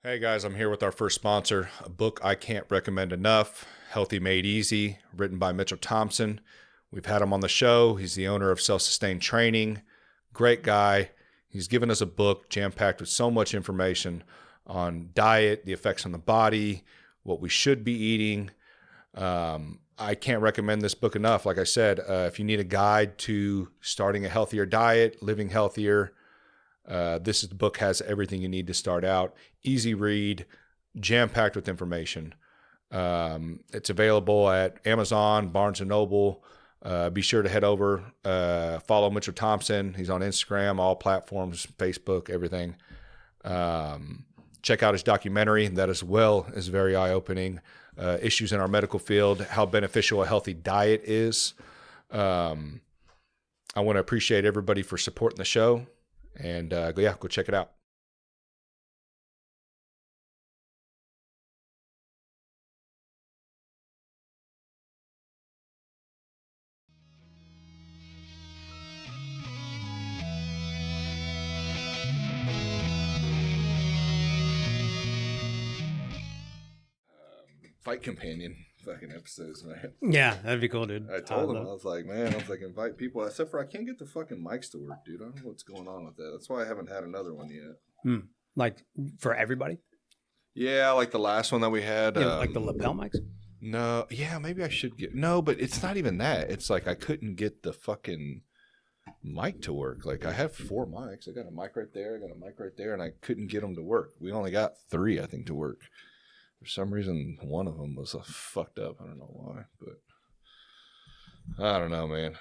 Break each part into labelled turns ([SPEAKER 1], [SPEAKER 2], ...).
[SPEAKER 1] Hey guys, I'm here with our first sponsor, a book I can't recommend enough, Healthy Made Easy, written by Mitchell Thompson. We've had him on the show. He's the owner of Self-Sustained Training. Great guy. He's given us a book jam-packed with so much information on diet, the effects on the body, what we should be eating. I can't recommend this book enough. Like I said, if you need a guide to starting a healthier diet, living healthier, this book has everything you need to start out. Easy read, jam-packed with information. It's available at Amazon, Barnes & Noble. Be sure to head over, follow Mitchell Thompson. He's on Instagram, all platforms, Facebook, everything. Check out his documentary. That as well is very eye-opening. Issues in our medical field, how beneficial a healthy diet is. I want to appreciate everybody for supporting the show. And go check it out. Fight companion fucking episodes, man.
[SPEAKER 2] Yeah, that'd be cool, dude.
[SPEAKER 1] I told him, I was like, invite people. Except for I can't get the fucking mics to work, dude. I don't know what's going on with that. That's why I haven't had another one yet.
[SPEAKER 2] Like for everybody?
[SPEAKER 1] Yeah, like the last one that we had.
[SPEAKER 2] Yeah, like the lapel mics?
[SPEAKER 1] No, yeah, maybe I should get. No, but it's not even that. It's like I couldn't get the fucking mic to work. Like I have 4 mics. I got a mic right there. I got a mic right there, and I couldn't get them to work. We only got 3, I think, to work. For some reason, one of them was fucked up. I don't know why, but I don't know, man.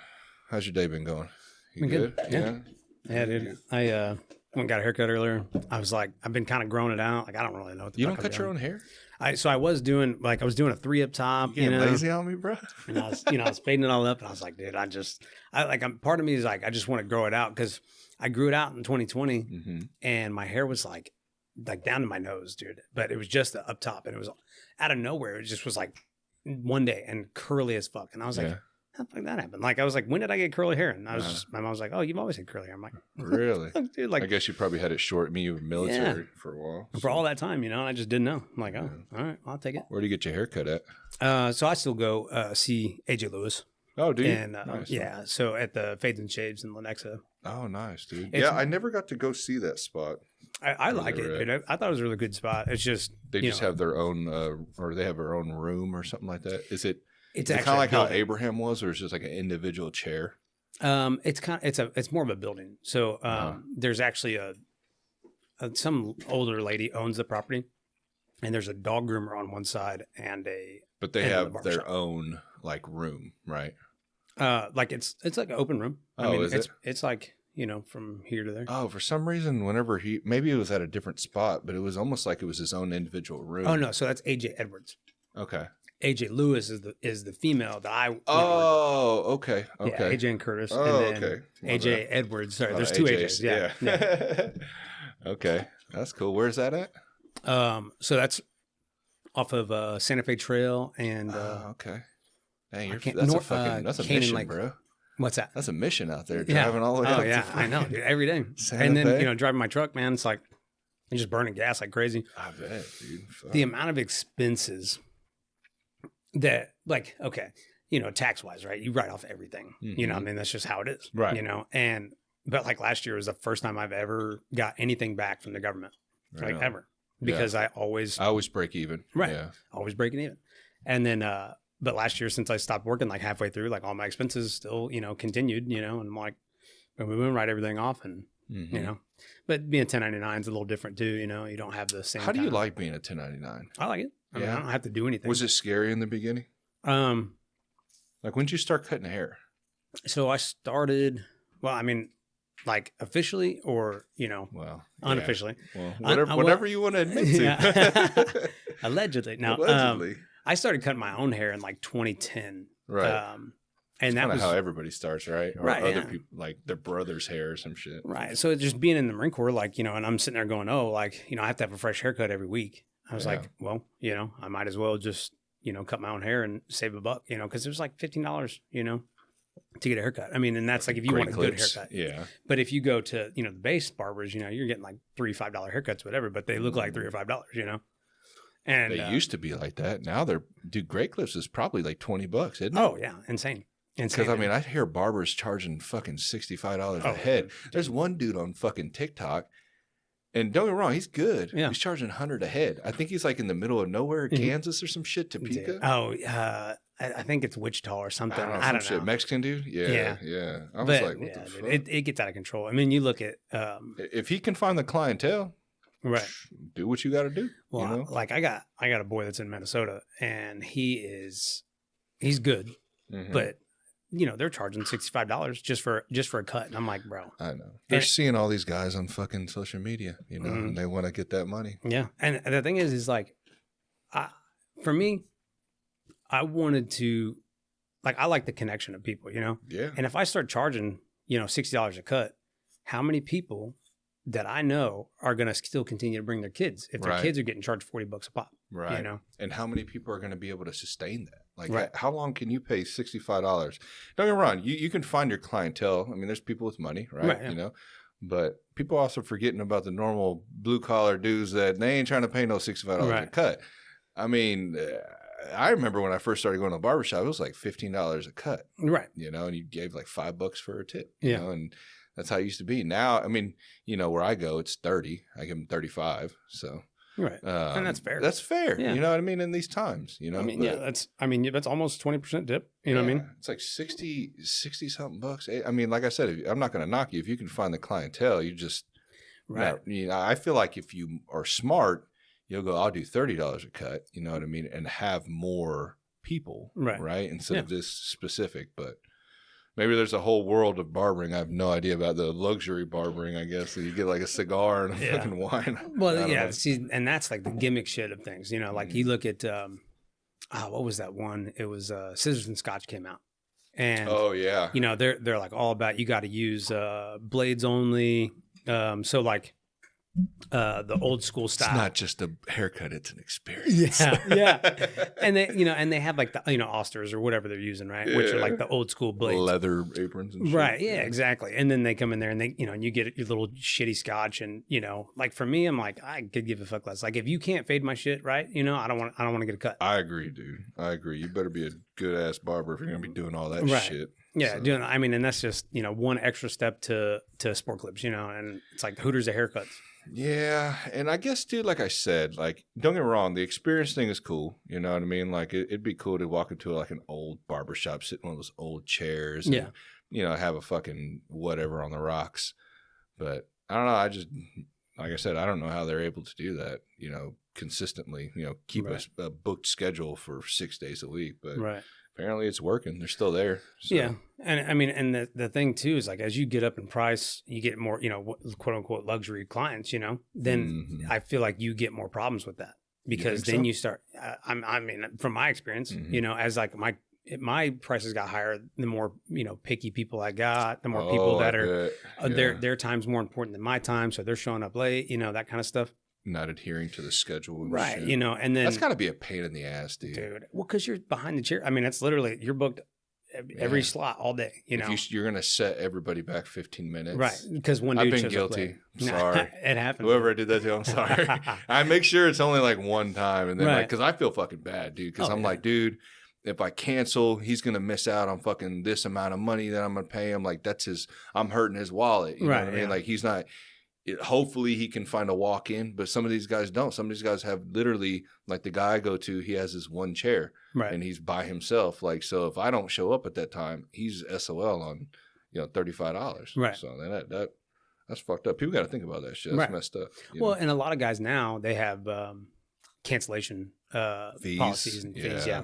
[SPEAKER 1] How's your day been going? You
[SPEAKER 2] good? Yeah, dude. I went and got a haircut earlier. I was like, I've been kind of growing it out. Like, I don't really know what the
[SPEAKER 1] You
[SPEAKER 2] fuck
[SPEAKER 1] don't cut your own hair?
[SPEAKER 2] So I was doing a 3 up top.
[SPEAKER 1] You getting lazy on me, bro?
[SPEAKER 2] And I was fading it all up, and I was like, dude, part of me is like, I just want to grow it out because I grew it out in 2020, and my hair was like down to my nose, dude. But it was just up top, and it was out of nowhere. It just was like one day and curly as fuck, and I was like, how the fuck that happened? Like, I was like, when did I get curly hair? And I was my mom was like, oh, you've always had curly hair. I'm like,
[SPEAKER 1] really?
[SPEAKER 2] Dude, like,
[SPEAKER 1] I guess you probably had it short. I mean, you were military for a while.
[SPEAKER 2] For all that time, and I just didn't know. I'm like, oh, all right, I'll take it.
[SPEAKER 1] Where do you get your hair cut at?
[SPEAKER 2] So I still go see AJ Lewis.
[SPEAKER 1] Oh, do you?
[SPEAKER 2] And
[SPEAKER 1] nice.
[SPEAKER 2] Yeah, so at the Fades and Shaves in Lenexa.
[SPEAKER 1] Oh, nice, dude. I never got to go see that spot.
[SPEAKER 2] I like it, dude. I thought it was a really good spot. It's just
[SPEAKER 1] they just have their own, or they have their own room or something like that. Is it?
[SPEAKER 2] It's
[SPEAKER 1] kind of like how Abraham was, or is it just like an individual chair?
[SPEAKER 2] It's more of a building. So there's actually some older lady owns the property, and there's a dog groomer on one side
[SPEAKER 1] But they have their own like room, right?
[SPEAKER 2] Like it's like an open room.
[SPEAKER 1] Is it?
[SPEAKER 2] It's like, from here to there.
[SPEAKER 1] Oh, for some reason, whenever maybe it was at a different spot, but it was almost like it was his own individual room.
[SPEAKER 2] Oh no, so that's AJ Edwards.
[SPEAKER 1] Okay.
[SPEAKER 2] AJ Lewis is the female that I.
[SPEAKER 1] Okay.
[SPEAKER 2] Yeah, AJ and Curtis.
[SPEAKER 1] Oh,
[SPEAKER 2] and then
[SPEAKER 1] okay.
[SPEAKER 2] AJ Edwards. Sorry, there's 2 AJs. Yeah.
[SPEAKER 1] Okay, that's cool. Where's that at?
[SPEAKER 2] So that's off of Santa Fe Trail and.
[SPEAKER 1] Okay. Dang, that's a mission, bro.
[SPEAKER 2] What's that?
[SPEAKER 1] That's a mission out there, driving all the way
[SPEAKER 2] out.
[SPEAKER 1] Oh,
[SPEAKER 2] yeah, I know, dude, every day.
[SPEAKER 1] Santa
[SPEAKER 2] and then,
[SPEAKER 1] Fe?
[SPEAKER 2] Driving my truck, man, it's like, you're just burning gas like crazy.
[SPEAKER 1] I bet, dude. Fuck.
[SPEAKER 2] The amount of expenses that, like, okay, tax-wise, right? You write off everything.
[SPEAKER 1] Mm-hmm.
[SPEAKER 2] That's just how it is.
[SPEAKER 1] Right.
[SPEAKER 2] But like last year was the first time I've ever got anything back from the government.
[SPEAKER 1] Right.
[SPEAKER 2] Like, ever. Because I always
[SPEAKER 1] break even.
[SPEAKER 2] Right.
[SPEAKER 1] Yeah.
[SPEAKER 2] Always breaking even. And then, but last year, since I stopped working, like halfway through, like all my expenses still, continued, and I'm like, boom, write everything off. And, but being 1099 is a little different too. You don't have the same.
[SPEAKER 1] How do you like being a 1099?
[SPEAKER 2] I like it. I mean, I don't have to do anything.
[SPEAKER 1] Was it scary in the beginning? Like when did you start cutting hair?
[SPEAKER 2] So I started, like officially or, unofficially.
[SPEAKER 1] Well, whatever you want to admit to.
[SPEAKER 2] Allegedly. Now,
[SPEAKER 1] allegedly.
[SPEAKER 2] I started cutting my own hair in like 2010.
[SPEAKER 1] Right.
[SPEAKER 2] And that was
[SPEAKER 1] how everybody starts, right? Or
[SPEAKER 2] right,
[SPEAKER 1] other people, like their brother's hair or some shit.
[SPEAKER 2] Right. So just being in the Marine Corps, like, and I'm sitting there going, I have to have a fresh haircut every week. I was like, well, I might as well just, cut my own hair and save $1, because it was like $15, to get a haircut. I mean, and that's like if you want a good haircut.
[SPEAKER 1] Yeah.
[SPEAKER 2] But if you go to, the base barbers, you're getting like $3-5 haircuts, whatever, but they look like $3 or $5, And
[SPEAKER 1] they used to be like that. Now great clips is probably like $20, isn't it?
[SPEAKER 2] Oh yeah. Insane.
[SPEAKER 1] Because I mean, I hear barbers charging fucking $65 a head. There's one dude on fucking TikTok, and don't get me wrong, he's good.
[SPEAKER 2] Yeah.
[SPEAKER 1] He's charging $100 a head. I think he's like in the middle of nowhere, Kansas or some shit, Topeka.
[SPEAKER 2] Oh, I think it's Wichita or something. I don't know.
[SPEAKER 1] Mexican dude? Yeah. I was like, what the fuck?
[SPEAKER 2] It gets out of control. I mean, you look at
[SPEAKER 1] if he can find the clientele,
[SPEAKER 2] right,
[SPEAKER 1] do what you got to do.
[SPEAKER 2] Well, like I got a boy that's in Minnesota, and he's good, but they're charging $65 just for a cut, and I'm like, bro,
[SPEAKER 1] I know they're seeing all these guys on fucking social media, and they want to get that money.
[SPEAKER 2] Yeah, and the thing is like, for me, I wanted to, like, I like the connection of people,
[SPEAKER 1] Yeah.
[SPEAKER 2] And if I start charging, $60 a cut, how many people that I know are going to still continue to bring their kids if their kids are getting charged $40 a pop?
[SPEAKER 1] Right. And how many people are going to be able to sustain that? Like,
[SPEAKER 2] right.
[SPEAKER 1] How long can you pay $65? Don't get me wrong. You can find your clientele. I mean, there's people with money, right?
[SPEAKER 2] Yeah.
[SPEAKER 1] But people also forgetting about the normal blue collar dudes that they ain't trying to pay no $65 a cut. I mean, I remember when I first started going to a barbershop, it was like $15 a cut.
[SPEAKER 2] Right.
[SPEAKER 1] And you gave like $5 for a tip.
[SPEAKER 2] Yeah.
[SPEAKER 1] And that's how it used to be. Now, I mean, where I go, it's 30. I give them 35. So.
[SPEAKER 2] Right. And that's fair.
[SPEAKER 1] That's fair.
[SPEAKER 2] Yeah.
[SPEAKER 1] You know what I mean? In these times,
[SPEAKER 2] I mean, that's almost 20% dip. You know what I mean?
[SPEAKER 1] It's like 60 something bucks. I mean, like I said, I'm not going to knock you. If you can find the clientele, you just,
[SPEAKER 2] right.
[SPEAKER 1] I feel like if you are smart, you'll go, I'll do $30 a cut. You know what I mean? And have more people. Right. Instead of this specific, but maybe there's a whole world of barbering. I have no idea about the luxury barbering, I guess. So you get like a cigar and a fucking wine.
[SPEAKER 2] Well, yeah. See, and that's like the gimmick shit of things. Like you look at, what was that one? It was Scissors and Scotch came out. And, they're like all about, you got to use blades only. So like, the old school style.
[SPEAKER 1] It's not just a haircut; it's an experience.
[SPEAKER 2] Yeah. And they, and they have like the, Austers or whatever they're using, right? Yeah. Which are like the old school blades,
[SPEAKER 1] leather aprons, and shit.
[SPEAKER 2] Right? Yeah, exactly. And then they come in there and they, and you get your little shitty Scotch, and like for me, I'm like, I could give a fuck less. Like if you can't fade my shit, right? I don't want to get a cut.
[SPEAKER 1] I agree, dude. I agree. You better be a good ass barber if you're gonna be doing all that shit.
[SPEAKER 2] Yeah, so. I mean, and that's just one extra step to sport clips, and it's like Hooters of haircuts.
[SPEAKER 1] Yeah, and I guess, dude, like I said, like, don't get me wrong, the experience thing is cool. You know what I mean? Like, it'd be cool to walk into like an old barbershop, sit in one of those old chairs, and, have a fucking whatever on the rocks. But I don't know. I just, like I said, I don't know how they're able to do that. Consistently. Keep a booked schedule for 6 days a week. But apparently it's working. They're still there. So. Yeah.
[SPEAKER 2] And I mean, and the thing too is like, as you get up in price, you get more, quote unquote luxury clients, then I feel like you get more problems with that because then you start, I mean, from my experience, as like my prices got higher, the more, picky people I got, the more people that are, their time's more important than my time. So they're showing up late, that kind of stuff.
[SPEAKER 1] Not adhering to the schedule.
[SPEAKER 2] Right.
[SPEAKER 1] Shit.
[SPEAKER 2] And then.
[SPEAKER 1] That's got to be a pain in the ass, dude.
[SPEAKER 2] Well, because you're behind the chair. I mean, that's literally, you're booked every slot all day,
[SPEAKER 1] If you're going to set everybody back 15 minutes.
[SPEAKER 2] Right. Because one dude
[SPEAKER 1] I've been guilty. Sorry.
[SPEAKER 2] It happens.
[SPEAKER 1] Whoever I did that to, I'm sorry. I make sure it's only like one time. And then because I feel fucking bad, dude. Because I'm like, dude, if I cancel, he's going to miss out on fucking this amount of money that I'm going to pay him. Like I'm hurting his wallet. You know what I mean? Like he's not. Hopefully he can find a walk in, but some of these guys don't. Some of these guys have literally, like the guy I go to, he has his one chair and he's by himself. Like, so if I don't show up at that time, he's SOL on, $35.
[SPEAKER 2] Right.
[SPEAKER 1] So that's fucked up. People got to think about that shit. That's messed up.
[SPEAKER 2] Well, and a lot of guys now, they have cancellation policies and fees. Yeah.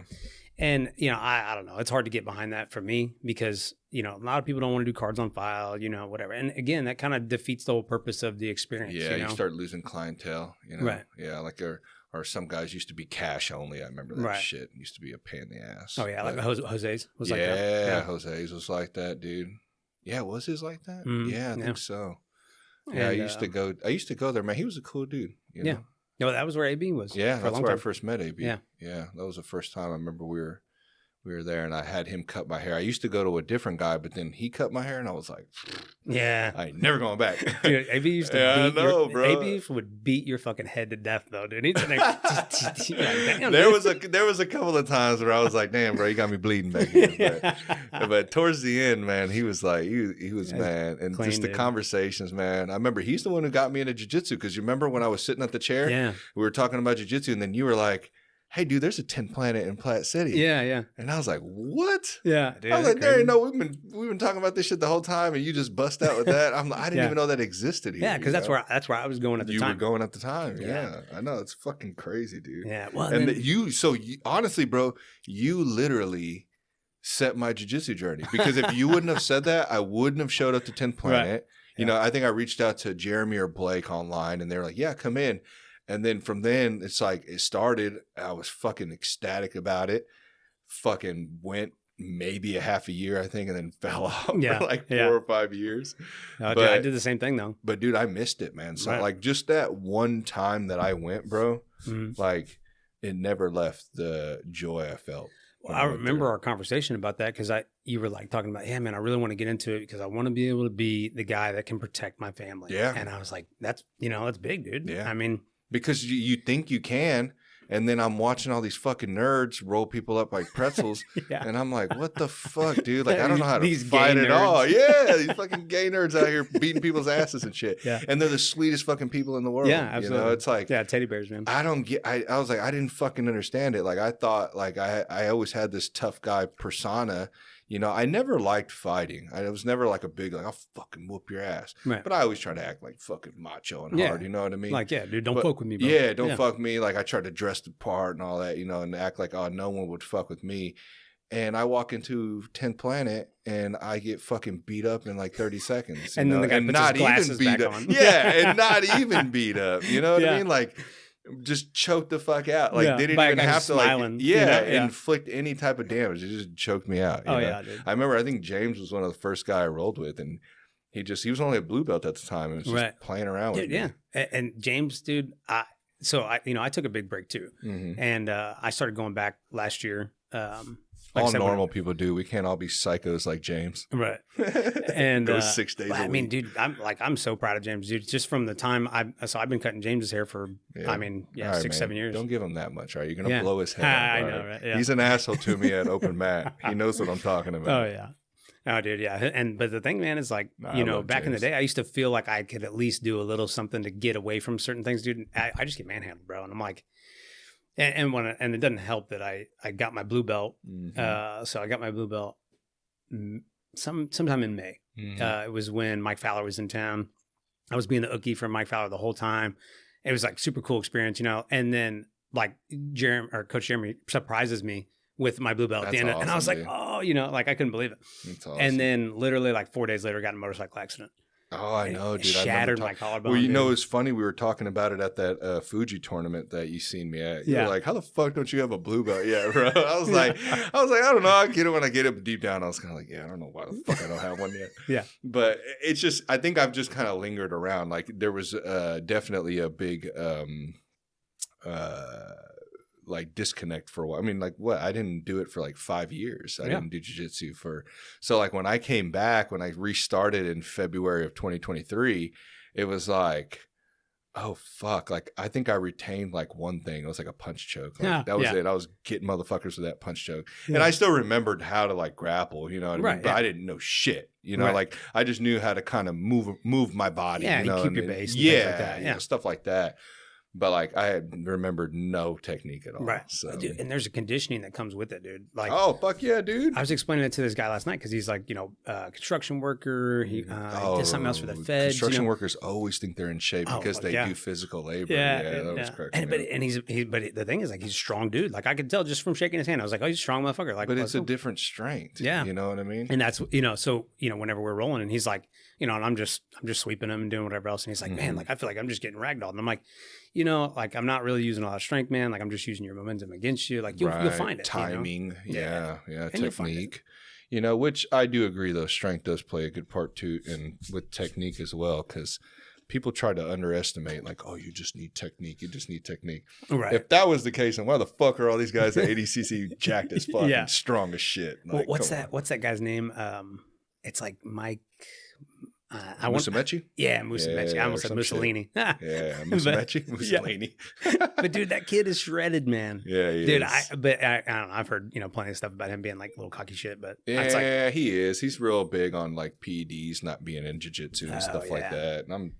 [SPEAKER 2] And, I don't know. It's hard to get behind that for me because, a lot of people don't want to do cards on file, whatever. And again, that kind of defeats the whole purpose of the experience.
[SPEAKER 1] Yeah, you start losing clientele,
[SPEAKER 2] Right.
[SPEAKER 1] Yeah, like or some guys used to be cash only. I remember that shit. It used to be a pain in the ass.
[SPEAKER 2] Oh, yeah, like Jose's was like that.
[SPEAKER 1] Yeah, Jose's was like that, dude. Yeah, was his like that?
[SPEAKER 2] Mm-hmm.
[SPEAKER 1] Yeah, I think so. Yeah, I used to go there, man. He was a cool dude.
[SPEAKER 2] Yeah. No, that was where AB was.
[SPEAKER 1] Yeah, that's where I first met AB.
[SPEAKER 2] Yeah.
[SPEAKER 1] Yeah, that was the first time I remember we we were there and I had him cut my hair. I used to go to a different guy, but then he cut my hair and I was like,
[SPEAKER 2] yeah,
[SPEAKER 1] I ain't never going back.
[SPEAKER 2] Dude, AB used to
[SPEAKER 1] Yeah,
[SPEAKER 2] beat
[SPEAKER 1] I know,
[SPEAKER 2] your,
[SPEAKER 1] bro.
[SPEAKER 2] AB would beat your fucking head to death though, dude. He's like, damn,
[SPEAKER 1] there
[SPEAKER 2] dude.
[SPEAKER 1] was a couple of times where I was like, damn, bro, you got me bleeding back here. But towards the end, man, he was like, he was man. And
[SPEAKER 2] clean,
[SPEAKER 1] just the
[SPEAKER 2] dude.
[SPEAKER 1] conversations, man. I remember he's the one who got me into jiu-jitsu, because you remember when I was sitting at the chair,
[SPEAKER 2] Yeah.
[SPEAKER 1] we were talking about jiu-jitsu, and then you were like, hey, dude, there's a 10 Planet in Platte City.
[SPEAKER 2] Yeah, yeah.
[SPEAKER 1] And I was like, what?
[SPEAKER 2] Yeah, dude.
[SPEAKER 1] I was like, there ain't no, we've been talking about this shit the whole time, and you just bust out with that. I didn't
[SPEAKER 2] Yeah.
[SPEAKER 1] even know that existed here.
[SPEAKER 2] Yeah, because that's where I was going at the
[SPEAKER 1] you
[SPEAKER 2] time.
[SPEAKER 1] were going at the time.
[SPEAKER 2] Yeah.
[SPEAKER 1] Yeah. I know. It's fucking crazy, dude.
[SPEAKER 2] Yeah. Well,
[SPEAKER 1] And
[SPEAKER 2] then,
[SPEAKER 1] honestly, bro, you literally set my jiu-jitsu journey, because if you wouldn't have said that, I wouldn't have showed up to 10 Planet.
[SPEAKER 2] Right.
[SPEAKER 1] You know, I think I reached out to Jeremy or Blake online, and they were like, yeah, come in. And then from then, it's like it started. I was fucking ecstatic about it. Fucking went maybe a half a year, I think, and then fell off for like 4 or 5 years.
[SPEAKER 2] dude, I did the same thing though.
[SPEAKER 1] But dude, I missed it, man. So
[SPEAKER 2] Right.
[SPEAKER 1] like just that one time that I went, bro, like it never left the joy I felt.
[SPEAKER 2] Well, I remember our conversation about that, because you were like talking about, yeah, man, I really want to get into it because I want to be able to be the guy that can protect my family.
[SPEAKER 1] Yeah.
[SPEAKER 2] And I was like, that's big, dude.
[SPEAKER 1] Yeah.
[SPEAKER 2] I mean,
[SPEAKER 1] because you think you can, and then I'm watching all these fucking nerds roll people up like pretzels,
[SPEAKER 2] yeah.
[SPEAKER 1] and I'm like, what the fuck, dude? Like, I don't know how to
[SPEAKER 2] These
[SPEAKER 1] fight
[SPEAKER 2] gay
[SPEAKER 1] at all.
[SPEAKER 2] nerds.
[SPEAKER 1] Yeah, these fucking gay nerds out here beating people's asses and shit.
[SPEAKER 2] Yeah.
[SPEAKER 1] And they're the sweetest fucking people in the world.
[SPEAKER 2] Yeah, absolutely.
[SPEAKER 1] You know, it's like,
[SPEAKER 2] yeah, teddy bears, man.
[SPEAKER 1] I don't get, I was like, I didn't fucking understand it. Like, I thought, like, I always had this tough guy persona. You know, I never liked fighting. I was never like a big, like, I'll fucking whoop your ass.
[SPEAKER 2] Right.
[SPEAKER 1] But I always try to act like fucking macho and
[SPEAKER 2] Yeah.
[SPEAKER 1] hard. You know what I mean?
[SPEAKER 2] Like, yeah, dude, don't fuck with me, bro.
[SPEAKER 1] Yeah, don't fuck me. Like, I tried to dress the part and all that, you know, and act like, oh, no one would fuck with me. And I walk into 10th Planet and I get fucking beat up in like 30 seconds.
[SPEAKER 2] And then the guy puts his glasses
[SPEAKER 1] beat
[SPEAKER 2] back
[SPEAKER 1] up.
[SPEAKER 2] on.
[SPEAKER 1] Yeah, and not even beat up. You know what I mean? Like, just choke the fuck out. Like, they didn't
[SPEAKER 2] By a
[SPEAKER 1] even
[SPEAKER 2] guy
[SPEAKER 1] have to
[SPEAKER 2] smiling,
[SPEAKER 1] like,
[SPEAKER 2] you know?
[SPEAKER 1] inflict any type of damage. It just choked me out. You know?
[SPEAKER 2] Yeah, dude.
[SPEAKER 1] I remember, I think James was one of the first guy I rolled with, and he was only a blue belt at the time, and was just playing around with
[SPEAKER 2] Dude,
[SPEAKER 1] me.
[SPEAKER 2] yeah. And James, dude, I took a big break too.
[SPEAKER 1] Mm-hmm.
[SPEAKER 2] And I started going back last year.
[SPEAKER 1] All
[SPEAKER 2] I said,
[SPEAKER 1] normal people do. We can't all be psychos like James.
[SPEAKER 2] Right. And
[SPEAKER 1] Go 6 days a
[SPEAKER 2] I mean,
[SPEAKER 1] week.
[SPEAKER 2] dude, I'm so proud of James, dude. Just from the time I've been cutting James's hair for,
[SPEAKER 1] Yeah.
[SPEAKER 2] I mean,
[SPEAKER 1] All right,
[SPEAKER 2] 6-7 years.
[SPEAKER 1] Don't give him that much, all right? You're going to
[SPEAKER 2] Yeah.
[SPEAKER 1] blow his head
[SPEAKER 2] I
[SPEAKER 1] up, all
[SPEAKER 2] know, right? Yeah.
[SPEAKER 1] He's an asshole to me at open mat. He knows what I'm talking about.
[SPEAKER 2] Oh yeah. Oh, dude, yeah. But the thing, man, is like,
[SPEAKER 1] I love
[SPEAKER 2] back in the
[SPEAKER 1] James.
[SPEAKER 2] day, I used to feel like I could at least do a little something to get away from certain things, dude. I just get manhandled, bro. And I'm like, and it doesn't help that I got my blue belt.
[SPEAKER 1] Mhm.
[SPEAKER 2] So I got my blue belt sometime in May.
[SPEAKER 1] Mhm.
[SPEAKER 2] It was when Mike Fowler was in town. I was being the ookie for Mike Fowler the whole time. It was like super cool experience, And then like Coach Jeremy surprises me with my blue belt at the
[SPEAKER 1] That's
[SPEAKER 2] end. And I was like,
[SPEAKER 1] awesome,
[SPEAKER 2] oh, like I couldn't believe it.
[SPEAKER 1] That's awesome.
[SPEAKER 2] And then literally like 4 days later, got in a motorcycle accident.
[SPEAKER 1] Oh, I know,
[SPEAKER 2] It
[SPEAKER 1] dude. I remember
[SPEAKER 2] shattered my collarbone.
[SPEAKER 1] Well, you know,
[SPEAKER 2] dude.
[SPEAKER 1] it's funny. We were talking about it at that Fuji tournament that you seen me at. You
[SPEAKER 2] Yeah.
[SPEAKER 1] were like, how the fuck don't you have a blue belt? Yeah, bro. I was like, I don't know. I get it when I get it, but deep down, I was kind of like, yeah, I don't know why the fuck I don't have one yet.
[SPEAKER 2] Yeah.
[SPEAKER 1] But it's just, I think I've just kind of lingered around. Like, there was definitely a big like disconnect for a while. I mean, like what? I didn't do it for like 5 years. I didn't do jiu-jitsu so like when I came back, when I restarted in February of 2023, it was like, oh fuck. Like, I think I retained like one thing. It was like a punch choke. Like, that was it. I was getting motherfuckers with that punch choke.
[SPEAKER 2] Yeah.
[SPEAKER 1] And I still remembered how to like grapple, you know what I mean?
[SPEAKER 2] Right,
[SPEAKER 1] But
[SPEAKER 2] yeah.
[SPEAKER 1] I didn't know shit. You know, like I just knew how to kind of move my body.
[SPEAKER 2] Yeah,
[SPEAKER 1] you know,
[SPEAKER 2] keep your
[SPEAKER 1] and
[SPEAKER 2] base and things like that,
[SPEAKER 1] you
[SPEAKER 2] yeah.
[SPEAKER 1] know, stuff like that. But like I had remembered no technique at all.
[SPEAKER 2] Right.
[SPEAKER 1] So.
[SPEAKER 2] Dude, and there's a conditioning that comes with it, dude. Like,
[SPEAKER 1] Oh, fuck yeah, dude.
[SPEAKER 2] I was explaining it to this guy last night because he's like, construction worker. He did something else for the feds.
[SPEAKER 1] Construction workers always think they're in shape because they do physical labor.
[SPEAKER 2] Yeah,
[SPEAKER 1] that was correct.
[SPEAKER 2] But the thing is, like, he's a strong dude. Like, I could tell just from shaking his hand. I was like, oh, he's a strong motherfucker. Like,
[SPEAKER 1] but it's a different strength.
[SPEAKER 2] Yeah.
[SPEAKER 1] You know what I mean?
[SPEAKER 2] And that's, so, whenever we're rolling and he's like, and I'm just sweeping him and doing whatever else. And he's like, man, like, I feel like I'm just getting ragdolled. And I'm like, like, I'm not really using a lot of strength, man. Like, I'm just using your momentum against you. Like, you'll find it.
[SPEAKER 1] Timing. Yeah.
[SPEAKER 2] And you'll find it.
[SPEAKER 1] Technique. You know, which I do agree, though. Strength does play a good part too, and with technique as well. Because people try to underestimate, like, oh, you just need technique. You just need technique.
[SPEAKER 2] Right.
[SPEAKER 1] If that was the case, then why the fuck are all these guys at ADCC jacked as fuck and strong as shit? Like,
[SPEAKER 2] what's that? What's that guy's name? It's like Mike.
[SPEAKER 1] Musumeci?
[SPEAKER 2] Yeah, Musumeci.
[SPEAKER 1] Yeah,
[SPEAKER 2] I almost said Mussolini.
[SPEAKER 1] Yeah, Musumeci, Mussolini.
[SPEAKER 2] But dude, that kid is shredded, man.
[SPEAKER 1] Yeah, he
[SPEAKER 2] dude.
[SPEAKER 1] is.
[SPEAKER 2] I don't know. I've heard plenty of stuff about him being like a little cocky shit, but
[SPEAKER 1] yeah, he is. He's real big on like PEDs not being in jiu-jitsu and stuff like that. And I'm,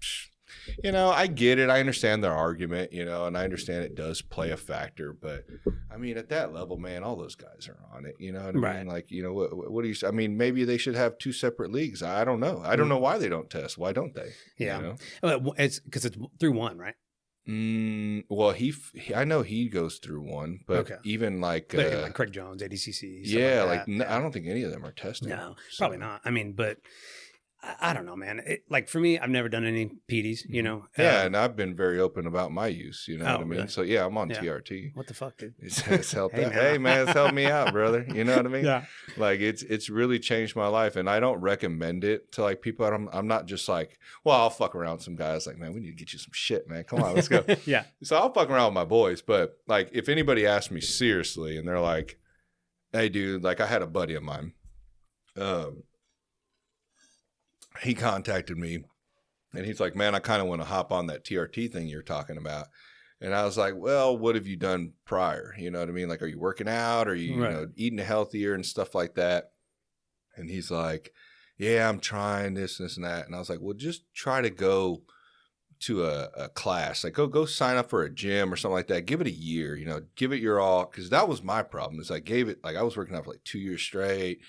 [SPEAKER 1] I get it. I understand their argument, and I understand it does play a factor. But I mean, at that level, man, all those guys are on it. You know what I mean? Like, what do you? I mean, maybe they should have 2 separate leagues. I don't know. I don't know why they don't test. Why don't they?
[SPEAKER 2] Yeah, it's because it's through one, right?
[SPEAKER 1] Well, he I know he goes through one, but even like
[SPEAKER 2] Craig Jones, ADCC.
[SPEAKER 1] Yeah, I don't think any of them are testing.
[SPEAKER 2] No, probably not. I mean, but I don't know, man. Like for me, I've never done any PDs,
[SPEAKER 1] Yeah, and I've been very open about my use, what I mean? Really? So yeah, I'm on TRT.
[SPEAKER 2] What the fuck, dude?
[SPEAKER 1] It's helped out. Hey man, it's helped me out, brother. You know what I mean? Yeah. Like it's really changed my life, and I don't recommend it to like people. I'm not just like, well, I'll fuck around with some guys like, man, we need to get you some shit, man. Come on, let's go.
[SPEAKER 2] Yeah.
[SPEAKER 1] So I'll fuck around with my boys, but like if anybody asks me seriously and they're like, hey dude, like I had a buddy of mine. He contacted me and he's like, man, I kind of want to hop on that TRT thing you're talking about. And I was like, well, what have you done prior? You know what I mean? Like, are you working out? Are you, eating healthier and stuff like that? And he's like, yeah, I'm trying this and that. And I was like, well, just try to go to a class. Like, go sign up for a gym or something like that. Give it a year, give it your all. Cause that was my problem is I gave it, like I was working out for like 2 years straight,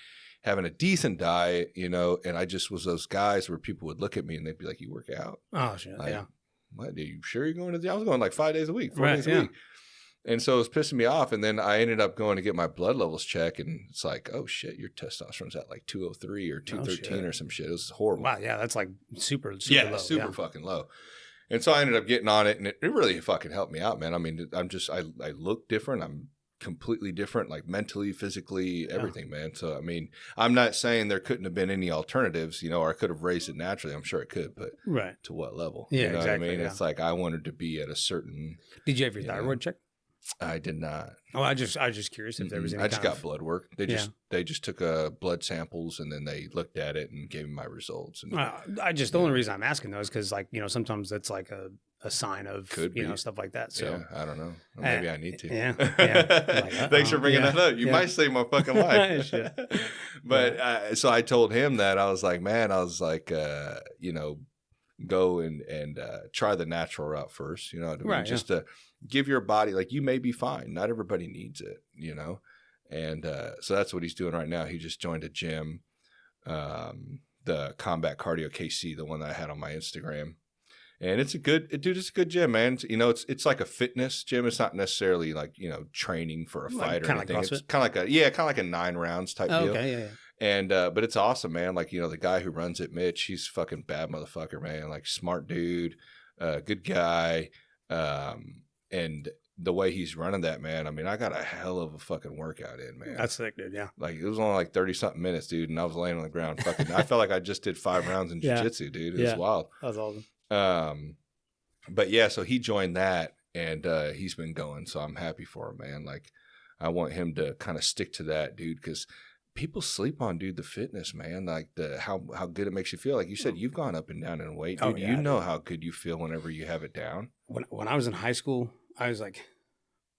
[SPEAKER 1] having a decent diet, and I just was those guys where people would look at me and they'd be like, you work out? Oh, shit. Like, yeah. What? Are you sure you're going to the gym? I was going like 5 days a week, 4 days a week. And so it was pissing me off. And then I ended up going to get my blood levels checked. And it's like, oh, shit, your testosterone's at like 203 or 213 or some shit. It was horrible.
[SPEAKER 2] Wow. Yeah. That's like super low.
[SPEAKER 1] Super fucking low. And so I ended up getting on it. And it really fucking helped me out, man. I mean, I look different. I'm completely different, like mentally, physically, everything, man. So, I mean, I'm not saying there couldn't have been any alternatives, or I could have raised it naturally. I'm sure it could, but to what level?
[SPEAKER 2] Yeah,
[SPEAKER 1] you know
[SPEAKER 2] exactly.
[SPEAKER 1] What I mean? It's like I wanted to be at a certain.
[SPEAKER 2] Did you have your thyroid check?
[SPEAKER 1] I did not.
[SPEAKER 2] Oh, I was just curious if there was any.
[SPEAKER 1] I just got blood work. They just took blood samples and then they looked at it and gave me my results. And,
[SPEAKER 2] the only reason I'm asking those because sometimes that's like a sign of stuff like that. So
[SPEAKER 1] yeah, I don't know. Maybe I need to.
[SPEAKER 2] Yeah.
[SPEAKER 1] Like, thanks for bringing that up. You might save my fucking life. But so I told him that I was like, man, go and try the natural route first. You know what I mean? Just to give your body, like, you may be fine. Not everybody needs it. And so that's what he's doing right now. He just joined a gym, the Combat Cardio KC, the one that I had on my Instagram. And it's a good gym, man. It's like a fitness gym. It's not necessarily like, training for a fight or anything. It's kind of like a 9 rounds type deal. Okay, yeah. And, but it's awesome, man. Like, the guy who runs it, Mitch, he's fucking bad motherfucker, man. Like, smart dude, good guy. And the way he's running that, man, I mean, I got a hell of a fucking workout in, man.
[SPEAKER 2] That's sick, dude. Yeah.
[SPEAKER 1] Like, it was only like 30 something minutes, dude. And I was laying on the ground fucking, I felt like I just did 5 rounds in jiu-jitsu, dude. It was wild.
[SPEAKER 2] That was awesome.
[SPEAKER 1] But yeah, so he joined that and he's been going, so I'm happy for him, man. Like, I want him to kind of stick to that, dude, because people sleep on, dude, the fitness, man. Like how good it makes you feel. Like you said, you've gone up and down in weight, dude. You know how good you feel whenever you have it down.
[SPEAKER 2] When I was in high school, I was like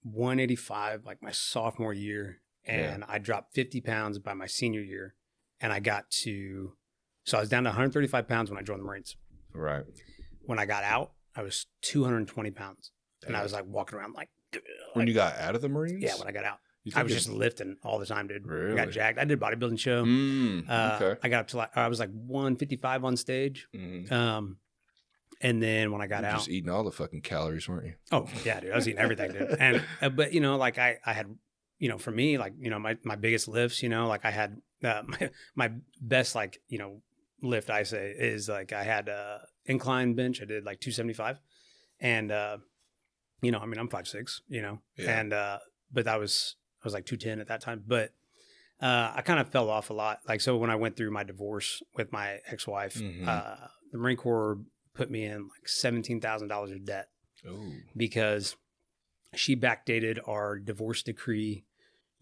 [SPEAKER 2] 185, like my sophomore year, and I dropped 50 pounds by my senior year, and so I was down to 135 pounds when I joined the Marines.
[SPEAKER 1] Right.
[SPEAKER 2] When I got out, I was 220 pounds. And I was like walking around like.
[SPEAKER 1] When you got out of the Marines?
[SPEAKER 2] Yeah, when I got out. I was just lifting all the time, dude.
[SPEAKER 1] Really?
[SPEAKER 2] I got jacked. I did a bodybuilding show.
[SPEAKER 1] Okay.
[SPEAKER 2] I got up to I was like 155 on stage. Mm-hmm. And then when I got out.
[SPEAKER 1] Just eating all the fucking calories, weren't you?
[SPEAKER 2] Oh, yeah, dude. I was eating everything, dude. And, but, like I had, for me, like, my biggest lifts, like I had my best, like, lift, I say, is like I had incline bench. I did like 275, and I mean, I'm 5'6", and but I was like 210 at that time. But I kind of fell off a lot. Like, so when I went through my divorce with my ex-wife, the Marine Corps put me in like $17,000 of debt
[SPEAKER 1] Ooh.
[SPEAKER 2] because she backdated our divorce decree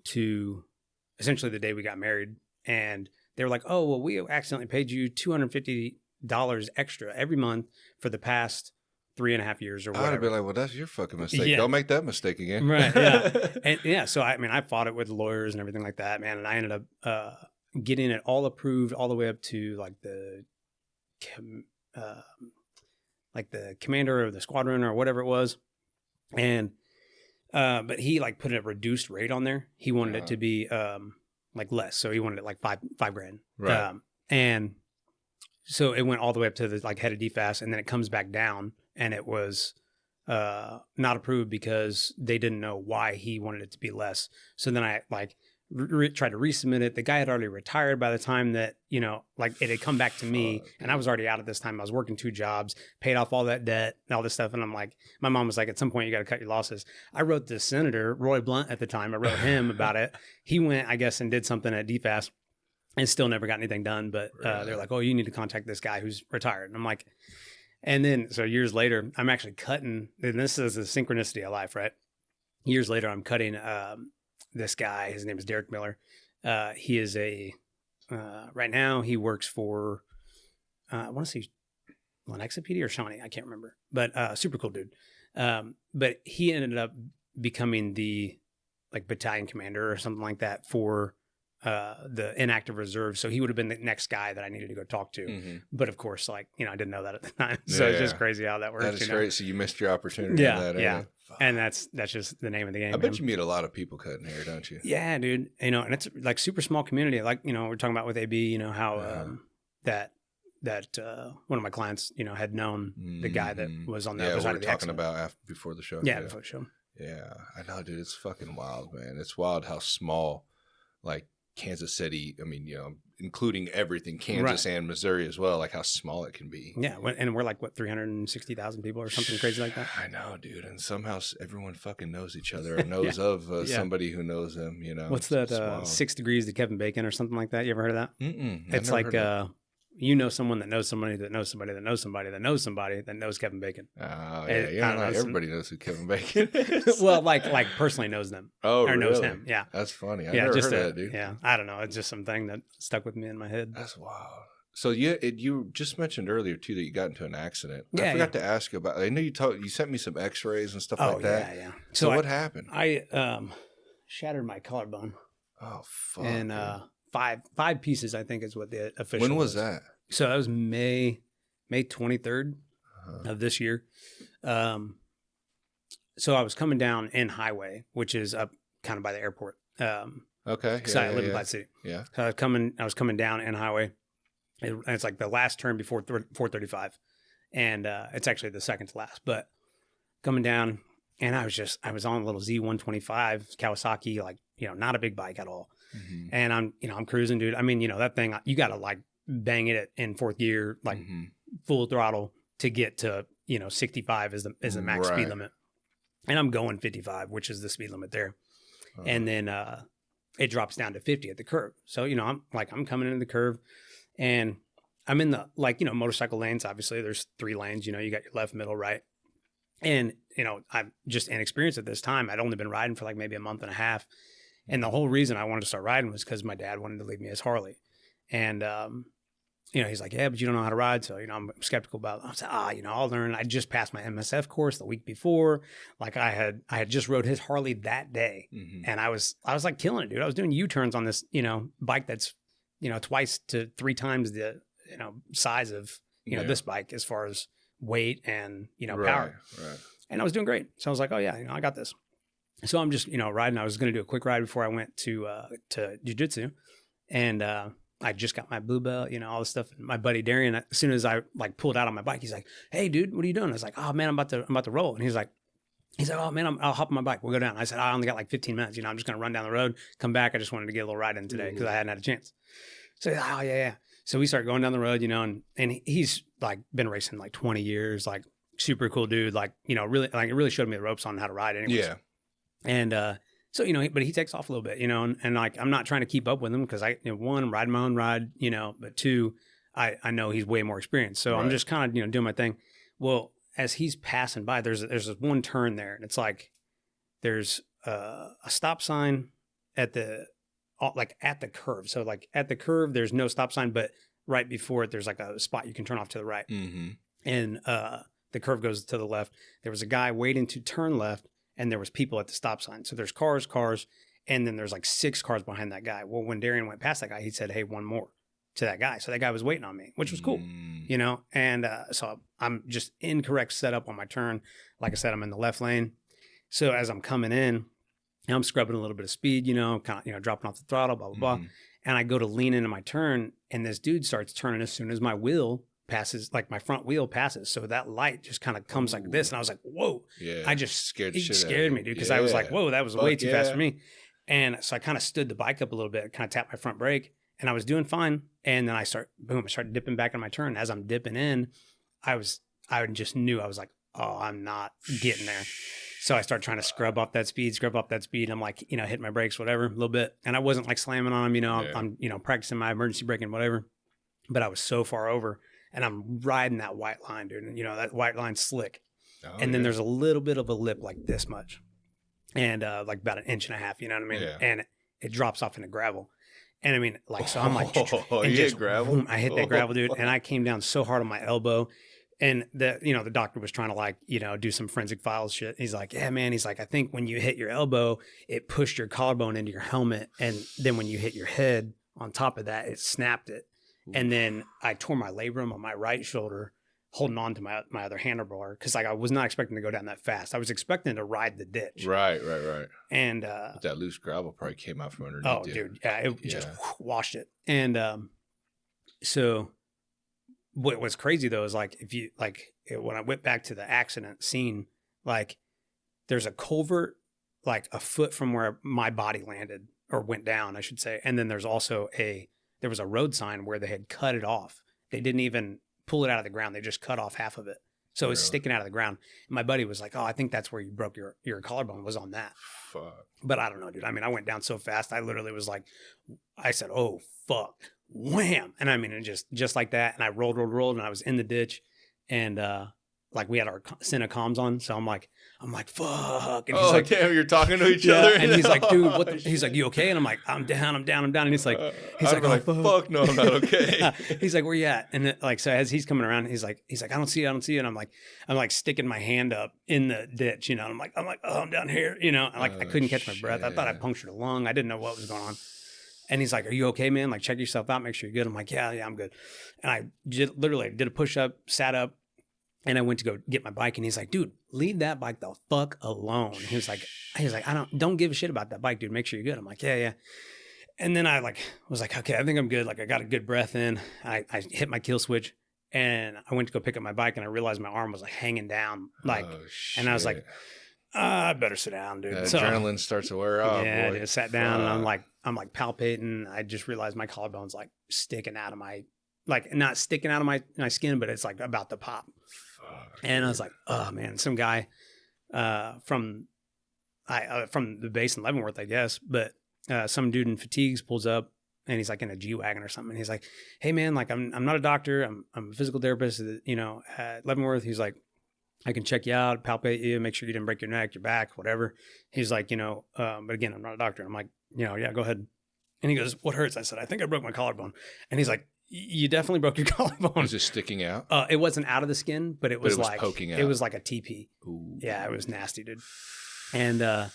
[SPEAKER 2] to essentially the day we got married. And they were like, oh, well, we accidentally paid you $250 extra every month for the past 3.5 years or whatever.
[SPEAKER 1] I'd be like, well, that's your fucking mistake.
[SPEAKER 2] Yeah.
[SPEAKER 1] Don't make that mistake again.
[SPEAKER 2] Right. Yeah. And yeah. So, I mean, I fought it with lawyers and everything like that, man. And I ended up getting it all approved all the way up to like the commander of the squadron or whatever it was. And, but he like put a reduced rate on there. He wanted it to be, like less. So he wanted it like five grand.
[SPEAKER 1] Right.
[SPEAKER 2] And so it went all the way up to the like head of DFAS, and then it comes back down, and it was not approved because they didn't know why he wanted it to be less. So then I like tried to resubmit it. The guy had already retired by the time that, you know, like it had come back to me, and I was already out at this time. I was working 2 jobs, paid off all that debt and all this stuff. And I'm like, my mom was like, at some point you got to cut your losses. I wrote the senator, Roy Blunt at the time. I wrote him about it. He went, I guess, and did something at DFAS and still never got anything done. But they're like, oh, you need to contact this guy who's retired. And I'm like, and then so years later, I'm actually cutting, and this is the synchronicity of life, right? Years later, I'm cutting this guy. His name is Derek Miller. He is right now he works for, I want to say Lenexapedia or Shawnee. I can't remember, but super cool dude. But he ended up becoming the like battalion commander or something like that for the inactive reserve. So he would have been the next guy that I needed to go talk to. Mm-hmm. But of course, like, you know, I didn't know that at the time. So it's just crazy how that works.
[SPEAKER 1] That is great. So you missed your opportunity.
[SPEAKER 2] Yeah. Yeah. And that's just the name of the game.
[SPEAKER 1] I bet you meet a lot of people cutting hair, don't you?
[SPEAKER 2] Yeah, dude. You know, and it's like super small community. Like, you know, we're talking about with AB, you know, how that one of my clients, you know, had known the guy that was on the other side of the accident.
[SPEAKER 1] Yeah, we were talking about before the show.
[SPEAKER 2] Yeah, before the show.
[SPEAKER 1] Yeah, I know, dude. It's fucking wild, man. It's wild how small, like, Kansas City, I mean, you know, including everything, Kansas and Missouri as well, like how small it can be.
[SPEAKER 2] Yeah, and we're like, what, 360,000 people or something crazy like that?
[SPEAKER 1] I know, dude. And somehow everyone fucking knows each other or knows of somebody who knows them, you know.
[SPEAKER 2] What's that, 6 Degrees to Kevin Bacon or something like that? You ever heard of that?
[SPEAKER 1] Mm-mm.
[SPEAKER 2] It's like, you know someone that knows somebody that knows somebody that knows somebody that knows somebody that knows Kevin Bacon.
[SPEAKER 1] Oh, yeah. Not everybody knows who Kevin Bacon is.
[SPEAKER 2] Well, like personally knows them.
[SPEAKER 1] Oh, or
[SPEAKER 2] knows him. Yeah.
[SPEAKER 1] That's funny. I never heard of that, dude.
[SPEAKER 2] Yeah. I don't know. It's just something that stuck with me in my head.
[SPEAKER 1] That's wild. So you just mentioned earlier too that you got into an accident. I forgot to ask you about. I know you sent me some X-rays and stuff like that.
[SPEAKER 2] Yeah.
[SPEAKER 1] So what happened?
[SPEAKER 2] I shattered my collarbone.
[SPEAKER 1] Oh fuck.
[SPEAKER 2] And five pieces, I think, is what the official.
[SPEAKER 1] When was that?
[SPEAKER 2] So that was May 23rd of this year. So I was coming down in Highway, which is up kind of by the airport. Okay. Because I live in Platte City.
[SPEAKER 1] Yeah.
[SPEAKER 2] So I was coming down in Highway. And it's like the last turn before 435. And it's actually the second to last. But coming down, and I was on a little Z125 Kawasaki, like, you know, not a big bike at all. Mm-hmm. And I'm cruising, dude. I mean, you know, that thing, you got to like bang it in fourth gear, like full throttle to get to, you know, 65 is the max speed limit. And I'm going 55, which is the speed limit there. And then it drops down to 50 at the curve. So, you know, I'm coming into the curve and I'm in the, like, you know, motorcycle lanes. Obviously there's 3 lanes, you know, you got your left, middle, right. And, you know, I'm just inexperienced at this time. I'd only been riding for like maybe a month and a half. And the whole reason I wanted to start riding was because my dad wanted to leave me his Harley. And, you know, he's like, yeah, but you don't know how to ride. So, you know, I'm skeptical about it. I was like, you know, I'll learn. I just passed my MSF course the week before. Like I had just rode his Harley that day. Mm-hmm. And I was like killing it, dude. I was doing U-turns on this, you know, bike that's, you know, 2 to 3 times the, you know, size of, you know, this bike as far as weight and, you know, power. Right. And I was doing great. So I was like, oh yeah, you know, I got this. So I'm just, you know, riding. I was going to do a quick ride before I went to jiu-jitsu. And, I just got my blue belt, you know, all this stuff. And my buddy Darian, as soon as I like pulled out on my bike, he's like, hey dude, what are you doing? I was like, oh man, I'm about to roll. And he's like, oh man, I'll hop on my bike. We'll go down. I said, I only got like 15 minutes. You know, I'm just going to run down the road, come back. I just wanted to get a little ride in today because I hadn't had a chance. So, oh yeah. So we started going down the road, you know, and he's like been racing like 20 years, like super cool dude. Like, you know, really, like it really showed me the ropes on how to ride anyways. Yeah. And, so, you know, but he takes off a little bit, you know, and like, I'm not trying to keep up with him because I'm riding my own ride, you know, but 2, I know he's way more experienced. So I'm just kind of, you know, doing my thing. Well, as he's passing by, there's this one turn there, and it's like there's a stop sign at the curve. So like at the curve, there's no stop sign, but right before it, there's like a spot you can turn off to the right.
[SPEAKER 1] Mm-hmm.
[SPEAKER 2] And the curve goes to the left. There was a guy waiting to turn left, and there was people at the stop sign. So there's cars, and then there's like 6 cars behind that guy. Well, when Darian went past that guy, he said, "Hey, one more," to that guy. So that guy was waiting on me, which was cool, you know? And so I'm just incorrect setup on my turn. Like I said, I'm in the left lane. So as I'm coming in, I'm scrubbing a little bit of speed, you know, kind of, you know, dropping off the throttle, blah, blah, blah. And I go to lean into my turn, and this dude starts turning as soon as my wheel passes, like my front wheel passes. So that light just kind of comes like this. And I was like, whoa.
[SPEAKER 1] Yeah.
[SPEAKER 2] I just
[SPEAKER 1] scared
[SPEAKER 2] me, dude, because I was like, whoa, that was way too fast for me. And so I kind of stood the bike up a little bit, kind of tapped my front brake, and I was doing fine. And then I started dipping back on my turn. As I'm dipping in, I just knew, I was like, oh, I'm not getting there. So I started trying to scrub up that speed. I'm like, you know, hitting my brakes, whatever, a little bit. And I wasn't like slamming on them, you know, I'm, you know, practicing my emergency braking, whatever. But I was so far over, and I'm riding that white line, dude. And, you know, that white line's slick. And then there's a little bit of a lip like this much. And like about 1.5 inches, you know what I mean?
[SPEAKER 1] Yeah.
[SPEAKER 2] And it drops off into gravel. And I mean, like, so I'm like,
[SPEAKER 1] and
[SPEAKER 2] just
[SPEAKER 1] gravel?
[SPEAKER 2] Boom, I hit that gravel, dude. And I came down so hard on my elbow. And the doctor was trying to, like, you know, do some forensic files shit. He's like, yeah, man. He's like, I think when you hit your elbow, it pushed your collarbone into your helmet. And then when you hit your head on top of that, it snapped it. And then I tore my labrum on my right shoulder, holding on to my other handlebar. Cause like I was not expecting to go down that fast. I was expecting to ride the ditch.
[SPEAKER 1] Right.
[SPEAKER 2] And
[SPEAKER 1] but that loose gravel probably came out from underneath.
[SPEAKER 2] Oh, dude. Yeah. It just washed it. And so what was crazy though is like, if you like when I went back to the accident scene, like there's a culvert like a foot from where my body landed, or went down, I should say. And then there's also there was a road sign where they had cut it off. They didn't even pull it out of the ground. They just cut off half of it. So it was sticking out of the ground. And my buddy was like, oh, I think that's where you broke your collarbone, was on that.
[SPEAKER 1] Fuck.
[SPEAKER 2] But I don't know, dude. I mean, I went down so fast. I literally was like, I said, oh, fuck. Wham. And I mean, it just like that. And I rolled, and I was in the ditch. And like we had our Sena comms on. So I'm like, fuck. And he's like,
[SPEAKER 1] damn, you're talking to each other.
[SPEAKER 2] And he's like, dude, what he's like, you okay? And I'm like, I'm down. And he's like,
[SPEAKER 1] oh, fuck no, I'm not okay.
[SPEAKER 2] He's like, where you at? And then, like, so as he's coming around, he's like, I don't see you. And I'm like sticking my hand up in the ditch, you know, and I'm like, oh, I'm down here, you know, and like, I couldn't catch my breath. I thought I punctured a lung. I didn't know what was going on. And he's like, are you okay, man? Like, check yourself out. Make sure you're good. I'm like, yeah, I'm good. And I literally did a push up, sat up, and I went to go get my bike. And he's like, dude, leave that bike the fuck alone. He was like, don't give a shit about that bike, dude. Make sure you're good. I'm like, yeah. And then I was like, okay, I think I'm good. Like, I got a good breath in. I hit my kill switch, and I went to go pick up my bike, and I realized my arm was like hanging down. Like, and I was like, I better sit down, dude. So,
[SPEAKER 1] adrenaline starts to wear off.
[SPEAKER 2] Yeah, I just sat down, and I'm like palpating. I just realized my collarbone's like sticking out of my, like not sticking out of my skin, but it's like about to pop. Fuck, and I was like, oh man, some guy from the base in Leavenworth, I guess, but some dude in fatigues pulls up, and he's like in a G-Wagon or something. And he's like, hey man, like I'm not a doctor. I'm a physical therapist, you know, at Leavenworth. He's like, I can check you out, palpate you, make sure you didn't break your neck, your back, whatever. He's like, you know, but again, I'm not a doctor. I'm like, you know, yeah, go ahead. And he goes, what hurts? I said, I think I broke my collarbone. And he's like, you definitely broke your collarbone.
[SPEAKER 1] Was it sticking out?
[SPEAKER 2] It wasn't out of the skin, but it was like
[SPEAKER 1] poking out.
[SPEAKER 2] It was like a TP.
[SPEAKER 1] Ooh.
[SPEAKER 2] Yeah, it was nasty, dude. And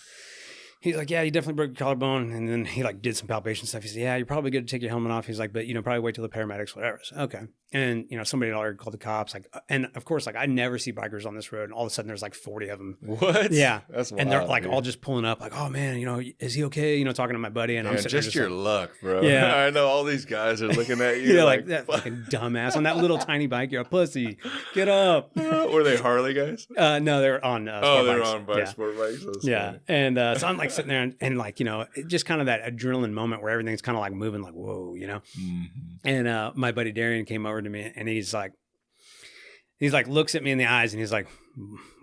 [SPEAKER 2] he's like, yeah, you definitely broke your collarbone. And then he like did some palpation stuff. He said, yeah, you're probably good to take your helmet off. He's like, but you know, probably wait till the paramedics, whatever. So, okay. And you know, somebody had already called the cops. Like, and of course, like I never see bikers on this road. And all of a sudden there's like 40 of them.
[SPEAKER 1] What?
[SPEAKER 2] Yeah.
[SPEAKER 1] That's wild,
[SPEAKER 2] and they're like
[SPEAKER 1] dude.
[SPEAKER 2] all just pulling up like, oh man, you know, is he okay? You know, talking to my buddy. And I'm sitting
[SPEAKER 1] just your
[SPEAKER 2] like,
[SPEAKER 1] luck, bro.
[SPEAKER 2] Yeah.
[SPEAKER 1] I know all these guys are looking at you.
[SPEAKER 2] Yeah, like that fucking dumbass on that little tiny bike. You're a pussy. Get up.
[SPEAKER 1] Were they Harley guys?
[SPEAKER 2] No, they're on.
[SPEAKER 1] They
[SPEAKER 2] sport
[SPEAKER 1] were
[SPEAKER 2] bikes.
[SPEAKER 1] on bike, sport bikes.
[SPEAKER 2] Yeah.
[SPEAKER 1] Funny.
[SPEAKER 2] And so I'm like sitting there and like, you know, just kind of that adrenaline moment where everything's kind of like moving like, whoa, you know?
[SPEAKER 1] Mm-hmm.
[SPEAKER 2] And my buddy Darian came over to me, and he's like, looks at me in the eyes, and he's like,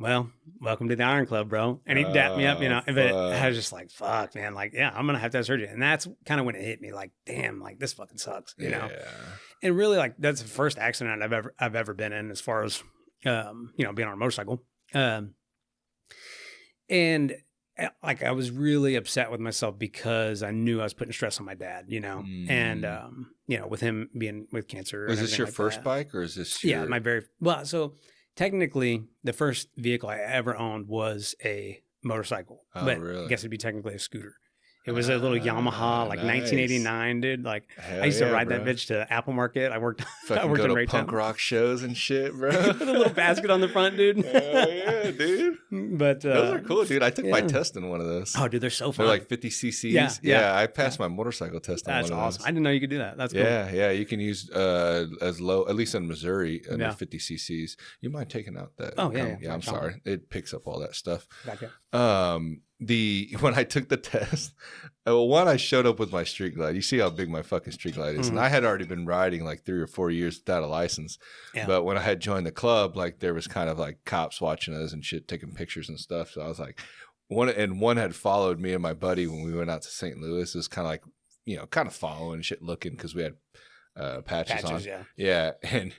[SPEAKER 2] well, welcome to the Iron Club, bro. And he dapped me up, you know, but I was just like, fuck, man. Like, yeah, I'm going to have surgery. And that's kind of when it hit me like, damn, like this fucking sucks, you know? and really like that's the first accident I've ever been in as far as, being on a motorcycle. And like I was really upset with myself because I knew I was putting stress on my dad, and with him being with cancer.
[SPEAKER 1] Was this your first bike, or is this your...
[SPEAKER 2] Yeah, so technically the first vehicle I ever owned was a motorcycle.
[SPEAKER 1] Oh,
[SPEAKER 2] but
[SPEAKER 1] really?
[SPEAKER 2] I guess it'd be technically a scooter. It was a little Yamaha, like
[SPEAKER 1] nice.
[SPEAKER 2] 1989, dude. Like
[SPEAKER 1] Hell
[SPEAKER 2] I used to
[SPEAKER 1] yeah,
[SPEAKER 2] ride
[SPEAKER 1] bro.
[SPEAKER 2] that bitch to Apple Market. I worked
[SPEAKER 1] Fucking
[SPEAKER 2] in
[SPEAKER 1] go to
[SPEAKER 2] Raytown.
[SPEAKER 1] punk rock shows and shit, bro.
[SPEAKER 2] With a little basket on the front, dude.
[SPEAKER 1] Hell yeah, dude.
[SPEAKER 2] But
[SPEAKER 1] those are cool, dude. I took my test in one of those.
[SPEAKER 2] Oh, dude, they're so fun.
[SPEAKER 1] They're like 50 cc's. Yeah, I passed my motorcycle test on one of those.
[SPEAKER 2] That's awesome. I didn't know you could do that. That's cool.
[SPEAKER 1] Yeah. You can use as low, at least in Missouri, under 50 cc's. You mind taking out that?
[SPEAKER 2] Oh, yeah.
[SPEAKER 1] Yeah, I'm sorry. It picks up all that stuff.
[SPEAKER 2] Gotcha.
[SPEAKER 1] When I took the test, one, I showed up with my street glide. You see how big my fucking street glide is. And I had already been riding like 3 or 4 years without a license. Yeah. But when I had joined the club, like there was kind of like cops watching us and shit, taking pictures and stuff. So I was like, one had followed me and my buddy when we went out to St. Louis. It was kind of like, kind of following shit, looking, because we had patches on. Yeah. And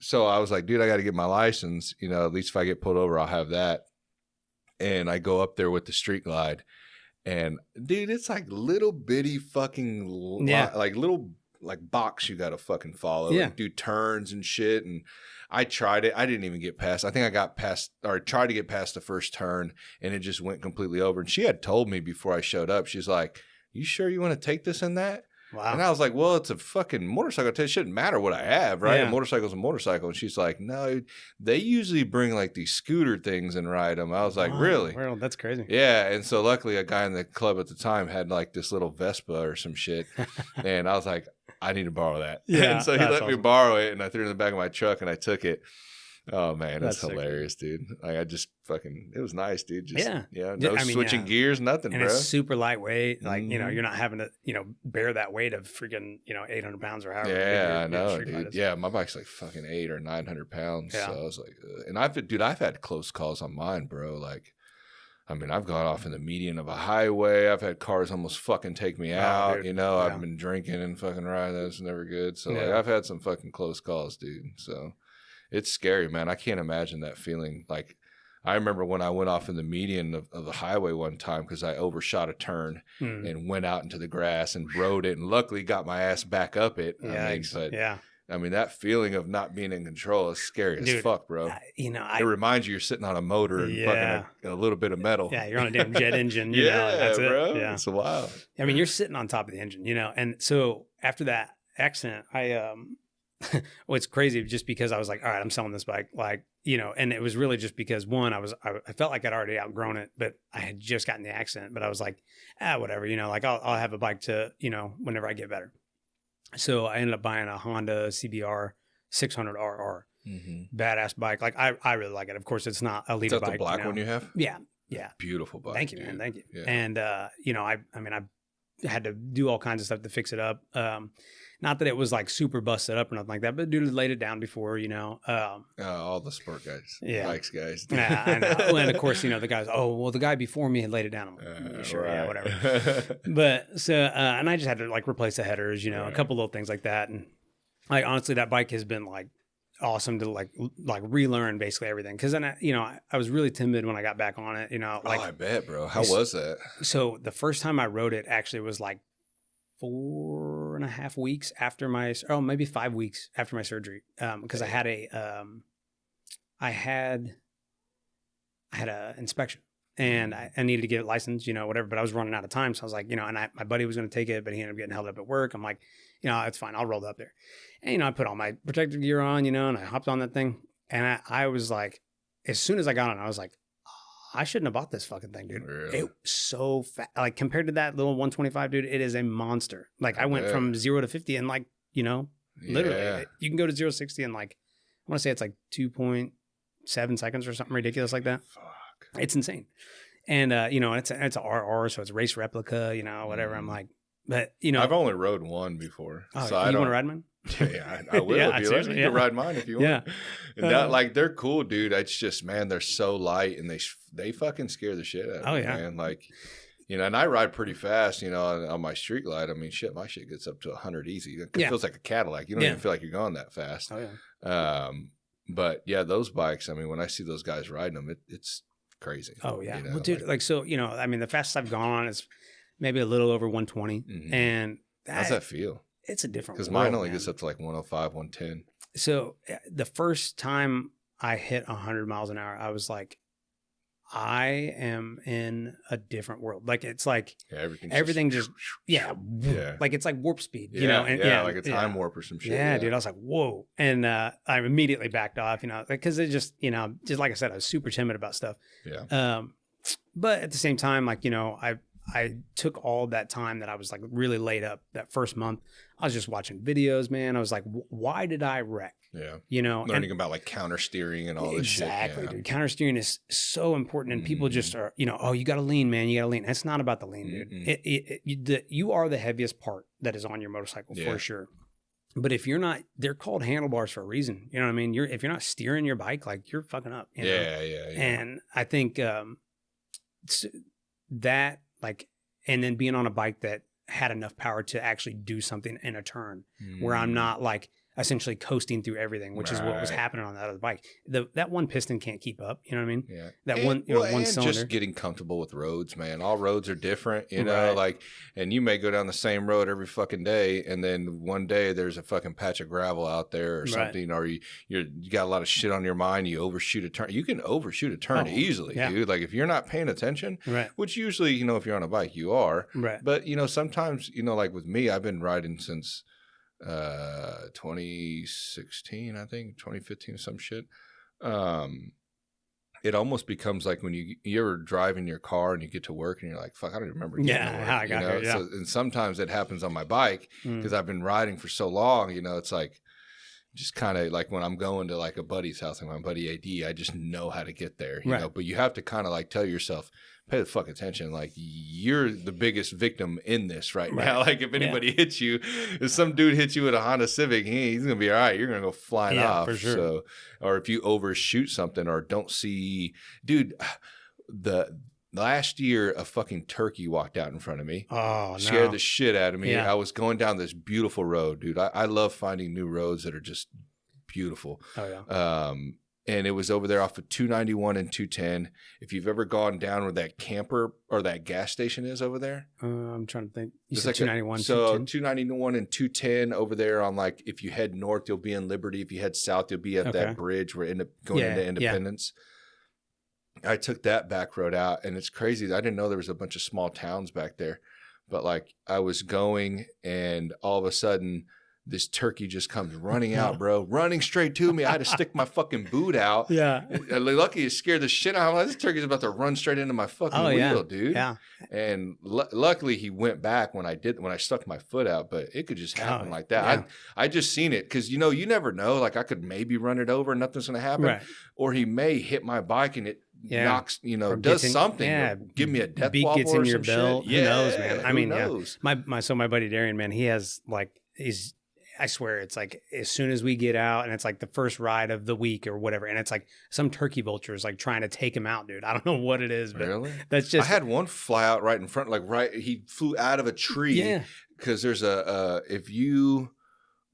[SPEAKER 1] so I was like, dude, I got to get my license. At least if I get pulled over, I'll have that. And I go up there with the street glide. And, dude, it's like little bitty fucking, like little like box you got to fucking follow.
[SPEAKER 2] Yeah.
[SPEAKER 1] And do turns and shit. And I tried it. I didn't even get past. I think I got past, or tried to get past the first turn. And it just went completely over. And she had told me before I showed up, she's like, you sure you want to take this and that?
[SPEAKER 2] Wow.
[SPEAKER 1] And I was like, well, it's a fucking motorcycle. It shouldn't matter what I have, right?
[SPEAKER 2] Yeah.
[SPEAKER 1] A motorcycle's a motorcycle. And she's like, no, they usually bring like these scooter things and ride them. I was like, really?
[SPEAKER 2] Well, that's crazy.
[SPEAKER 1] Yeah. And so luckily a guy in the club at the time had like this little Vespa or some shit. And I was like, I need to borrow that.
[SPEAKER 2] Yeah,
[SPEAKER 1] and so he let me borrow it, and I threw it in the back of my truck and I took it. Oh man, that's hilarious, dude. Like I just fucking, it was nice, dude. Just, no switching gears, nothing,
[SPEAKER 2] and
[SPEAKER 1] bro.
[SPEAKER 2] It's super lightweight. Like, you're not having to, bear that weight of freaking, 800 pounds or however.
[SPEAKER 1] Yeah, I know, dude. Yeah, my bike's like fucking 800 or 900 pounds. Yeah. So I was like, and I've had close calls on mine, bro. Like, I mean, I've gone off in the median of a highway. I've had cars almost fucking take me out.
[SPEAKER 2] Dude.
[SPEAKER 1] I've been drinking and fucking riding. That's never good. So like, I've had some fucking close calls, dude. So it's scary, man. I can't imagine that feeling. Like, I remember when I went off in the median of the highway one time because I overshot a turn and went out into the grass and rode it, and luckily got my ass back up it. I mean, that feeling of not being in control is scary as fuck, bro. It reminds you you're sitting on a motor and fucking a little bit of metal.
[SPEAKER 2] Yeah, you're on a damn jet engine.
[SPEAKER 1] That's
[SPEAKER 2] bro.
[SPEAKER 1] It. Yeah, it's wild.
[SPEAKER 2] I mean, you're sitting on top of the engine, and so after that accident, well, it's crazy just because I was like, all right, I'm selling this bike, like, and it was really just because one, I felt like I'd already outgrown it, but I had just gotten the accident, but I was like, whatever, like I'll have a bike to, whenever I get better. So I ended up buying a Honda CBR 600RR, badass bike. Like I really like it. Of course, it's not a leader bike.
[SPEAKER 1] Is that the black one you have?
[SPEAKER 2] Yeah.
[SPEAKER 1] Beautiful bike.
[SPEAKER 2] Thank you, man. Thank you.
[SPEAKER 1] Yeah.
[SPEAKER 2] And I had to do all kinds of stuff to fix it up. Not that it was like super busted up or nothing like that, but dude had laid it down before,
[SPEAKER 1] all the sport guys, bikes guys.
[SPEAKER 2] Yeah, I know. And of course, the guys, the guy before me had laid it down. I'm like, sure, right. Yeah, whatever. But so, and I just had to like replace the headers, a couple little things like that. And like, honestly, that bike has been like awesome to like relearn basically everything. Cause then, I was really timid when I got back on it,
[SPEAKER 1] I bet, bro. How was that?
[SPEAKER 2] So the first time I rode it actually was like 4.5 weeks after maybe 5 weeks after my surgery. Cause I had a inspection and I needed to get it licensed, whatever, but I was running out of time. So I was like, and my buddy was going to take it, but he ended up getting held up at work. I'm like, it's fine. I'll roll up there. And, I put all my protective gear on, and I hopped on that thing. And I was like, as soon as I got on, I was like, I shouldn't have bought this fucking thing, dude.
[SPEAKER 1] Really?
[SPEAKER 2] It was so fast. Like compared to that little 125, dude, it is a monster. Like I went from 0 to 50 in like, literally you can go to 0 to 60 in like, I want to say it's like 2.7 seconds or something ridiculous like that.
[SPEAKER 1] Fuck.
[SPEAKER 2] It's insane. And, it's a RR, so it's a race replica, whatever. I'm like, but,
[SPEAKER 1] I've only rode one before.
[SPEAKER 2] Oh,
[SPEAKER 1] so
[SPEAKER 2] you want to ride mine?
[SPEAKER 1] Yeah, I will.
[SPEAKER 2] Yeah,
[SPEAKER 1] if you can ride mine if you want.
[SPEAKER 2] Yeah.
[SPEAKER 1] And that, like, they're cool, dude. It's just, man, they're so light and they fucking scare the shit out of me, man. Like, and I ride pretty fast, on my street glide. I mean, shit, my shit gets up to 100 easy. It feels like a Cadillac. You don't even feel like you're going that fast.
[SPEAKER 2] Oh, yeah.
[SPEAKER 1] But yeah, those bikes, I mean, when I see those guys riding them, it's crazy.
[SPEAKER 2] Oh, yeah. Well, dude, I mean, the fastest I've gone on is maybe a little over 120.
[SPEAKER 1] Mm-hmm.
[SPEAKER 2] And
[SPEAKER 1] how's that feel?
[SPEAKER 2] It's a different
[SPEAKER 1] Because mine only gets up to like 105, 110.
[SPEAKER 2] So the first time I hit 100 miles an hour, I was like, I am in a different world. Like, it's like everything just like it's like warp speed, and
[SPEAKER 1] like a time warp or some shit.
[SPEAKER 2] Yeah, dude. I was like, whoa. And I immediately backed off, because it just, just like I said, I was super timid about stuff.
[SPEAKER 1] Yeah.
[SPEAKER 2] But at the same time, like, I took all that time that I was like really laid up that first month. I was just watching videos, man. I was like, why did I wreck?
[SPEAKER 1] Yeah. Learning about like counter steering and all this shit.
[SPEAKER 2] Exactly, dude. Counter steering is so important. And people just are, oh, you got to lean, man. You got to lean. It's not about the lean, dude. You are the heaviest part that is on your motorcycle for sure. But if you're not, they're called handlebars for a reason. You know what I mean? If you're not steering your bike, like you're fucking up. You know?
[SPEAKER 1] Yeah.
[SPEAKER 2] And I think that, like, and then being on a bike that had enough power to actually do something in a turn where I'm not like essentially coasting through everything, which is what was happening on that other bike. That one piston can't keep up. You know what I mean?
[SPEAKER 1] Yeah.
[SPEAKER 2] That one cylinder.
[SPEAKER 1] Just getting comfortable with roads, man. All roads are different, like, and you may go down the same road every fucking day, and then one day there's a fucking patch of gravel out there or something, or you got a lot of shit on your mind. You overshoot a turn. You can overshoot a turn easily, dude. Like if you're not paying attention, which usually, if you're on a bike, you are.
[SPEAKER 2] Right.
[SPEAKER 1] But sometimes, like with me, I've been riding since 2016, I think 2015, some shit. It almost becomes like when you ever drive in your car and you get to work and you're like, fuck, I don't even remember getting to work,
[SPEAKER 2] how I got here,
[SPEAKER 1] So, and sometimes it happens on my bike because I've been riding for so long, it's like just kind of like when I'm going to like a buddy's house, like my buddy AD, I just know how to get there, you know, but you have to kind of like tell yourself, pay the fuck attention. Like you're the biggest victim in this right now. Like if anybody hits you, if some dude hits you with a Honda Civic, he's going to be all right. You're going to go flying off. For sure. So, or if you overshoot something or don't see, dude, the last year a fucking turkey walked out in front of me.
[SPEAKER 2] Oh, no.
[SPEAKER 1] Scared the shit out of me.
[SPEAKER 2] Yeah.
[SPEAKER 1] I was going down this beautiful road, dude. I love finding new roads that are just beautiful.
[SPEAKER 2] Oh yeah.
[SPEAKER 1] And it was over there off of 291 and 210. If you've ever gone down where that camper or that gas station is over there.
[SPEAKER 2] I'm trying to think. You
[SPEAKER 1] it's
[SPEAKER 2] said
[SPEAKER 1] like
[SPEAKER 2] 291.
[SPEAKER 1] So 291 and 210 over there on like, if you head north, you'll be in Liberty. If you head south, you'll be at that bridge where going into Independence. I took that back road out, and it's crazy. I didn't know there was a bunch of small towns back there. But like I was going, and all of a sudden this turkey just comes running out, bro, running straight to me. I had to stick my fucking boot out.
[SPEAKER 2] Yeah.
[SPEAKER 1] Lucky it scared the shit out of me. This turkey's about to run straight into my fucking wheel, dude.
[SPEAKER 2] Yeah.
[SPEAKER 1] And luckily he went back when I stuck my foot out, but it could just happen like that.
[SPEAKER 2] Yeah.
[SPEAKER 1] I just seen it because, you never know. Like I could maybe run it over and nothing's going to happen.
[SPEAKER 2] Right.
[SPEAKER 1] Or he may hit my bike and it knocks, does something.
[SPEAKER 2] Yeah.
[SPEAKER 1] Give me a death
[SPEAKER 2] beat
[SPEAKER 1] wobble
[SPEAKER 2] gets in
[SPEAKER 1] or
[SPEAKER 2] your
[SPEAKER 1] some
[SPEAKER 2] belt.
[SPEAKER 1] shit.
[SPEAKER 2] Who knows, man? I mean,
[SPEAKER 1] knows?
[SPEAKER 2] My buddy Darian, man, he has like, I swear it's like as soon as we get out and it's like the first ride of the week or whatever. And it's like some turkey vulture is like trying to take him out, dude. I don't know what it is, but that's just.
[SPEAKER 1] I had one fly out right in front, he flew out of a tree.
[SPEAKER 2] Yeah.
[SPEAKER 1] Because there's if you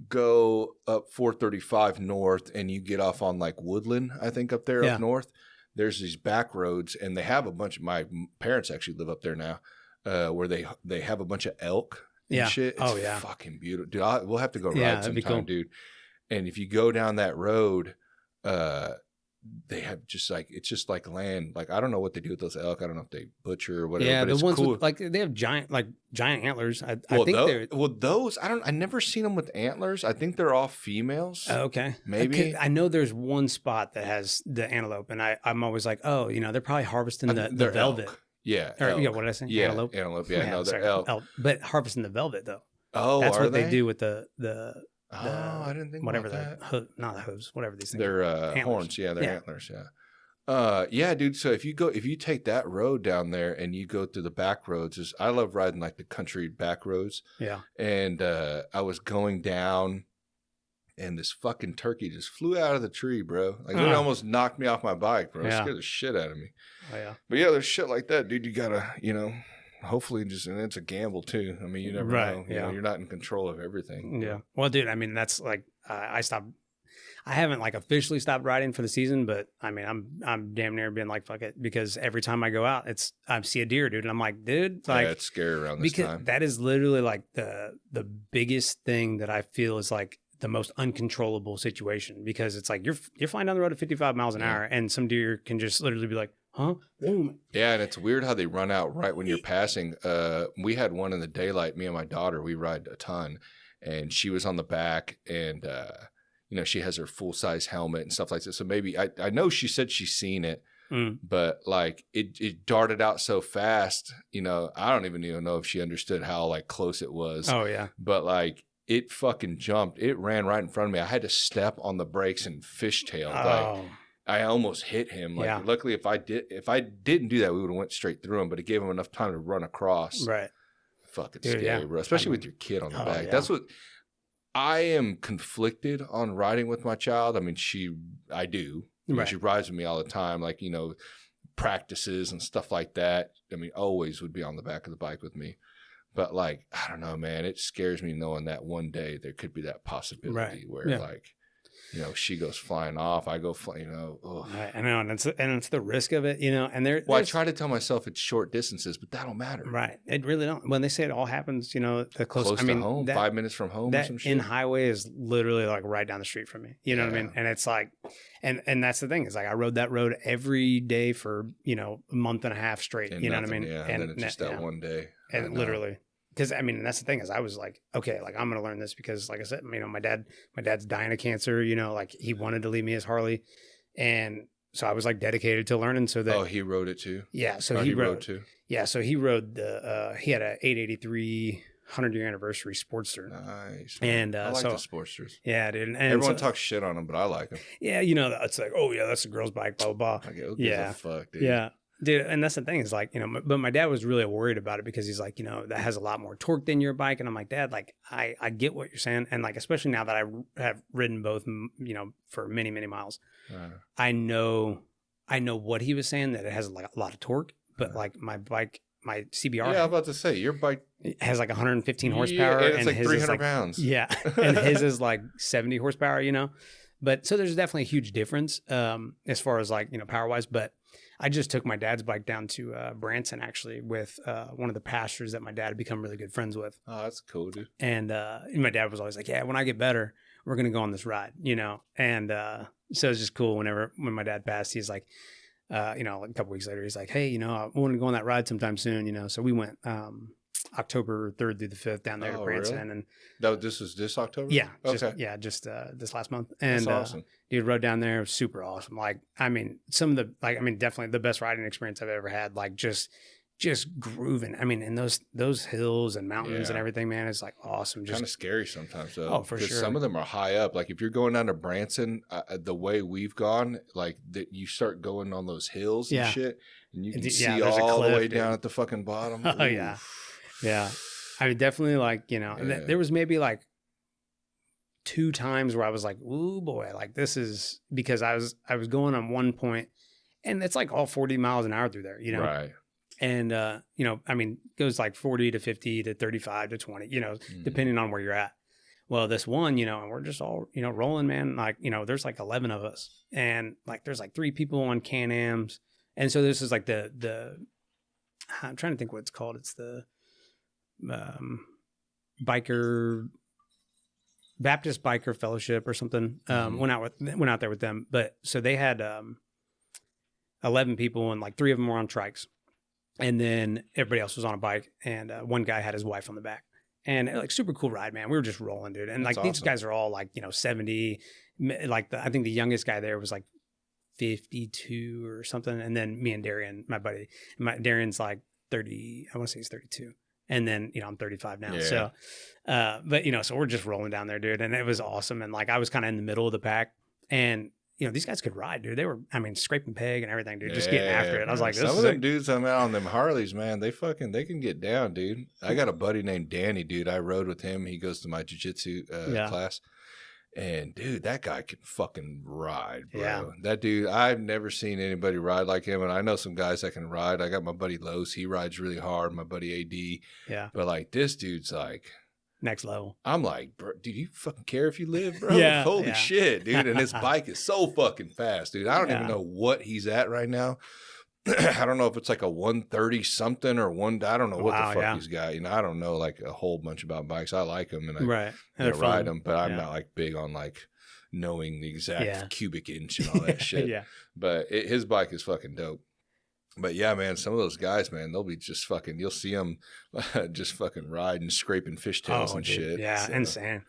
[SPEAKER 1] go up 435 north and you get off on like Woodland, I think up there up north, there's these back roads and they have a bunch of, my parents actually live up there now, where they have a bunch of elk. And shit. It's fucking beautiful, dude. We'll have to go ride sometime, cool. Dude. And if you go down that road, they have just like, it's just like land. Like I don't know what they do with those elk. I don't know if they butcher or whatever.
[SPEAKER 2] Yeah,
[SPEAKER 1] but
[SPEAKER 2] the
[SPEAKER 1] it's
[SPEAKER 2] ones
[SPEAKER 1] cool.
[SPEAKER 2] with, like they have giant antlers. I think
[SPEAKER 1] those I never seen them with antlers. I think they're all females.
[SPEAKER 2] Okay,
[SPEAKER 1] maybe.
[SPEAKER 2] I know there's one spot that has the antelope, and I'm always like, oh, they're probably harvesting the velvet.
[SPEAKER 1] Elk. Yeah.
[SPEAKER 2] Or, what did I say?
[SPEAKER 1] Yeah.
[SPEAKER 2] Antelope.
[SPEAKER 1] Yeah. No, they're elk.
[SPEAKER 2] But harvesting the velvet though.
[SPEAKER 1] Oh,
[SPEAKER 2] that's what
[SPEAKER 1] they
[SPEAKER 2] do with the
[SPEAKER 1] I didn't think
[SPEAKER 2] whatever
[SPEAKER 1] about that.
[SPEAKER 2] Not the hooves, whatever these things.
[SPEAKER 1] They're horns. Yeah, they're antlers. Yeah. Yeah, dude. So if you take that road down there and you go through the back roads, I love riding like the country back roads.
[SPEAKER 2] Yeah.
[SPEAKER 1] And I was going down, and this fucking turkey just flew out of the tree, bro. Like it almost knocked me off my bike, bro. It scared the shit out of me.
[SPEAKER 2] Oh yeah.
[SPEAKER 1] But yeah, there's shit like that, dude. You gotta, hopefully and it's a gamble too. I mean, you never
[SPEAKER 2] Right,
[SPEAKER 1] know. You
[SPEAKER 2] yeah.
[SPEAKER 1] know, you're not in control of everything.
[SPEAKER 2] Yeah. Well, dude, I mean, that's like, I stopped. I haven't like officially stopped riding for the season, but I mean, I'm damn near been like, fuck it, because every time I go out, I see a deer, dude, and I'm like, dude, like,
[SPEAKER 1] Yeah, it's scary around this
[SPEAKER 2] because
[SPEAKER 1] time.
[SPEAKER 2] that is literally like the biggest thing that I feel is like the most uncontrollable situation, because it's like you're flying down the road at 55 miles an hour, and some deer can just literally be like, huh? Boom.
[SPEAKER 1] Yeah, and it's weird how they run out right when you're passing. We had one in the daylight. Me and my daughter, we ride a ton, and she was on the back, and you know, she has her full size helmet and stuff like that. So maybe I know she said she's seen it, but like it darted out so fast. You know, I don't even know if she understood how like close it was.
[SPEAKER 2] Oh yeah.
[SPEAKER 1] But like it fucking jumped. It ran right in front of me. I had to step on the brakes and fishtailed. Like I almost hit him. Like luckily, if I didn't do that, we would have went straight through him. But it gave him enough time to run across.
[SPEAKER 2] Right.
[SPEAKER 1] Fucking scary, bro. Especially with your kid on the back. Yeah. That's what. I am conflicted on riding with my child. I mean, I do. Right. She rides with me all the time, like, you know, practices and stuff like that. I mean, always would be on the back of the bike with me. But like, I don't know, man, it scares me knowing that one day there could be that possibility where like, you know, she goes flying off, I go flying, you know.
[SPEAKER 2] Right. I know, and it's the risk of it, you know. And
[SPEAKER 1] I try to tell myself it's short distances, but that don't matter.
[SPEAKER 2] Right. It really don't. When they say it all happens, you know, close
[SPEAKER 1] to home, 5 minutes from home or some shit.
[SPEAKER 2] In highway is literally like right down the street from me. You know what I mean? And it's like, and that's the thing, is like I rode that road every day for, you know, a month and a half straight.
[SPEAKER 1] And
[SPEAKER 2] you know
[SPEAKER 1] nothing,
[SPEAKER 2] what I mean?
[SPEAKER 1] Yeah. And then it's just that one day.
[SPEAKER 2] And literally. Because I mean, that's the thing, is I was like, okay, like I'm going to learn this, because like I said, you know, my dad's dying of cancer, you know, like he wanted to leave me his Harley. And so I was like dedicated to learning, so that.
[SPEAKER 1] He rode it too?
[SPEAKER 2] Yeah. So he rode too. Yeah. So he rode he had a 883 100-year anniversary Sportster.
[SPEAKER 1] Nice.
[SPEAKER 2] And
[SPEAKER 1] I like the Sportsters.
[SPEAKER 2] Yeah, dude. And
[SPEAKER 1] everyone talks shit on them, but I like them.
[SPEAKER 2] Yeah. You know, it's like, oh yeah, that's a girl's bike, blah, blah, blah.
[SPEAKER 1] Who gives a fuck, dude?
[SPEAKER 2] Yeah. Dude, and that's the thing, is like, you know, but my dad was really worried about it, because he's like, you know, that has a lot more torque than your bike. And I'm like, Dad, like, I get what you're saying. And like, especially now that I have ridden both, you know, for many, many miles, I know what he was saying, that it has like a lot of torque, but like my bike, my CBR.
[SPEAKER 1] Yeah, I'm about to say, your bike
[SPEAKER 2] has like 115 horsepower.
[SPEAKER 1] And it's like 300 pounds.
[SPEAKER 2] Yeah. And his is like 70 horsepower, you know? But so there's definitely a huge difference as far as like, you know, power wise. But I just took my dad's bike down to Branson, actually, with one of the pastors that my dad had become really good friends with.
[SPEAKER 1] Oh, that's cool, dude.
[SPEAKER 2] And my dad was always like, yeah, when I get better, we're going to go on this ride, you know? And so it's just cool when my dad passed, he's like, you know, a couple weeks later, he's like, hey, you know, I want to go on that ride sometime soon, you know? So we went October 3rd through the 5th down there to Branson. Really? And
[SPEAKER 1] this was this October?
[SPEAKER 2] Yeah.
[SPEAKER 1] Okay.
[SPEAKER 2] Just this last month. And
[SPEAKER 1] that's awesome.
[SPEAKER 2] Dude, rode down there, super awesome. Like, I mean, definitely the best riding experience I've ever had. Like just grooving. I mean, and those hills and mountains and everything, man, is like awesome. Just
[SPEAKER 1] kind of scary sometimes, though.
[SPEAKER 2] Oh, for sure.
[SPEAKER 1] Some of them are high up. Like if you're going down to Branson, the way we've gone, like that, you start going on those hills and shit, and you can see all the way down at the fucking bottom.
[SPEAKER 2] Oh yeah. Yeah. I mean, definitely, like, you know, there was maybe like 2 times where I was like, ooh boy, like this is, because I was going on one point, and it's like all 40 miles an hour through there, you know?
[SPEAKER 1] Right.
[SPEAKER 2] And, you know, I mean, it goes like 40 to 50 to 35 to 20, you know, depending on where you're at. Well, this one, you know, and we're just all, you know, rolling, man. Like, you know, there's like 11 of us, and like, there's like 3 people on Can-Ams. And so this is like the I'm trying to think what it's called. It's the Baptist Biker Fellowship or something. Went out there with them. But so they had 11 people, and like 3 of them were on trikes, and then everybody else was on a bike, and one guy had his wife on the back. And like super cool ride, man. We were just rolling, dude. And like these guys are all like, you know, 70. Like I think the youngest guy there was like 52 or something. And then me and Darian, my buddy, Darian's like 30. I want to say he's 32. And then, you know, I'm 35 now. Yeah. So, but you know, so we're just rolling down there, dude. And it was awesome. And like, I was kind of in the middle of the pack, and you know, these guys could ride, dude. They were, I mean, scraping peg and everything, dude. Just getting after it. I was like,
[SPEAKER 1] some of them dudes I'm out on them Harleys, man, they can get down, dude. I got a buddy named Danny, dude. I rode with him. He goes to my jiu-jitsu class. And dude, that guy can fucking ride, bro.
[SPEAKER 2] Yeah.
[SPEAKER 1] That dude, I've never seen anybody ride like him. And I know some guys that can ride. I got my buddy Los, he rides really hard. My buddy AD.
[SPEAKER 2] Yeah.
[SPEAKER 1] But like this dude's like
[SPEAKER 2] Next level.
[SPEAKER 1] I'm like, bro, do you fucking care if you live, bro?
[SPEAKER 2] Yeah,
[SPEAKER 1] Holy
[SPEAKER 2] yeah.
[SPEAKER 1] shit, dude. And his bike is so fucking fast, dude. I don't even know what he's at right now. I don't know if it's like a 130 something or I don't know what the fuck he's got. You know, I don't know like a whole bunch about bikes. I like them and I ride them, but I'm not like big on like knowing the exact cubic inch and all that shit. But his bike is fucking dope. But yeah, man, some of those guys, man, they'll be just fucking, you'll see them just fucking riding, scraping fishtails and shit.
[SPEAKER 2] Yeah,
[SPEAKER 1] so,
[SPEAKER 2] insane.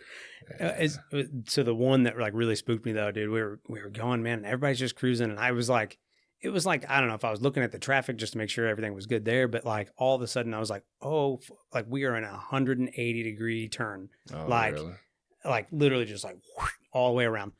[SPEAKER 2] So the one that like really spooked me though, dude, we were going, man, and everybody's just cruising. And I was like, it was like, I don't know if I was looking at the traffic just to make sure everything was good there. But like all of a sudden I was like, oh, like we are in a 180-degree turn.
[SPEAKER 1] Oh,
[SPEAKER 2] like,
[SPEAKER 1] really?
[SPEAKER 2] Like literally just like whoosh, all the way around.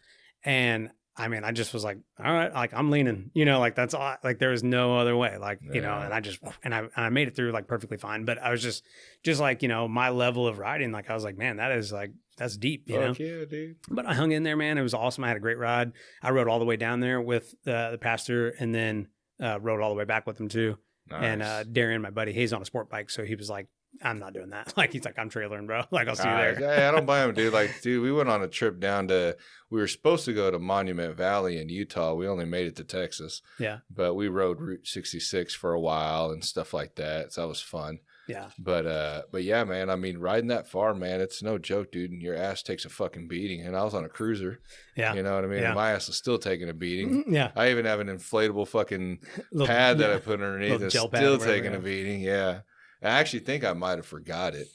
[SPEAKER 2] And I mean, I just was like, all right, like I'm leaning, you know, like that's all, like there was no other way, like, you know, and I just, and I made it through like perfectly fine. But I was just like, you know, my level of riding, like I was like, man, that is like, that's deep, you know?
[SPEAKER 1] Yeah, dude.
[SPEAKER 2] But I hung in there, man. It was awesome. I had a great ride. I rode all the way down there with the pastor and then rode all the way back with him too. Nice. And Darian, my buddy, he's on a sport bike. So he was like, I'm not doing that. Like, he's like, I'm trailering, bro. Like, I'll see you there.
[SPEAKER 1] Yeah, I don't blame him, dude. Like, dude, we went on a trip down to, we were supposed to go to Monument Valley in Utah. We only made it to Texas.
[SPEAKER 2] Yeah.
[SPEAKER 1] But we rode Route 66 for a while and stuff like that. So that was fun.
[SPEAKER 2] Yeah.
[SPEAKER 1] But yeah, man, I mean, riding that far, man, it's no joke, dude. And your ass takes a fucking beating. And I was on a cruiser. Yeah. You know what I mean? Yeah. And my ass is still taking a beating.
[SPEAKER 2] Yeah.
[SPEAKER 1] I even have an inflatable fucking pad that I put underneath and still taking a beating. Yeah. I actually think I might have forgot it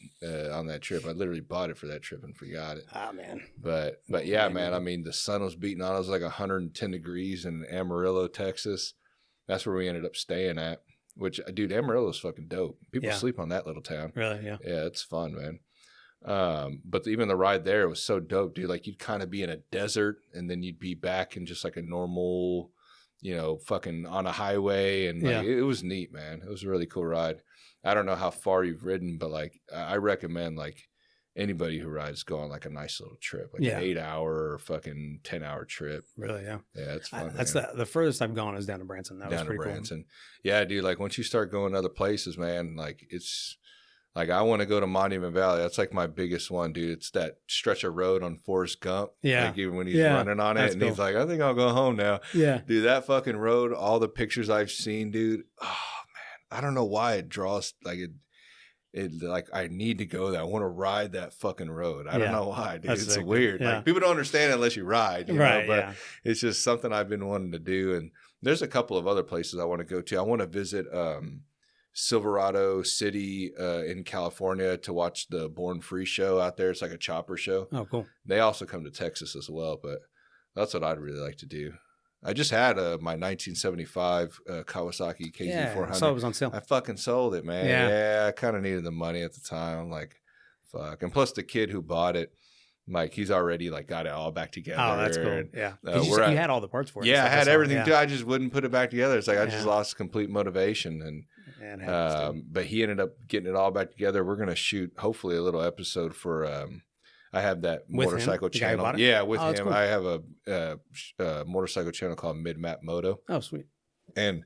[SPEAKER 1] on that trip. I literally bought it for that trip and forgot it.
[SPEAKER 2] Oh, man.
[SPEAKER 1] But yeah, man, I mean, the sun was beating on. It was like 110 degrees in Amarillo, Texas. That's where we ended up staying at, which, dude, Amarillo's fucking dope. People sleep on that little town.
[SPEAKER 2] Really? Yeah.
[SPEAKER 1] Yeah, it's fun, man. But even the ride there was so dope, dude. Like, you'd kind of be in a desert and then you'd be back in just like a normal, you know, fucking on a highway. And like, it was neat, man. It was a really cool ride. I don't know how far you've ridden, but like I recommend like anybody who rides go on like a nice little trip, like an 8-hour or fucking 10-hour trip.
[SPEAKER 2] Really, yeah.
[SPEAKER 1] Yeah, it's fun.
[SPEAKER 2] That's the furthest I've gone is down to Branson. That was pretty cool.
[SPEAKER 1] Yeah, dude. Like once you start going other places, man, like it's like I want to go to Monument Valley. That's like my biggest one, dude. It's that stretch of road on Forrest Gump. Yeah. Like even when he's running on it and he's like, I think I'll go home now.
[SPEAKER 2] Yeah.
[SPEAKER 1] Dude, that fucking road, all the pictures I've seen, dude. Oh, I don't know why it draws like it like I need to go there. I want to ride that fucking road. I don't know why, dude. It's weird. Yeah. Like people don't understand it unless you ride, you know? But it's just something I've been wanting to do. And there's a couple of other places I want to go to. I want to visit Silverado City in California to watch the Born Free show out there. It's like a chopper show.
[SPEAKER 2] Oh, cool.
[SPEAKER 1] They also come to Texas as well, but that's what I'd really like to do. I just had my 1975 Kawasaki KZ400.
[SPEAKER 2] I saw it was on sale.
[SPEAKER 1] I fucking sold it, man. Yeah, I kind of needed the money at the time. I'm like, fuck. And plus the kid who bought it, like he's already like got it all back together.
[SPEAKER 2] Oh, that's cool. And, you had all the parts for it.
[SPEAKER 1] Yeah, I had everything too. I just wouldn't put it back together. It's like I just lost complete motivation. And but he ended up getting it all back together. We're gonna shoot hopefully a little episode for I have that motorcycle channel. Yeah, with him. Cool. I have a motorcycle channel called Mid-Map Moto.
[SPEAKER 2] Oh, sweet.
[SPEAKER 1] And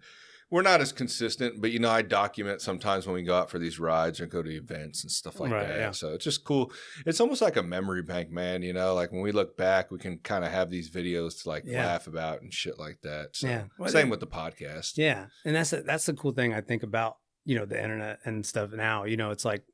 [SPEAKER 1] we're not as consistent, but, you know, I document sometimes when we go out for these rides or go to events and stuff like that. Yeah. So it's just cool. It's almost like a memory bank, man. You know, like when we look back, we can kind of have these videos to like laugh about and shit like that. So same with the podcast.
[SPEAKER 2] Yeah. And that's the cool thing I think about, you know, the internet and stuff now. You know, it's like,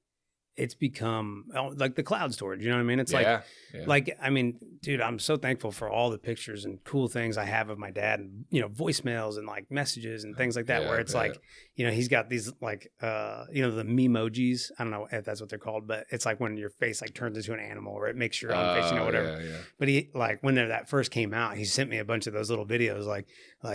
[SPEAKER 2] it's become like the cloud storage. You know what I mean? It's like, I mean, dude, I'm so thankful for all the pictures and cool things I have of my dad and, you know, voicemails and like messages and things like that, where it's like, you know, he's got these like, you know, the memojis. I don't know if that's what they're called, but it's like when your face like turns into an animal or it makes your own face, you know, whatever. Yeah. But he like, when that first came out, he sent me a bunch of those little videos like,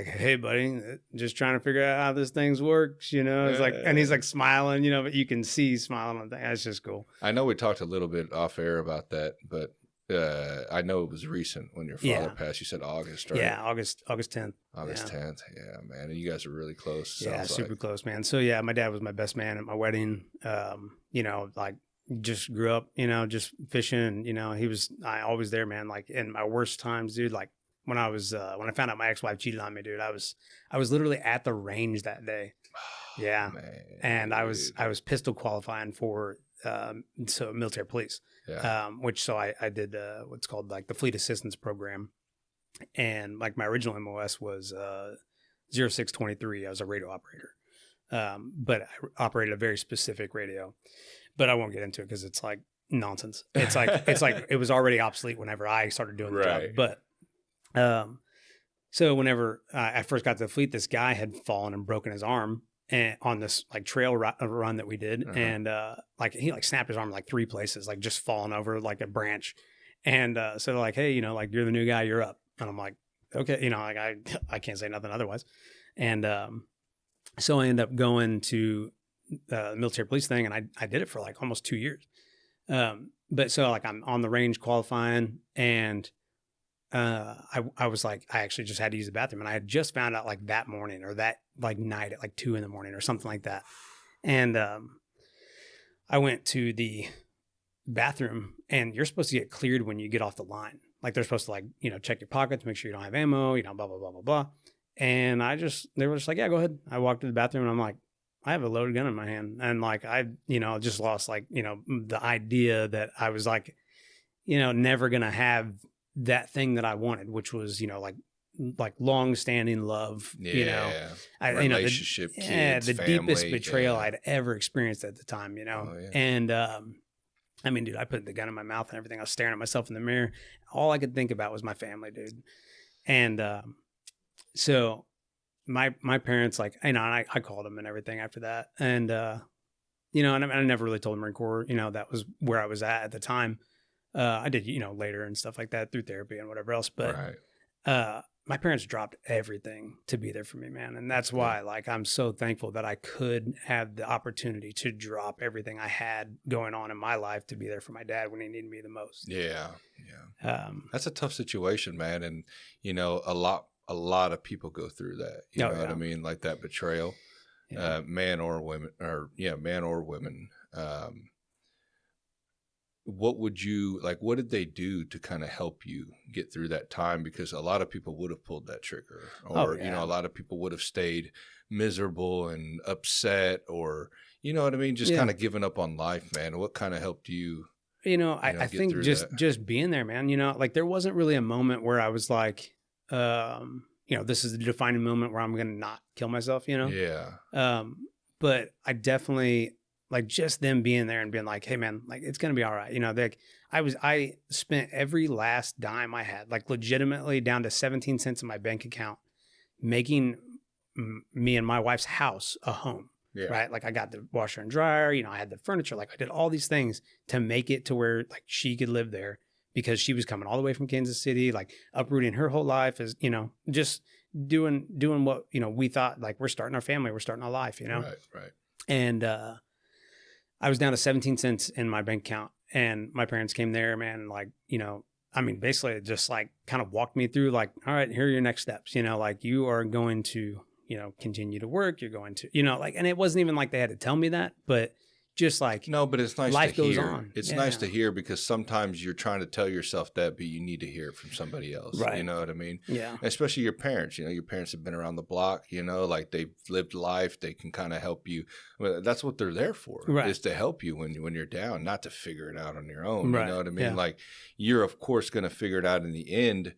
[SPEAKER 2] hey buddy, just trying to figure out how this thing works, you know? It's like, and he's like smiling, you know, but you can see smiling on the thing. It's just cool.
[SPEAKER 1] I know we talked a little bit off air about that, but I know it was recent when your father passed. You said August, right?
[SPEAKER 2] Yeah, August 10th.
[SPEAKER 1] August 10th. Yeah, man. And you guys are really close.
[SPEAKER 2] Yeah, super close, man. So yeah, my dad was my best man at my wedding. You know, like just grew up, just fishing. And, I always there, man. Like in my worst times, dude, like when I found out my ex-wife cheated on me, dude, I was literally at the range that day. Yeah.
[SPEAKER 1] Man,
[SPEAKER 2] and I was pistol qualifying for, military police,
[SPEAKER 1] yeah.
[SPEAKER 2] I did, what's called like the fleet assistance program. And like my original MOS was, 0623. I was a radio operator. But I operated a very specific radio, but I won't get into it because it's like nonsense. It's like it was already obsolete whenever I started doing the job. But so whenever I first got to the fleet, this guy had fallen and broken his arm and on this like trail run that we did, and like he like snapped his arm like 3 places, like just falling over like a branch. And so they're like, hey, like you're the new guy, you're up. And I'm like, okay, like I can't say nothing otherwise. And so I ended up going to the military police thing, and I did it for like almost 2 years. But so like I'm on the range qualifying, and I was like, I actually just had to use the bathroom, and I had just found out like that morning or that like night at like 2 a.m. or something like that. And I went to the bathroom, and you're supposed to get cleared when you get off the line. Like they're supposed to like, check your pockets, make sure you don't have ammo, blah, blah, blah, blah, blah. And they were just like, yeah, go ahead. I walked to the bathroom, and I'm like, I have a loaded gun in my hand. And like, I just lost like, the idea that I was like, never going to have that thing that I wanted, which was, like long-standing love,
[SPEAKER 1] relationship, kids,
[SPEAKER 2] the
[SPEAKER 1] family,
[SPEAKER 2] deepest betrayal I'd ever experienced at the time,
[SPEAKER 1] Oh, yeah.
[SPEAKER 2] And I mean, dude, I put the gun in my mouth and everything. I was staring at myself in the mirror. All I could think about was my family, dude. And so my parents, like, and I called them and everything after that, and and I never really told the Marine Corps, that was where I was at the time. I did, later and stuff like that through therapy and whatever else, but my parents dropped everything to be there for me, man. And that's why, like, I'm so thankful that I could have the opportunity to drop everything I had going on in my life to be there for my dad when he needed me the most.
[SPEAKER 1] Yeah. That's a tough situation, man. And, a lot of people go through that. You know what I mean? Like that betrayal, man or women. What did they do to kind of help you get through that time? Because a lot of people would have pulled that trigger, or, a lot of people would have stayed miserable and upset, or, you know what I mean? Just kind of giving up on life, man. What kind of helped you?
[SPEAKER 2] I think just being there, man, like there wasn't really a moment where I was like, this is the defining moment where I'm going to not kill myself, but I definitely, like, just them being there and being like, hey man, like it's going to be all right. I spent every last dime I had, like legitimately down to 17 cents in my bank account, making me and my wife's house a home, right? Like I got the washer and dryer, I had the furniture, like I did all these things to make it to where like she could live there, because she was coming all the way from Kansas City, like uprooting her whole life, as, just doing what, we thought, like we're starting our family, we're starting our life,
[SPEAKER 1] Right.
[SPEAKER 2] And, I was down to 17 cents in my bank account, and my parents came there, man. And like, basically just like kind of walked me through like, all right, here are your next steps. Like you are going to, continue to work. You're going to, like, and it wasn't even like they had to tell me that, but just like,
[SPEAKER 1] no, but it's nice
[SPEAKER 2] life
[SPEAKER 1] to hear.
[SPEAKER 2] goes on.
[SPEAKER 1] It's nice to hear, because sometimes you're trying to tell yourself that, but you need to hear it from somebody else.
[SPEAKER 2] Right.
[SPEAKER 1] You know what I mean?
[SPEAKER 2] Yeah.
[SPEAKER 1] Especially your parents. Your parents have been around the block, like they've lived life. They can kind of help you. Well, that's what they're there for, is to help you when you're down, not to figure it out on your own.
[SPEAKER 2] Right.
[SPEAKER 1] You know what I mean?
[SPEAKER 2] Yeah.
[SPEAKER 1] Like you're, of course, going to figure it out in the end,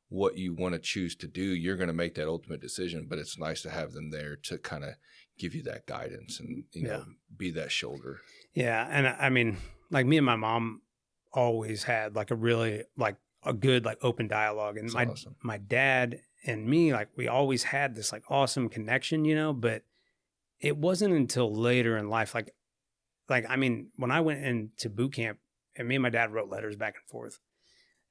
[SPEAKER 1] what you want to choose to do. You're going to make that ultimate decision, but it's nice to have them there to kind of give you that guidance and, be that shoulder.
[SPEAKER 2] Yeah. And I mean, like me and my mom always had like a really like a good, like open dialogue, and
[SPEAKER 1] awesome.
[SPEAKER 2] My dad and me, like we always had this like awesome connection, but it wasn't until later in life. Like, I mean, when I went into boot camp and me and my dad wrote letters back and forth,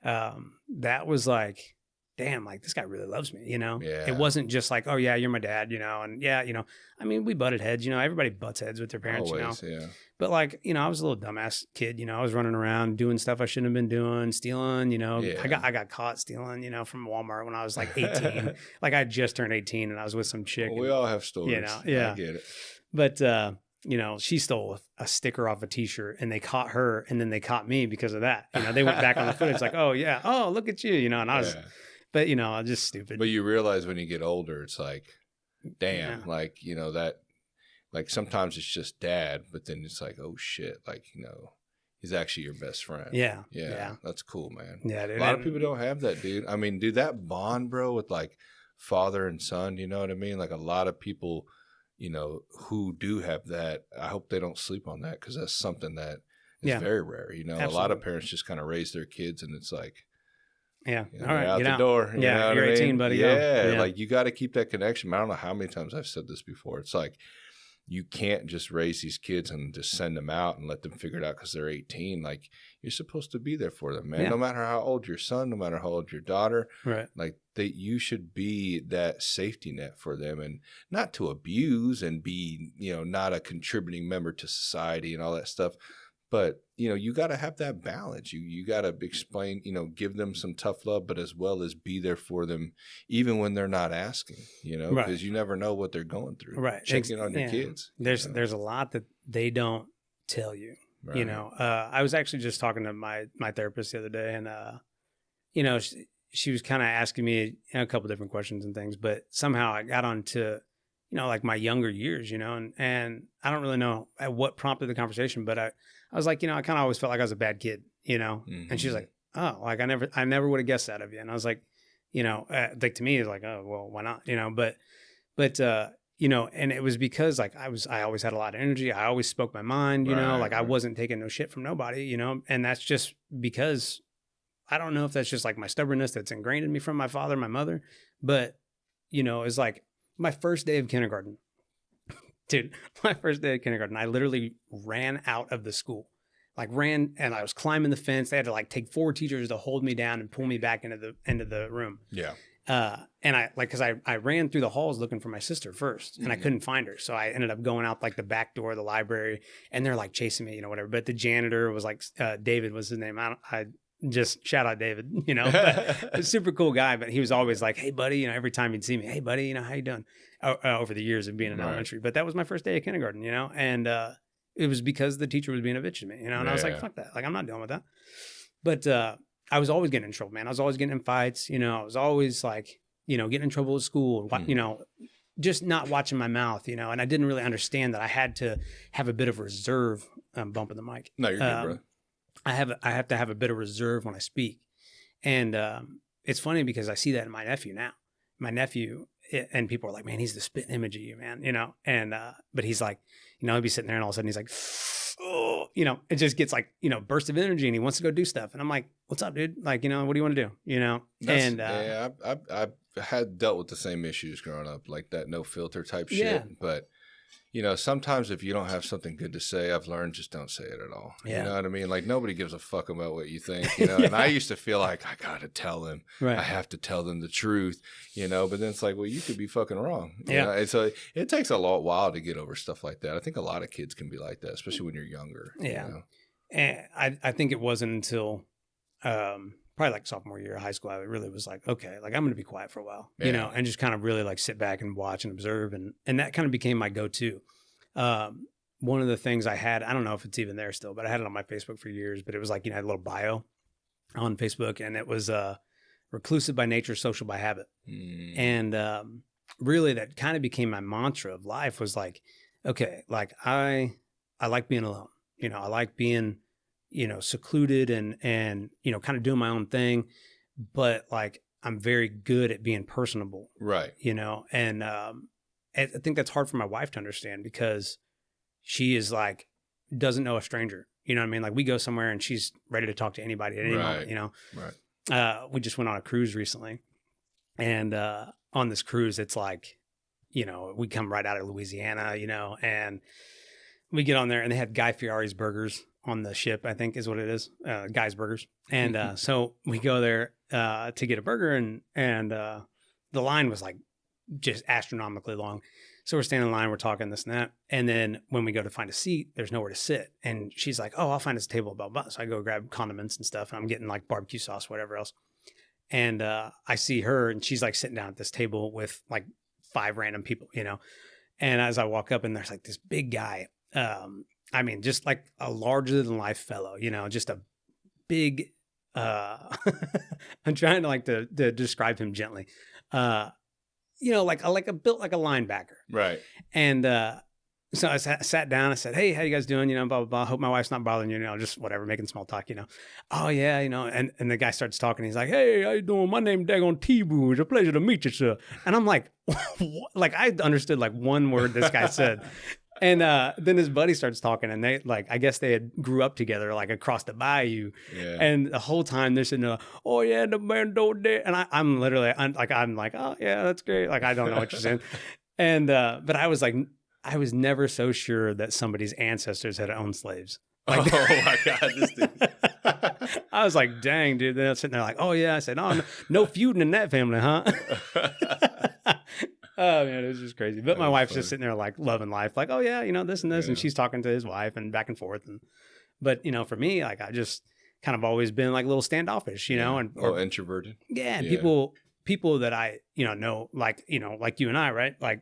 [SPEAKER 2] that was like, damn, like this guy really loves me,
[SPEAKER 1] Yeah.
[SPEAKER 2] It wasn't just like, oh yeah, you're my dad, and I mean, we butted heads, everybody butts heads with their parents,
[SPEAKER 1] Always, yeah.
[SPEAKER 2] But like, I was a little dumbass kid, I was running around doing stuff I shouldn't have been doing, stealing,
[SPEAKER 1] Yeah.
[SPEAKER 2] I got caught stealing, from Walmart when I was like 18. Like I just turned 18 and I was with some chick.
[SPEAKER 1] Well, we all have stories.
[SPEAKER 2] Yeah.
[SPEAKER 1] I get it.
[SPEAKER 2] But she stole a sticker off a t-shirt and they caught her and then they caught me because of that. They went back on the footage like, oh yeah. Oh, look at you, and I was, but I'm just stupid.
[SPEAKER 1] But you realize when you get older, it's like, damn, like, that, like sometimes it's just dad, but then it's like, oh shit, like, he's actually your best friend.
[SPEAKER 2] Yeah.
[SPEAKER 1] That's cool, man.
[SPEAKER 2] Yeah, dude.
[SPEAKER 1] A lot of people don't have that, dude. I mean, dude, that bond, bro, with like father and son, you know what I mean? Like a lot of people, who do have that, I hope they don't sleep on that, because that's something that is very rare.
[SPEAKER 2] Absolutely.
[SPEAKER 1] A lot of parents just kind of raise their kids and it's like,
[SPEAKER 2] all
[SPEAKER 1] right, out
[SPEAKER 2] get
[SPEAKER 1] the door.
[SPEAKER 2] Yeah, you're 18, buddy.
[SPEAKER 1] Yeah, like you got to keep that connection. I don't know how many times I've said this before. It's like, you can't just raise these kids and just send them out and let them figure it out because they're 18. Like, you're supposed to be there for them, man. No matter how old your son, no matter how old your daughter,
[SPEAKER 2] right?
[SPEAKER 1] Like you should be that safety net for them, and not to abuse and be, not a contributing member to society and all that stuff. But, you got to have that balance. You got to explain, give them some tough love, but as well as be there for them, even when they're not asking, because you never know what they're going through.
[SPEAKER 2] Right.
[SPEAKER 1] Check in on your kids.
[SPEAKER 2] There's a lot that they don't tell you, right. I was actually just talking to my therapist the other day, and, she was kind of asking me a couple different questions and things, but somehow I got on to, like my younger years, and I don't really know what prompted the conversation, but I was like, I kind of always felt like I was a bad kid,
[SPEAKER 1] Mm-hmm.
[SPEAKER 2] and she's like, oh, like I never would have guessed that of you. And I was like, like to me, it's like, oh, well, why not? But and it was because like I always had a lot of energy. I always spoke my mind, like I wasn't taking no shit from nobody, and that's just because I don't know if that's just like my stubbornness that's ingrained in me from my father, my mother, but it's like my first day of kindergarten. Dude, my first day of kindergarten, I literally ran out of the school, and I was climbing the fence. They had to like take 4 teachers to hold me down and pull me back into the room.
[SPEAKER 1] Yeah.
[SPEAKER 2] And cause I ran through the halls looking for my sister first, and I couldn't find her. So I ended up going out like the back door of the library, and they're like chasing me, whatever. But the janitor was like, David was his name. I just shout out David, but a super cool guy, but he was always like, hey buddy, every time he'd see me, hey buddy, how you doing? Over the years of being in elementary. But that was my first day of kindergarten, and it was because the teacher was being a bitch to me, and I was like, fuck that. Like, I'm not dealing with that. But I was always getting in trouble, man. I was always getting in fights, I was always like, getting in trouble at school, just not watching my mouth, and I didn't really understand that I had to have a bit of reserve. I'm bumping the mic.
[SPEAKER 1] No, you're good, bro.
[SPEAKER 2] I have to have a bit of reserve when I speak. And it's funny because I see that in my nephew now. My nephew, and people are like, man, he's the spit image of you, man, and but he's like, he'll be sitting there and all of a sudden he's like, oh, it just gets like, burst of energy, and he wants to go do stuff. And I'm like, what's up, dude? Like, what do you want to do?
[SPEAKER 1] I've had dealt with the same issues growing up, like that no filter type shit. But sometimes if you don't have something good to say, I've learned, just don't say it at all. Yeah. You know what I mean? Like, nobody gives a fuck about what you think, And I used to feel like I got to tell them. Right. I have to tell them the truth, But then it's like, well, you could be fucking wrong. Yeah. And so it takes a while to get over stuff like that. I think a lot of kids can be like that, especially when you're younger.
[SPEAKER 2] Yeah. And I think it wasn't until probably like sophomore year of high school, I really was like, okay, like I'm going to be quiet for a while, and just kind of really like sit back and watch and observe. And that kind of became my go-to. One of the things I had, I don't know if it's even there still, but I had it on my Facebook for years, but it was like, I had a little bio on Facebook, and it was, reclusive by nature, social by habit. And, really that kind of became my mantra of life, was like, okay, like I like being alone, I like being, secluded and, kind of doing my own thing, but like, I'm very good at being personable.
[SPEAKER 1] Right.
[SPEAKER 2] And, I think that's hard for my wife to understand, because she is like, doesn't know a stranger. You know what I mean? Like, we go somewhere and she's ready to talk to anybody at any moment,
[SPEAKER 1] Right.
[SPEAKER 2] We just went on a cruise recently, and, on this cruise, it's like, we come right out of Louisiana, and we get on there, and they had Guy Fieri's burgers on the ship, I think is what it is. Guy's Burgers. And, so we go there, to get a burger, and the line was like just astronomically long. So we're standing in line, we're talking this and that. And then when we go to find a seat, there's nowhere to sit. And she's like, oh, I'll find us a table, blah, blah. So I go grab condiments and stuff, and I'm getting like barbecue sauce, whatever else. And I see her, and she's like sitting down at this table with like 5 random people, And as I walk up, and there's like this big guy, I mean, just like a larger than life fellow, you know, just a big, I'm trying to like to describe him gently. You know, like a built like a linebacker.
[SPEAKER 1] Right.
[SPEAKER 2] And, so I sat down, I said, hey, how you guys doing? You know, blah, blah, blah. Hope my wife's not bothering you, you know, just whatever, making small talk, you know. Oh yeah, you know, and the guy starts talking. He's like, hey, how you doing? My name Dagon T-Boo. It's a pleasure to meet you, sir. And I'm like, like I understood like one word this guy said. And then his buddy starts talking, and they like, I guess they had grew up together, like across the bayou. Yeah. And the whole time they're sitting there, oh yeah, the man don't dare. And I'm literally, I'm like, oh yeah, that's great. Like I don't know what you're saying. And but I was like, I was never so sure that somebody's ancestors had owned slaves. Like,
[SPEAKER 1] oh my God, this dude.
[SPEAKER 2] I was like, dang, dude. They're sitting there like, oh yeah. I said, oh, no feuding in that family, huh? Oh man, it was just crazy. But my wife's funny. Just sitting there like loving life, like, oh yeah, you know, this and this, and she's talking to his wife and back and forth. And but you know, for me, like I just kind of always been like a little standoffish, you know, and
[SPEAKER 1] or introverted.
[SPEAKER 2] Yeah, and people that I know, like you and I, right? Like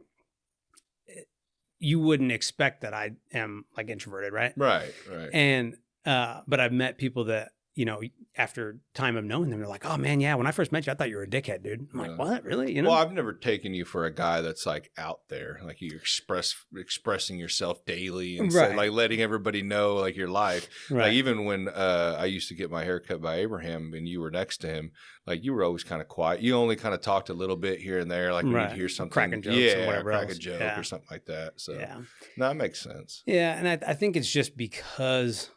[SPEAKER 2] you wouldn't expect that I am like introverted, right?
[SPEAKER 1] Right.
[SPEAKER 2] And but I've met people that, you know, after time of knowing them, they're like, oh man, yeah, when I first met you, I thought you were a dickhead, dude. I'm like, what? Really? You know?
[SPEAKER 1] Well, I've never taken you for a guy that's like out there, like you expressing yourself daily and so, like letting everybody know like your life. Right. Like even when I used to get my hair cut by Abraham and you were next to him, like you were always kind of quiet. You only kind of talked a little bit here and there, like when you'd hear something,
[SPEAKER 2] cracking jokes or whatever
[SPEAKER 1] crack
[SPEAKER 2] else.
[SPEAKER 1] A joke or something like that. So
[SPEAKER 2] no,
[SPEAKER 1] that makes sense.
[SPEAKER 2] Yeah, and I think it's just because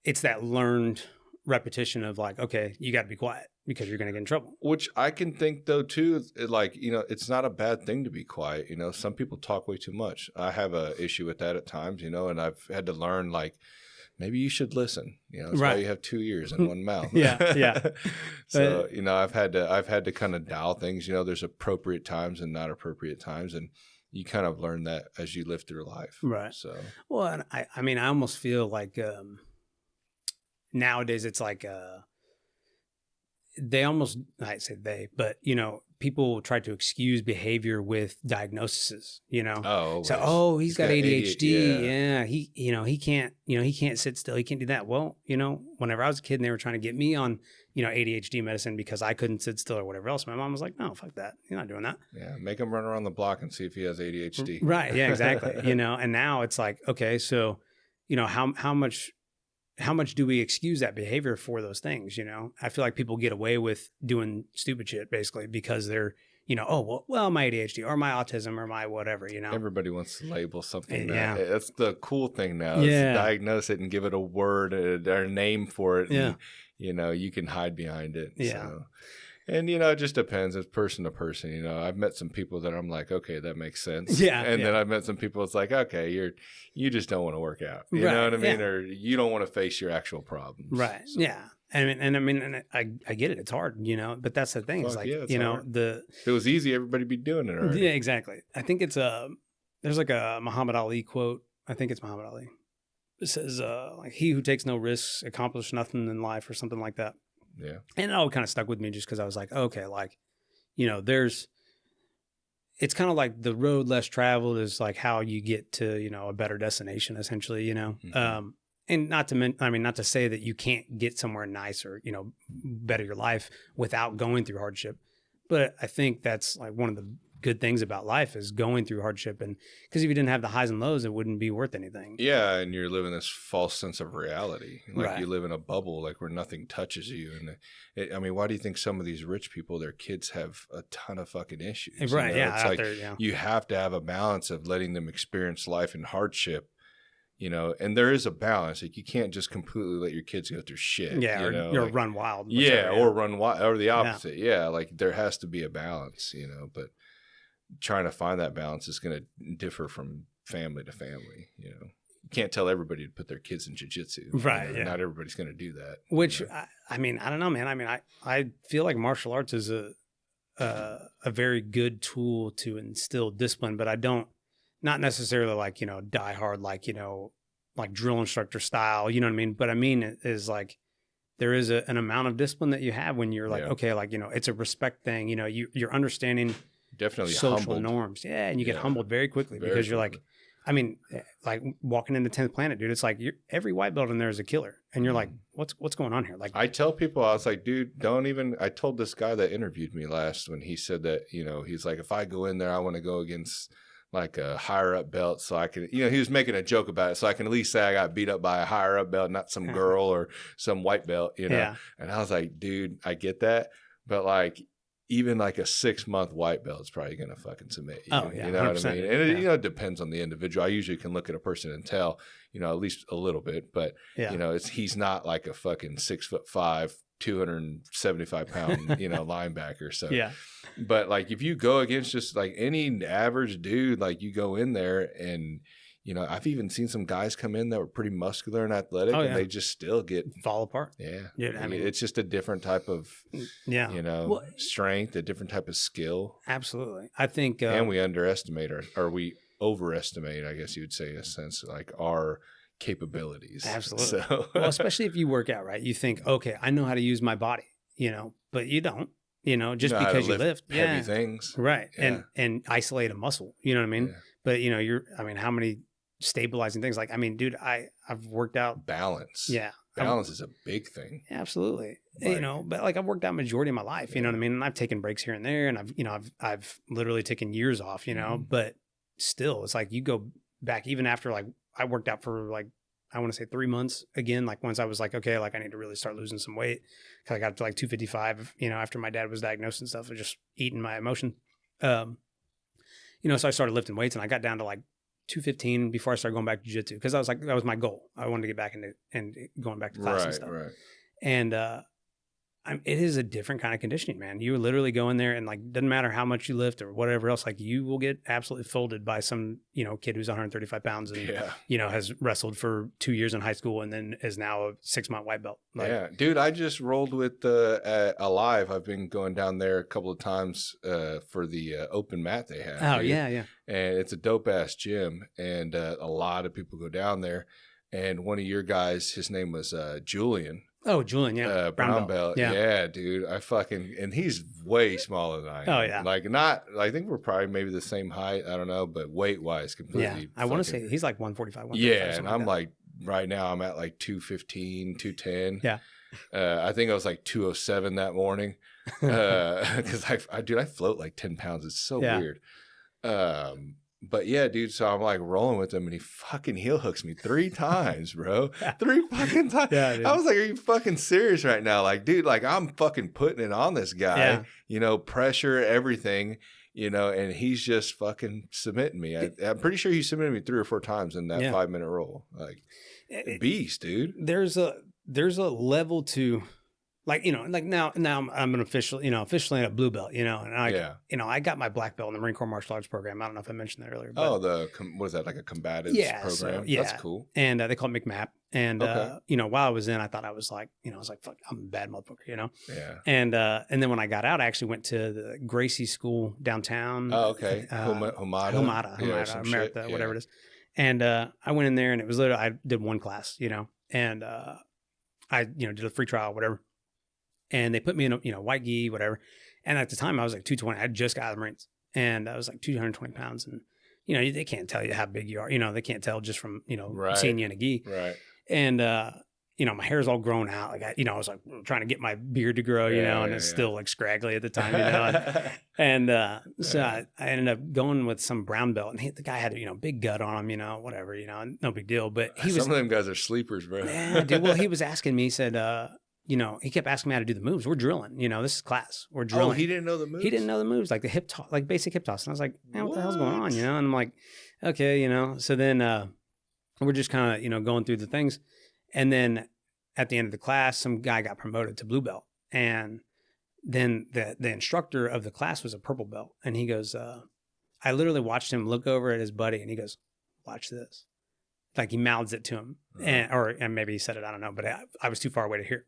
[SPEAKER 2] it's that learned repetition of like, okay, you got to be quiet because you're going to get in trouble.
[SPEAKER 1] Which I can think though too, like, you know, it's not a bad thing to be quiet. You know, some people talk way too much. I have a issue with that at times, you know, and I've had to learn like, maybe you should listen. You know, that's why you have 2 ears and one mouth.
[SPEAKER 2] Yeah.
[SPEAKER 1] So, you know, I've had to kind of dial things. You know, there's appropriate times and not appropriate times, and you kind of learn that as you live through life.
[SPEAKER 2] Right.
[SPEAKER 1] So,
[SPEAKER 2] well, and I mean, I almost feel like nowadays it's like they almost, I say they, but you know, people try to excuse behavior with diagnoses, you know.
[SPEAKER 1] Oh,
[SPEAKER 2] so he's got ADHD. Yeah. He can't sit still. He can't do that. Well, you know, whenever I was a kid and they were trying to get me on, you know, ADHD medicine because I couldn't sit still or whatever else, my mom was like, no, fuck that. You're not doing that.
[SPEAKER 1] Yeah. Make him run around the block and see if he has ADHD.
[SPEAKER 2] Right. Yeah, exactly. You know, and now it's like, okay, so, you know, how much do we excuse that behavior for those things? You know, I feel like people get away with doing stupid shit basically because they're, you know, oh, well, my ADHD or my autism or my whatever, you know.
[SPEAKER 1] Everybody wants to label something.
[SPEAKER 2] Yeah.
[SPEAKER 1] That's the cool thing now. Is diagnose it and give it a word or a name for it. And, you know, you can hide behind it.
[SPEAKER 2] Yeah.
[SPEAKER 1] So. And, you know, it just depends. It's person to person. You know, I've met some people that I'm like, okay, that makes sense.
[SPEAKER 2] Yeah.
[SPEAKER 1] And then I've met some people it's like, okay, you just don't want to work out. You know what I mean? Or you don't want to face your actual problems.
[SPEAKER 2] Right. So. Yeah. And I get it. It's hard, you know, but that's the thing. It's like, it's hard. If
[SPEAKER 1] it was easy, everybody'd be doing it already.
[SPEAKER 2] Yeah, exactly. I think it's there's like a Muhammad Ali quote. I think it's Muhammad Ali. It says, like, he who takes no risks accomplishes nothing in life or something like that.
[SPEAKER 1] Yeah.
[SPEAKER 2] And it all kind of stuck with me just because I was like, okay, like, you know, it's kind of like the road less traveled is like how you get to, you know, a better destination essentially, you know. Mm-hmm. And not to say that you can't get somewhere nice or, you know, better your life without going through hardship. But I think that's like one of the good things about life is going through hardship. And because if you didn't have the highs and lows, it wouldn't be worth anything.
[SPEAKER 1] Yeah. And you're living this false sense of reality. Like you live in a bubble, like where nothing touches you. And why do you think some of these rich people, their kids have a ton of fucking issues?
[SPEAKER 2] Right.
[SPEAKER 1] You know?
[SPEAKER 2] Yeah.
[SPEAKER 1] It's like you have to have a balance of letting them experience life in hardship. You know, and there is a balance. Like you can't just completely let your kids go through shit.
[SPEAKER 2] Yeah,
[SPEAKER 1] or
[SPEAKER 2] run wild.
[SPEAKER 1] Or run wild, or the opposite. Yeah, like there has to be a balance. You know, but trying to find that balance is going to differ from family to family. You know, you can't tell everybody to put their kids in jiu-jitsu.
[SPEAKER 2] Right.
[SPEAKER 1] You know? Not everybody's going to do that.
[SPEAKER 2] Which,
[SPEAKER 1] you know?
[SPEAKER 2] I don't know, man. I feel like martial arts is a very good tool to instill discipline, but I don't. Not necessarily like, you know, die hard, like, you know, like drill instructor style, you know what I mean? But I mean, it is like, there is an amount of discipline that you have when you're like, okay, like, you know, it's a respect thing, you know, you're understanding
[SPEAKER 1] definitely
[SPEAKER 2] social
[SPEAKER 1] humbled.
[SPEAKER 2] norms. Yeah. And you get humbled very quickly because you're like, I mean, like walking into 10th Planet, dude, it's like every white belt in there is a killer. And you're like, what's going on here? Like,
[SPEAKER 1] I tell people, I was like, dude, I told this guy that interviewed me last when he said that, he's like, if I go in there, I want to go against like a higher up belt so I can, he was making a joke about it. So I can at least say I got beat up by a higher up belt, not some girl or some white belt,
[SPEAKER 2] Yeah.
[SPEAKER 1] And I was like, dude, I get that. But like, even like a 6-month white belt is probably going to fucking submit you.
[SPEAKER 2] Oh, yeah,
[SPEAKER 1] You know what I mean? And it,
[SPEAKER 2] yeah.
[SPEAKER 1] it depends on the individual. I usually can look at a person and tell, at least a little bit, but
[SPEAKER 2] Yeah.
[SPEAKER 1] he's not like a fucking 6'5", 275-pound, linebacker. So,
[SPEAKER 2] Yeah.
[SPEAKER 1] but like if you go against just like any average dude, like you go in there and, I've even seen some guys come in that were pretty muscular and athletic,
[SPEAKER 2] Oh, yeah.
[SPEAKER 1] and they just still get
[SPEAKER 2] fall apart.
[SPEAKER 1] Yeah.
[SPEAKER 2] Dude, I mean,
[SPEAKER 1] it's just a different type of,
[SPEAKER 2] yeah,
[SPEAKER 1] strength, a different type of skill.
[SPEAKER 2] Absolutely. I think,
[SPEAKER 1] and we underestimate or we overestimate, I guess you would say, in a sense, like our capabilities.
[SPEAKER 2] Absolutely.
[SPEAKER 1] So.
[SPEAKER 2] Well, especially if you work out, right? You think, okay, I know how to use my body, but you don't, just because you lift
[SPEAKER 1] heavy things.
[SPEAKER 2] Right.
[SPEAKER 1] Yeah.
[SPEAKER 2] And isolate a muscle, you know what I mean?
[SPEAKER 1] Yeah.
[SPEAKER 2] But how many stabilizing things? Like, I mean, dude, I've worked out
[SPEAKER 1] balance.
[SPEAKER 2] Yeah.
[SPEAKER 1] Balance is a big thing.
[SPEAKER 2] Absolutely. But like I've worked out majority of my life, you know what I mean? And I've taken breaks here and there, and I've literally taken years off, but still it's like you go back even after like I worked out for like, I want to say 3 months again, like once I was like, okay, like I need to really start losing some weight. Cause I got to like 255, after my dad was diagnosed and stuff, of just eating my emotion. So I started lifting weights and I got down to like 215 before I started going back to jiu-jitsu, because I was like, that was my goal. I wanted to get back into and going back to class and stuff.
[SPEAKER 1] Right.
[SPEAKER 2] And it is a different kind of conditioning, man. You literally go in there and like, doesn't matter how much you lift or whatever else, like you will get absolutely folded by some, kid who's 135 pounds and, has wrestled for 2 years in high school and then is now a 6-month white belt. Like,
[SPEAKER 1] yeah, dude, I just rolled with Alive. I've been going down there a couple of times for the open mat they have.
[SPEAKER 2] Oh,
[SPEAKER 1] dude.
[SPEAKER 2] yeah.
[SPEAKER 1] And it's a dope ass gym. And a lot of people go down there. And one of your guys, his name was Julian.
[SPEAKER 2] Oh, Julian, yeah.
[SPEAKER 1] Brown belt.
[SPEAKER 2] Yeah.
[SPEAKER 1] Yeah, dude. And he's way smaller than I am.
[SPEAKER 2] Oh, yeah.
[SPEAKER 1] Like I think we're probably maybe the same height. I don't know, but weight wise, completely.
[SPEAKER 2] Yeah. I want to say he's like 145, 135.
[SPEAKER 1] Yeah. And I'm like, right now I'm at like 215, 210.
[SPEAKER 2] Yeah.
[SPEAKER 1] I think I was like 207 that morning. Cause I float like 10 pounds. It's so weird. But yeah, dude, so I'm like rolling with him and he fucking heel hooks me 3 times, bro. 3 fucking times.
[SPEAKER 2] Yeah, dude.
[SPEAKER 1] I was like, are you fucking serious right now? Like, dude, like I'm fucking putting it on this guy, pressure, everything, and he's just fucking submitting me. I'm pretty sure he submitted me 3 or 4 times in that 5-minute roll. Like, beast, dude.
[SPEAKER 2] There's a level to, like, like now I'm an officially in a blue belt, and I got my black belt in the Marine Corps Martial Arts program. I don't know if I mentioned that earlier. But,
[SPEAKER 1] what is that, like a combatives program?
[SPEAKER 2] So,
[SPEAKER 1] That's cool.
[SPEAKER 2] And they call it McMap. And, while I was in, I thought I was like, I was like, fuck, I'm a bad motherfucker,
[SPEAKER 1] Yeah.
[SPEAKER 2] And then when I got out, I actually went to the Gracie School downtown.
[SPEAKER 1] Oh, okay.
[SPEAKER 2] Humada, America, whatever it is. And I went in there and it was literally, I did one class, and I, did a free trial, whatever. And they put me in a, white gi, whatever. And at the time I was like 220. I just got out of the Marines and I was like 220 pounds. And, they can't tell you how big you are. They can't tell just from, seeing you in a gi.
[SPEAKER 1] Right.
[SPEAKER 2] And, my hair's all grown out. Like, I was like trying to get my beard to grow, and it's still like scraggly at the time, So I ended up going with some brown belt and the guy had a, big gut on him, whatever, no big deal. But
[SPEAKER 1] some of them guys are sleepers, bro.
[SPEAKER 2] Yeah, dude. Well, he was asking me, he said, he kept asking me how to do the moves. We're drilling, this is class. We're drilling.
[SPEAKER 1] Oh, he didn't know the moves?
[SPEAKER 2] He didn't know the moves, like the hip toss, like basic hip toss. And I was like, man, what the hell's going on, And I'm like, okay, So then we're just kind of, going through the things. And then at the end of the class, some guy got promoted to blue belt. And then the instructor of the class was a purple belt. And he goes, I literally watched him look over at his buddy and he goes, watch this. Like he mouths it to him, and maybe he said it, I don't know, but I was too far away to hear.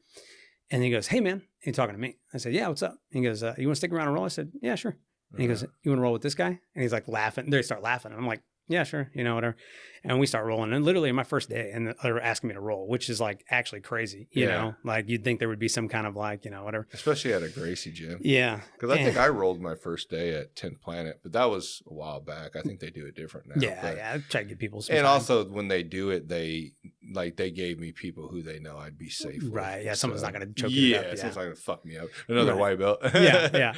[SPEAKER 2] And he goes, hey man, he's talking to me. I said, yeah, what's up? He goes, you want to stick around and roll? I said, yeah, sure. And he goes, you want to roll with this guy? And he's like laughing. They start laughing. And I'm like, yeah, sure, whatever. And we start rolling, and literally my first day, and they were asking me to roll, which is like actually crazy, you know, like you'd think there would be some kind of like, whatever.
[SPEAKER 1] Especially at a Gracie gym.
[SPEAKER 2] Yeah.
[SPEAKER 1] Because I think I rolled my first day at 10th Planet, but that was a while back. I think they do it different now.
[SPEAKER 2] Yeah, I try to get people some
[SPEAKER 1] and
[SPEAKER 2] time.
[SPEAKER 1] Also, when they do it, they gave me people who they know I'd be safe with.
[SPEAKER 2] Right, yeah, someone's not going to choke you up.
[SPEAKER 1] Yeah, someone's not going to fuck me up. Another white belt.
[SPEAKER 2] Yeah,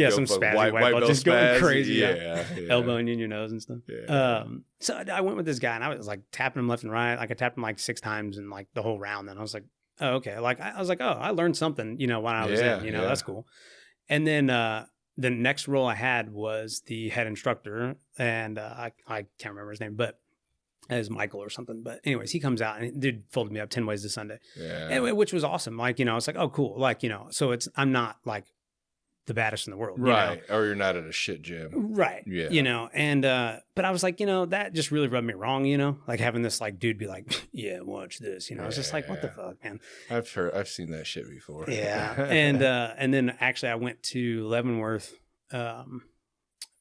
[SPEAKER 2] some spazzy white belt just going crazy. Yeah. Elbowing you in your nose and stuff.
[SPEAKER 1] Yeah.
[SPEAKER 2] So I went with this guy, and I was like tapping him left and right. Like I tapped him like 6 times in like the whole round. And I was like, oh, okay. Like I was like, oh, I learned something, when I was in, that's cool. And then the next role I had was the head instructor, and I can't remember his name, but it was Michael or something. But anyways, he comes out and dude folded me up 10 ways to Sunday, which was awesome. Like, it's like, oh, cool. Like, so I'm not like the baddest in the world.
[SPEAKER 1] Right. Or you're not at a shit gym.
[SPEAKER 2] Right. Yeah. And, but I was like, that just really rubbed me wrong, like having this like dude be like, yeah, watch this, I was just like, what the fuck, man?
[SPEAKER 1] I've seen that shit before.
[SPEAKER 2] Yeah. And then actually I went to Leavenworth,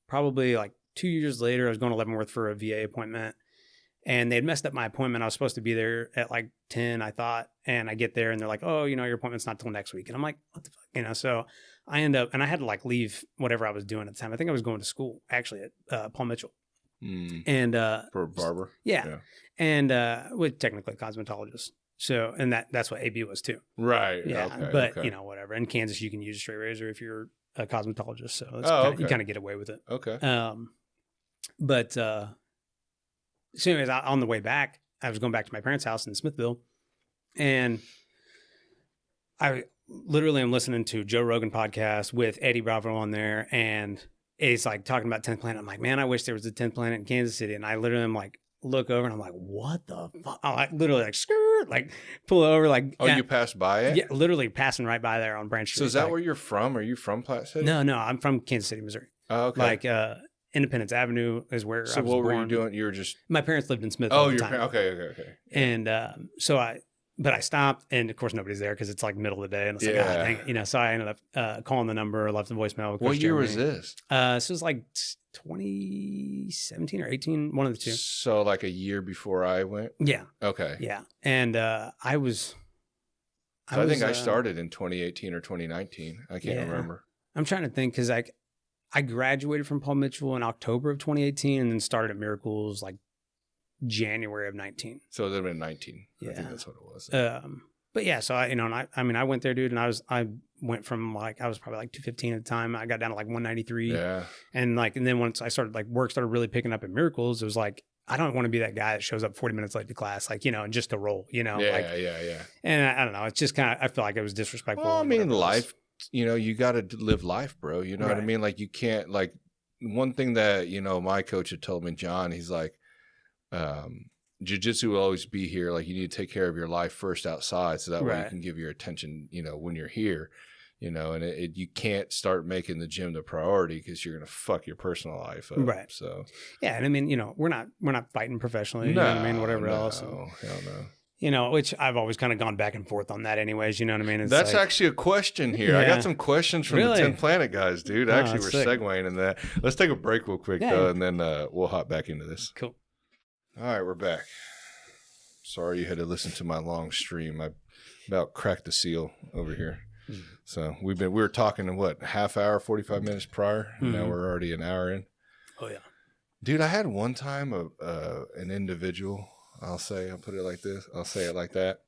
[SPEAKER 2] probably like 2 years later. I was going to Leavenworth for a VA appointment, and they had messed up my appointment. I was supposed to be there at like 10, I thought, and I get there and they're like, oh, your appointment's not till next week. And I'm like, what the fuck, so I end up, and I had to like leave whatever I was doing at the time. I think I was going to school actually at Paul Mitchell. And
[SPEAKER 1] for a barber.
[SPEAKER 2] Yeah. And with technically a cosmetologist. So, and that's what AB was too.
[SPEAKER 1] Right.
[SPEAKER 2] Yeah.
[SPEAKER 1] Okay,
[SPEAKER 2] but whatever. In Kansas, you can use a straight razor if you're a cosmetologist. So you kind of get away with it.
[SPEAKER 1] Okay.
[SPEAKER 2] But so anyways, on the way back, I was going back to my parents' house in Smithville, and I literally am listening to Joe Rogan podcast with Eddie Bravo on there, and Eddie's like talking about 10th Planet. I'm like, man, I wish there was a 10th Planet in Kansas City. And I literally am like, look over and I'm like, what the fuck? I like literally like skirt, like pull over, like.
[SPEAKER 1] Oh, you passed by it?
[SPEAKER 2] Yeah, literally passing right by there on Branch Street.
[SPEAKER 1] So is that where you're from? Are you from Platte City?
[SPEAKER 2] No, I'm from Kansas City, Missouri.
[SPEAKER 1] Oh, okay.
[SPEAKER 2] Like Independence Avenue is where I was born. So
[SPEAKER 1] what were you doing? You were just.
[SPEAKER 2] My parents lived in Smithville.
[SPEAKER 1] Oh,
[SPEAKER 2] at the time.
[SPEAKER 1] Okay.
[SPEAKER 2] And but I stopped, and of course nobody's there because it's like middle of the day, and it's like, God, dang it. So I ended up calling the number, left the voicemail.
[SPEAKER 1] What year was this?
[SPEAKER 2] This was like 2017 or 18, one of the two.
[SPEAKER 1] So like a year before I went?
[SPEAKER 2] Yeah.
[SPEAKER 1] Okay.
[SPEAKER 2] Yeah. And I think
[SPEAKER 1] I started in 2018 or 2019. I can't remember. I'm
[SPEAKER 2] trying to think because I graduated from Paul Mitchell in October of 2018 and then started at Miracles like January of 19.
[SPEAKER 1] So it would have been 19.
[SPEAKER 2] Yeah.
[SPEAKER 1] I think that's what it was.
[SPEAKER 2] But yeah, so I went there, dude, and I went from like, I was probably like 215 at the time. I got down to like 193.
[SPEAKER 1] Yeah. And
[SPEAKER 2] then once I started like work started really picking up at Miracles, it was like, I don't want to be that guy that shows up 40 minutes late to class, like, and just to roll,
[SPEAKER 1] Yeah.
[SPEAKER 2] And I don't know. It's just kind of, I feel like it was disrespectful.
[SPEAKER 1] Well, I mean, life, you got to live life, bro. You know what I mean? Like you can't, like one thing that, my coach had told me, John, he's like, jiu-jitsu will always be here. Like you need to take care of your life first outside, so that way you can give your attention, when you're here, and you can't start making the gym the priority because you're going to fuck your personal life up. Right. So,
[SPEAKER 2] yeah. And I mean, we're not fighting professionally, you know what I mean? Whatever else.
[SPEAKER 1] Hell no.
[SPEAKER 2] Which I've always kind of gone back and forth on that anyways, you know what I mean? It's
[SPEAKER 1] That's actually a question here. Yeah. I got some questions from the 10th Planet guys, dude. Actually, we're segueing in that. Let's take a break real quick, though, and then we'll hop back into this.
[SPEAKER 2] Cool.
[SPEAKER 1] All right, we're back. Sorry you had to listen to my long stream. I about cracked the seal over here. So we were talking in half hour, 45 minutes prior. Now we're already an hour in.
[SPEAKER 2] Oh yeah.
[SPEAKER 1] Dude, I had one time an individual, I'll say it like that.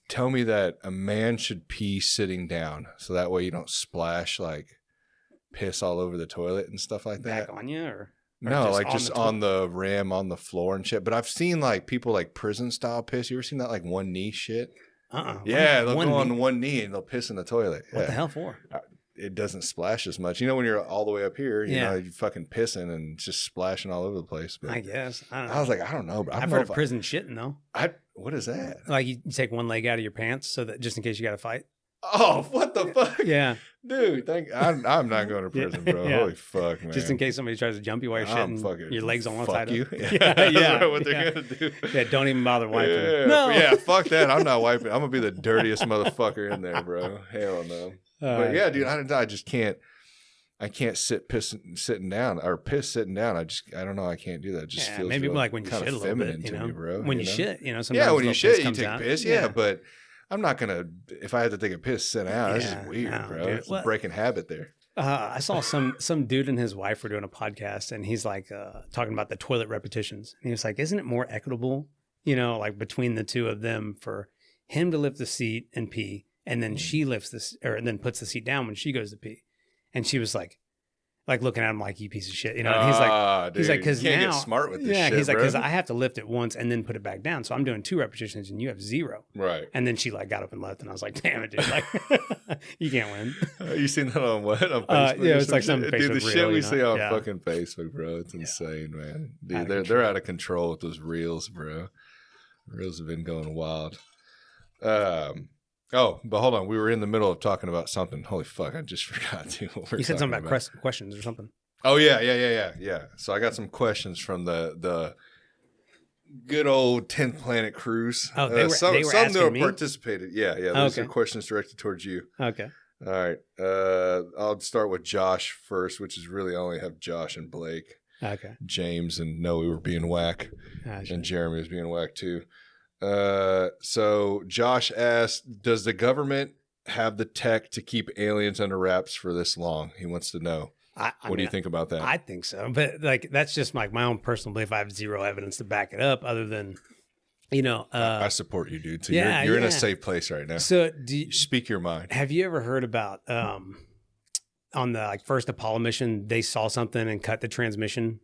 [SPEAKER 1] Tell me that a man should pee sitting down so that way you don't splash like piss all over the toilet and stuff like that.
[SPEAKER 2] Back on you or?
[SPEAKER 1] No, just on the rim, on the floor and shit. But I've seen like people like prison style piss. You ever seen that like one knee shit? Yeah, they'll go on one knee and they'll piss in the toilet.
[SPEAKER 2] What the hell for?
[SPEAKER 1] It doesn't splash as much. When you're all the way up here, you know, you're fucking pissing and it's just splashing all over the place. But
[SPEAKER 2] I guess. I don't know.
[SPEAKER 1] I was like, I don't know. But
[SPEAKER 2] I've heard of prison shitting though.
[SPEAKER 1] What is that?
[SPEAKER 2] Like you take one leg out of your pants so that just in case you got to fight.
[SPEAKER 1] Oh, what the fuck?
[SPEAKER 2] Yeah.
[SPEAKER 1] Dude, I'm not going to prison, bro. Yeah. Holy fuck, man.
[SPEAKER 2] Just in case somebody tries to jump you while you're shitting, your legs almost tied up.
[SPEAKER 1] Yeah. What they're going to do.
[SPEAKER 2] Yeah, don't even bother wiping.
[SPEAKER 1] Yeah. No. Yeah, fuck that. I'm not wiping. I'm going to be the dirtiest motherfucker in there, bro. Hell no. But yeah, dude, I just can't. I can't piss sitting down. I don't know. I can't do that. It just feels
[SPEAKER 2] maybe
[SPEAKER 1] real,
[SPEAKER 2] like when you
[SPEAKER 1] kind
[SPEAKER 2] shit
[SPEAKER 1] of
[SPEAKER 2] a little
[SPEAKER 1] feminine
[SPEAKER 2] bit,
[SPEAKER 1] to me, bro.
[SPEAKER 2] when you shit, sometimes
[SPEAKER 1] yeah, when you shit, you
[SPEAKER 2] comes
[SPEAKER 1] take
[SPEAKER 2] out.
[SPEAKER 1] a piss. Yeah, but I'm not gonna. If I had to take a piss, sit down. This is weird,
[SPEAKER 2] no,
[SPEAKER 1] bro.
[SPEAKER 2] dude.
[SPEAKER 1] It's a breaking habit there.
[SPEAKER 2] I saw some dude and his wife were doing a podcast, and he's like talking about the toilet repetitions. And he was like, "Isn't it more equitable, like between the two of them, for him to lift the seat and pee, and then she lifts this, or and then puts the seat down when she goes to pee?" And she was like looking at him like, "You piece of shit," And he's like, because
[SPEAKER 1] now
[SPEAKER 2] get
[SPEAKER 1] smart with this shit,
[SPEAKER 2] he's like,
[SPEAKER 1] bro.
[SPEAKER 2] because I have to lift it once and then put it back down, so I'm doing 2 repetitions and you have 0.
[SPEAKER 1] Right.
[SPEAKER 2] And then she got up and left, and I was like, "Damn it, dude! Like, you can't win."
[SPEAKER 1] You seen that on what? On Facebook?
[SPEAKER 2] Yeah, it's like some
[SPEAKER 1] shit?
[SPEAKER 2] Facebook
[SPEAKER 1] Dude, the
[SPEAKER 2] reel,
[SPEAKER 1] shit we see on
[SPEAKER 2] Yeah.
[SPEAKER 1] fucking Facebook, bro. It's insane, man. Dude, they're out of control with those reels, bro. Reels have been going wild. Oh, but hold on. We were in the middle of talking about something. Holy fuck, I just forgot to.
[SPEAKER 2] You said something about questions or something.
[SPEAKER 1] Oh, yeah. So I got some questions from the good old 10th Planet cruise.
[SPEAKER 2] Oh, they were
[SPEAKER 1] some
[SPEAKER 2] asking
[SPEAKER 1] that
[SPEAKER 2] me?
[SPEAKER 1] participated. Yeah. Those are questions directed towards you.
[SPEAKER 2] Okay.
[SPEAKER 1] All right. I'll start with Josh first, which is really I only have Josh and Blake.
[SPEAKER 2] Okay.
[SPEAKER 1] James and Noe were being whack.
[SPEAKER 2] Gotcha.
[SPEAKER 1] And Jeremy was being whack too. So Josh asked, does the government have the tech to keep aliens under wraps for this long? He wants to know. What do you think about that?
[SPEAKER 2] I think so, but that's just my own personal belief. I have 0 evidence to back it up, other than
[SPEAKER 1] I support you, dude. So
[SPEAKER 2] yeah,
[SPEAKER 1] you're in a safe place right now.
[SPEAKER 2] So
[SPEAKER 1] speak your mind.
[SPEAKER 2] Have you ever heard about on the first Apollo mission, they saw something and cut the transmission?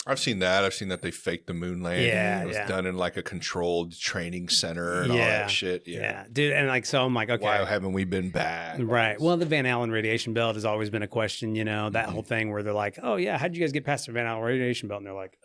[SPEAKER 1] I've seen that. I've seen that they faked the moon landing.
[SPEAKER 2] Yeah,
[SPEAKER 1] it was done in a controlled training center and all that shit.
[SPEAKER 2] Yeah, dude. And so I'm like, okay,
[SPEAKER 1] why haven't we been back?
[SPEAKER 2] Right. Well, the Van Allen radiation belt has always been a question. That whole thing where they're like, "Oh yeah, how'd you guys get past the Van Allen radiation belt?" And they're like,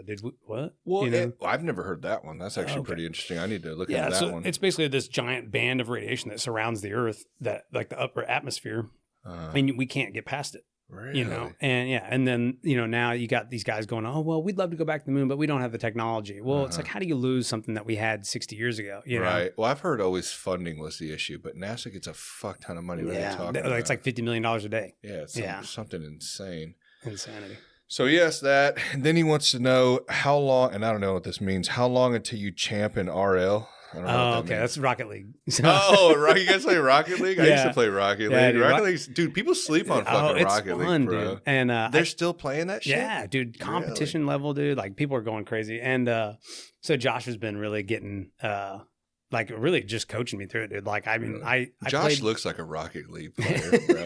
[SPEAKER 2] "Did we what?"
[SPEAKER 1] Well, I've never heard that one. That's actually pretty interesting. I need to look into that one.
[SPEAKER 2] It's basically this giant band of radiation that surrounds the Earth, that the upper atmosphere, and we can't get past it.
[SPEAKER 1] Really?
[SPEAKER 2] And then now you got these guys going, "Oh well, we'd love to go back to the moon, but we don't have the technology." Well, it's like, how do you lose something that we had 60 years ago?
[SPEAKER 1] Right. Well, I've heard always funding was the issue, but NASA gets a fuck ton of money.
[SPEAKER 2] It's like $50 million a day.
[SPEAKER 1] Yeah, it's something insane.
[SPEAKER 2] Insanity.
[SPEAKER 1] So yes, that. And then he wants to know how long, and I don't know what this means. How long until you champ in RL? I don't know what that means.
[SPEAKER 2] That's Rocket League.
[SPEAKER 1] You guys play Rocket League? I used to play Rocket League. Rocket League, dude. People sleep on fucking Rocket League, bro.
[SPEAKER 2] Dude. And
[SPEAKER 1] they're still playing that shit.
[SPEAKER 2] Yeah, dude. Competition level, dude. Like people are going crazy. And so Josh has been really getting really just coaching me through it, dude. Like, I mean, I
[SPEAKER 1] Josh looks like a Rocket League player, bro.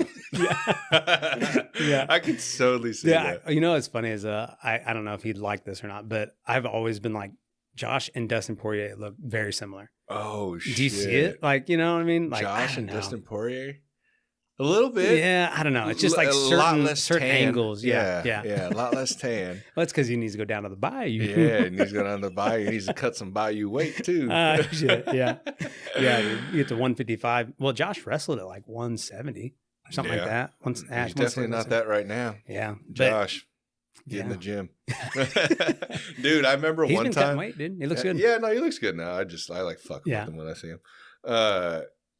[SPEAKER 2] Yeah.
[SPEAKER 1] I could totally see that.
[SPEAKER 2] What's funny is I don't know if he'd like this or not, but I've always been like, Josh and Dustin Poirier look very similar.
[SPEAKER 1] Oh, shit.
[SPEAKER 2] Do you see it? You know what I mean?
[SPEAKER 1] Josh and Dustin Poirier? A little bit.
[SPEAKER 2] Yeah, I don't know. It's just certain angles. Yeah.
[SPEAKER 1] A lot less tan.
[SPEAKER 2] Well, that's because he needs to go down to the bayou.
[SPEAKER 1] Yeah, he needs to go down to the bayou. He needs to cut some bayou weight, too.
[SPEAKER 2] Shit, yeah. Yeah, you get to 155. Well, Josh wrestled at 170 or something like that.
[SPEAKER 1] He's definitely not that right now.
[SPEAKER 2] Yeah.
[SPEAKER 1] Josh. Get in the gym. Dude, I remember
[SPEAKER 2] He's
[SPEAKER 1] one
[SPEAKER 2] been
[SPEAKER 1] time.
[SPEAKER 2] cutting weight, dude. He looks good.
[SPEAKER 1] Yeah, no, he looks good now. I like fucking with him when I see him.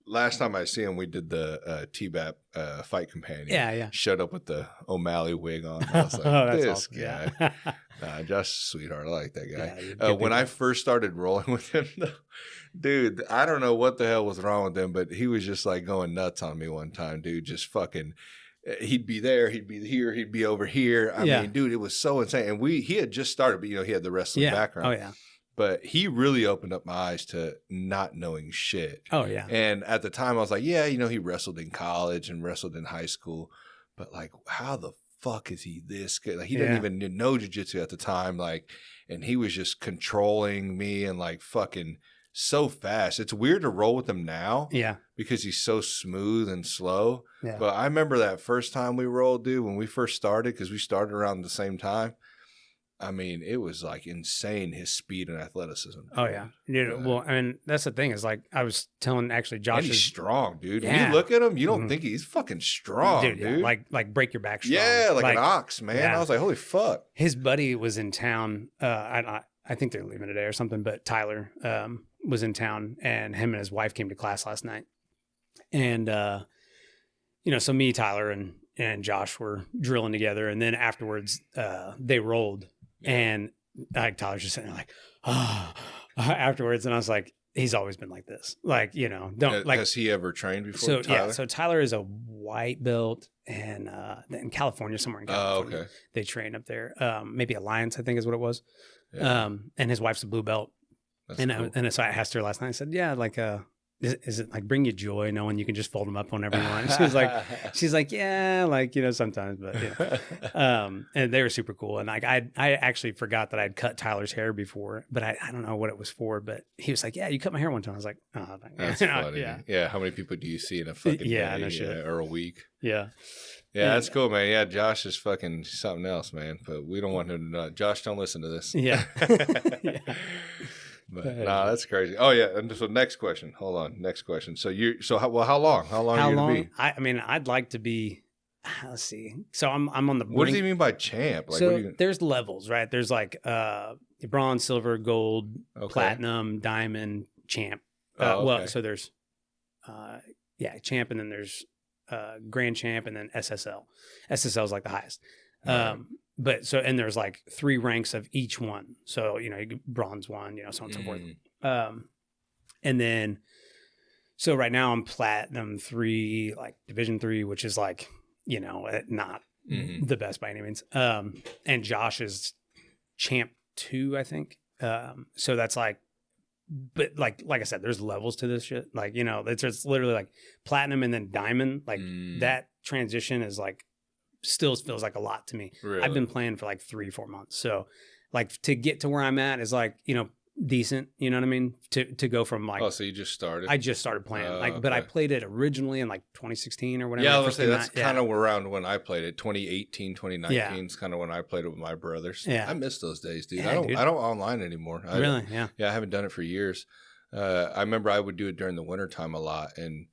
[SPEAKER 1] Last time I see him, we did the TBAP fight companion.
[SPEAKER 2] Yeah.
[SPEAKER 1] Showed up with the O'Malley wig on. I was like, this
[SPEAKER 2] awesome.
[SPEAKER 1] guy. Josh, sweetheart. I like that guy.
[SPEAKER 2] Yeah,
[SPEAKER 1] when I first started rolling with him, though, dude, I don't know what the hell was wrong with him, but he was just going nuts on me one time, dude. Just fucking. He'd be there, he'd be here, he'd be over here. I mean, dude, it was so insane. And he had just started, but he had the wrestling background.
[SPEAKER 2] Oh yeah.
[SPEAKER 1] But he really opened up my eyes to not knowing shit.
[SPEAKER 2] Oh yeah.
[SPEAKER 1] And at the time I was like, yeah, he wrestled in college and wrestled in high school. But how the fuck is he this good? He didn't even know jiu-jitsu at the time. And he was just controlling me and fucking so fast. It's weird to roll with him now. Yeah. Because he's so smooth and slow. Yeah. But I remember that first time we rolled, dude, when we first started, because we started around the same time. I mean, it was insane, his speed and athleticism. Dude.
[SPEAKER 2] Oh, yeah. Dude, well, I mean, that's the thing is I was telling actually Josh.
[SPEAKER 1] And he's strong, dude. Yeah. When you look at him, you don't think he's fucking strong, dude.
[SPEAKER 2] Yeah. Like break your back strong.
[SPEAKER 1] Yeah, like an ox, man. Yeah. I was like, holy fuck.
[SPEAKER 2] His buddy was in town. I think they're leaving today or something, but Tyler was in town, and him and his wife came to class last night. And, so me, Tyler, and and Josh were drilling together, and then afterwards they rolled, and like Tyler's just sitting there like, afterwards, and I was like, he's always been like this, like, you know, don't like.
[SPEAKER 1] Has he ever trained before?
[SPEAKER 2] So
[SPEAKER 1] Tyler?
[SPEAKER 2] yeah, so Tyler is a white belt, and in California, somewhere in California,
[SPEAKER 1] okay.
[SPEAKER 2] they train up there. Maybe Alliance, I think is what it was.
[SPEAKER 1] Yeah.
[SPEAKER 2] And his wife's a blue belt.
[SPEAKER 1] That's
[SPEAKER 2] And
[SPEAKER 1] cool.
[SPEAKER 2] and so I asked her last night. I said, "Yeah, like, is it like bring you joy knowing you can just fold them up whenever you want?" She's like, "Yeah, like, you know, sometimes, but yeah." And they were super cool. And like I actually forgot that I'd cut Tyler's hair before, but I don't know what it was for. But he was like, "Yeah, you cut my hair one time." I was like, "Oh,
[SPEAKER 1] that's funny." Yeah. How many people do you see in a fucking day,
[SPEAKER 2] no shit.
[SPEAKER 1] or a week?
[SPEAKER 2] Yeah.
[SPEAKER 1] Yeah, that's cool, man. Yeah, Josh is fucking something else, man. But we don't want him to know. Josh, don't listen to this.
[SPEAKER 2] Yeah. Yeah.
[SPEAKER 1] But nah, that's crazy. Oh yeah, and so next question. Hold on, next question. So how long? How long are you gonna be?
[SPEAKER 2] I mean, I'd like to be. Let's see. So I'm on the.
[SPEAKER 1] What does he mean by champ? Like,
[SPEAKER 2] so there's levels, right? There's like bronze, silver, gold, platinum, diamond, champ. Well, so there's champ, and then there's grand champ, and then SSL. SSL is like the highest.
[SPEAKER 1] Right.
[SPEAKER 2] But so, and there's like 3 ranks of each one. So, you know, you get bronze 1, you know, so on and so forth. And then, so right now I'm platinum 3, like division 3, which is like, you know, not the best by any means. And Josh is champ 2, I think. So that's like, but like I said, there's levels to this shit. Like, you know, it's literally like platinum and then diamond. Like that transition is like, still feels like a lot to me.
[SPEAKER 1] Really?
[SPEAKER 2] I've been playing for like 3-4 months. So like to get to where I'm at is like, you know, decent, you know what I mean? To go from like,
[SPEAKER 1] so you just started?
[SPEAKER 2] I just started playing but I played it originally in like 2016 or whatever.
[SPEAKER 1] Yeah, I was gonna say that's kind of around when I played it. 2018, 2019 is kind of when I played it with my brothers. Yeah. I miss those days, dude. I don't online anymore.
[SPEAKER 2] Really? Yeah.
[SPEAKER 1] Yeah, I haven't done it for years. I remember I would do it during the wintertime a lot, and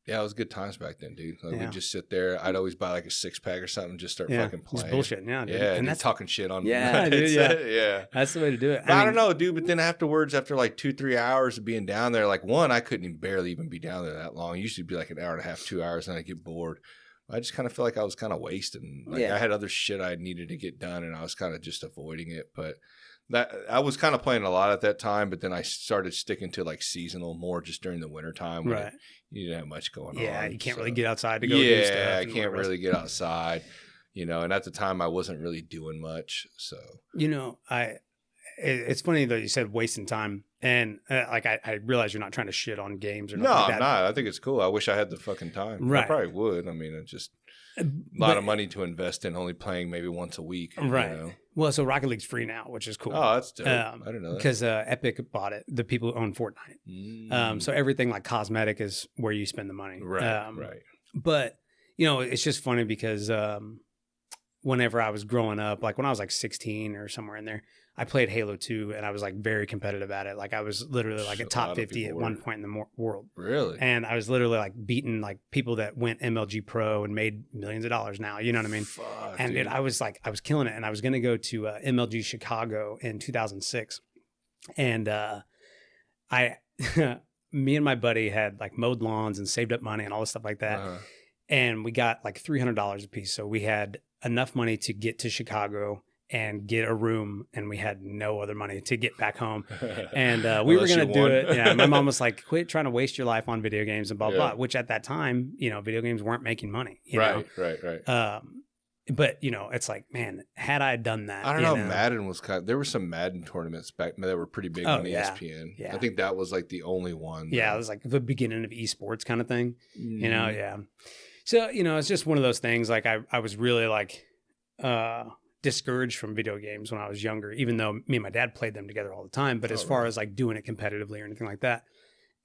[SPEAKER 1] yeah, it was good times back then, dude. Like we'd just sit there. I'd always buy like a 6-pack or something, just start fucking playing.
[SPEAKER 2] Just bullshitting, yeah, dude.
[SPEAKER 1] Yeah,
[SPEAKER 2] and
[SPEAKER 1] that's talking shit on.
[SPEAKER 2] Yeah, dude,
[SPEAKER 1] yeah.
[SPEAKER 2] That's the way to do it.
[SPEAKER 1] But I don't know, dude. But then afterwards, after like 2-3 hours of being down there, like I couldn't barely even be down there that long. It used to be like an hour and a half, 2 hours, and I'd get bored. I just kind of feel like I was kind of wasting. Like I had other shit I needed to get done, and I was kind of just avoiding it. But that I was kind of playing a lot at that time, but then I started sticking to like seasonal more just during the winter time. Right. You didn't have much going on.
[SPEAKER 2] Yeah, you can't really get outside to go do stuff.
[SPEAKER 1] Yeah, I can't really get outside, you know, and at the time I wasn't really doing much. So,
[SPEAKER 2] you know, it's funny that you said wasting time. And like, I realize you're not trying to shit on games or nothing like that.
[SPEAKER 1] I'm not. I think it's cool. I wish I had the fucking time. Right. I probably would. I mean, it's just a lot of money to invest in only playing maybe once a week.
[SPEAKER 2] Right.
[SPEAKER 1] You know?
[SPEAKER 2] Well, so Rocket League's free now, which is cool.
[SPEAKER 1] Oh, that's dope. I didn't know that.
[SPEAKER 2] Because Epic bought it, the people who own Fortnite. So everything like cosmetic is where you spend the money.
[SPEAKER 1] Right, right.
[SPEAKER 2] But, you know, it's just funny because whenever I was growing up, like when I was like 16 or somewhere in there, I played Halo 2 and I was like very competitive at it. Like I was literally like a top 50 at one point in the world.
[SPEAKER 1] Really?
[SPEAKER 2] And I was literally like beating like people that went MLG Pro and made millions of dollars now. You know what I mean?
[SPEAKER 1] Fuck,
[SPEAKER 2] and
[SPEAKER 1] dude.
[SPEAKER 2] I was killing it. And I was going to go to MLG Chicago in 2006. And me and my buddy had like mowed lawns and saved up money and all this stuff like that. And we got like $300 a piece. So we had enough money to get to Chicago and get a room, and we had no other money to get back home. And we were going to do it. Yeah, my mom was like, quit trying to waste your life on video games and blah, blah, which at that time, you know, video games weren't making money. You know?
[SPEAKER 1] Right.
[SPEAKER 2] But, you know, it's like, man, had I done that.
[SPEAKER 1] I don't know. Madden was there were some Madden tournaments back that were pretty big on ESPN.
[SPEAKER 2] Yeah.
[SPEAKER 1] I think that was like the only one.
[SPEAKER 2] Yeah, it was like the beginning of esports kind of thing. You know, yeah. So, you know, it's just one of those things. Like I was really like discouraged from video games when I was younger, even though me and my dad played them together all the time. But as far as like doing it competitively or anything like that.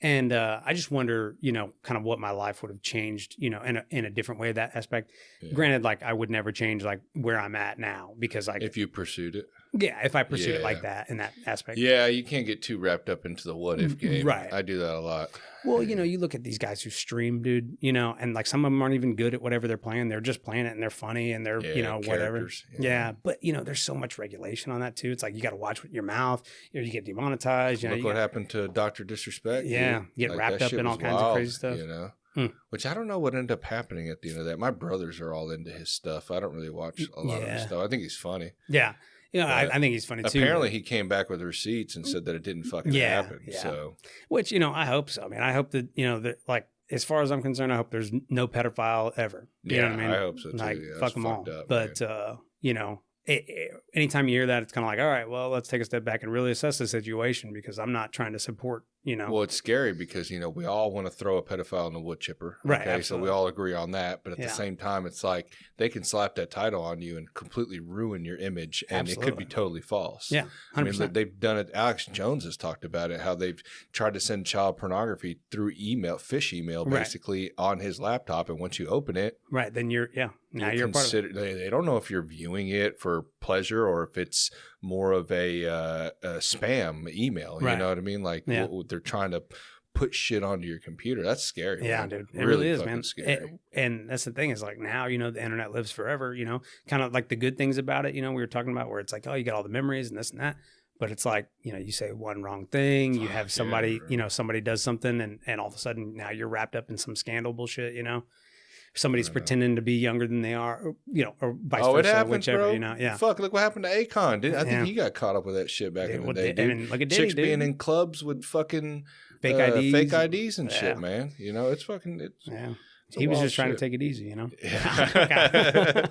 [SPEAKER 2] And I just wonder, you know, kind of what my life would have changed, you know, in a different way, that aspect. Yeah. Granted, like I would never change like where I'm at now because like
[SPEAKER 1] if you pursued it.
[SPEAKER 2] Yeah, if I pursued it like that in that aspect.
[SPEAKER 1] Yeah, you can't get too wrapped up into the what if game.
[SPEAKER 2] Right.
[SPEAKER 1] I do that a lot.
[SPEAKER 2] Well, you know, you look at these guys who stream, dude, you know, and like some of them aren't even good at whatever they're playing. They're just playing it and they're funny and they're, you know, whatever. Yeah. But, you know, there's so much regulation on that too. It's like you got to watch with your mouth. You know, you get demonetized. You
[SPEAKER 1] look what happened to Dr. Disrespect.
[SPEAKER 2] Yeah. Dude. Get like, wrapped up in all kinds of crazy stuff.
[SPEAKER 1] You know? which I don't know what ended up happening at the end of that. My brothers are all into his stuff. I don't really watch a lot of his stuff. I think he's funny.
[SPEAKER 2] Yeah. Yeah, I think he's funny too.
[SPEAKER 1] Apparently, he came back with receipts and said that it didn't fucking happen.
[SPEAKER 2] Yeah.
[SPEAKER 1] So,
[SPEAKER 2] which, I hope so. I mean, I hope that, that, like, as far as I'm concerned, I hope there's no pedophile ever. You know what I mean?
[SPEAKER 1] I hope so too.
[SPEAKER 2] Like,
[SPEAKER 1] yeah,
[SPEAKER 2] fuck them all.
[SPEAKER 1] up,
[SPEAKER 2] but, anytime you hear that, it's kind of like, all right, well, let's take a step back and really assess the situation, because I'm not trying to support,
[SPEAKER 1] Well, it's scary because, we all want to throw a pedophile in the wood chipper.
[SPEAKER 2] Right.
[SPEAKER 1] Okay.
[SPEAKER 2] Absolutely.
[SPEAKER 1] So we all agree on that. But at the same time, it's like they can slap that title on you and completely ruin your image. And it could be totally false.
[SPEAKER 2] Yeah. 100%.
[SPEAKER 1] I mean, they've done it. Alex Jones has talked about it, how they've tried to send child pornography through fish email, basically on his laptop. And once you open it.
[SPEAKER 2] Right. Then you're a part of it.
[SPEAKER 1] They don't know if you're viewing it for pleasure or if it's more of a spam email.
[SPEAKER 2] Right.
[SPEAKER 1] You know what I mean? Like they're trying to put shit onto your computer. That's scary.
[SPEAKER 2] Yeah,
[SPEAKER 1] man.
[SPEAKER 2] dude. It really is, man.
[SPEAKER 1] Scary.
[SPEAKER 2] And that's the thing is, like, now, the internet lives forever, kind of like the good things about it, we were talking about, where it's like, oh, you got all the memories and this and that. But it's like, you say one wrong thing, you have somebody, somebody does something, and all of a sudden now you're wrapped up in some scandal bullshit, Somebody's pretending to be younger than they are, or vice versa,
[SPEAKER 1] it happens,
[SPEAKER 2] whichever,
[SPEAKER 1] bro.
[SPEAKER 2] Yeah.
[SPEAKER 1] Fuck, look what happened to Akon. I think he got caught up with that shit back in the day, dude.
[SPEAKER 2] And look at
[SPEAKER 1] Chicks
[SPEAKER 2] Diddy,
[SPEAKER 1] being in clubs with fucking
[SPEAKER 2] fake
[SPEAKER 1] IDs and shit, man. It's fucking.
[SPEAKER 2] He was just trying to take it easy,
[SPEAKER 1] Yeah.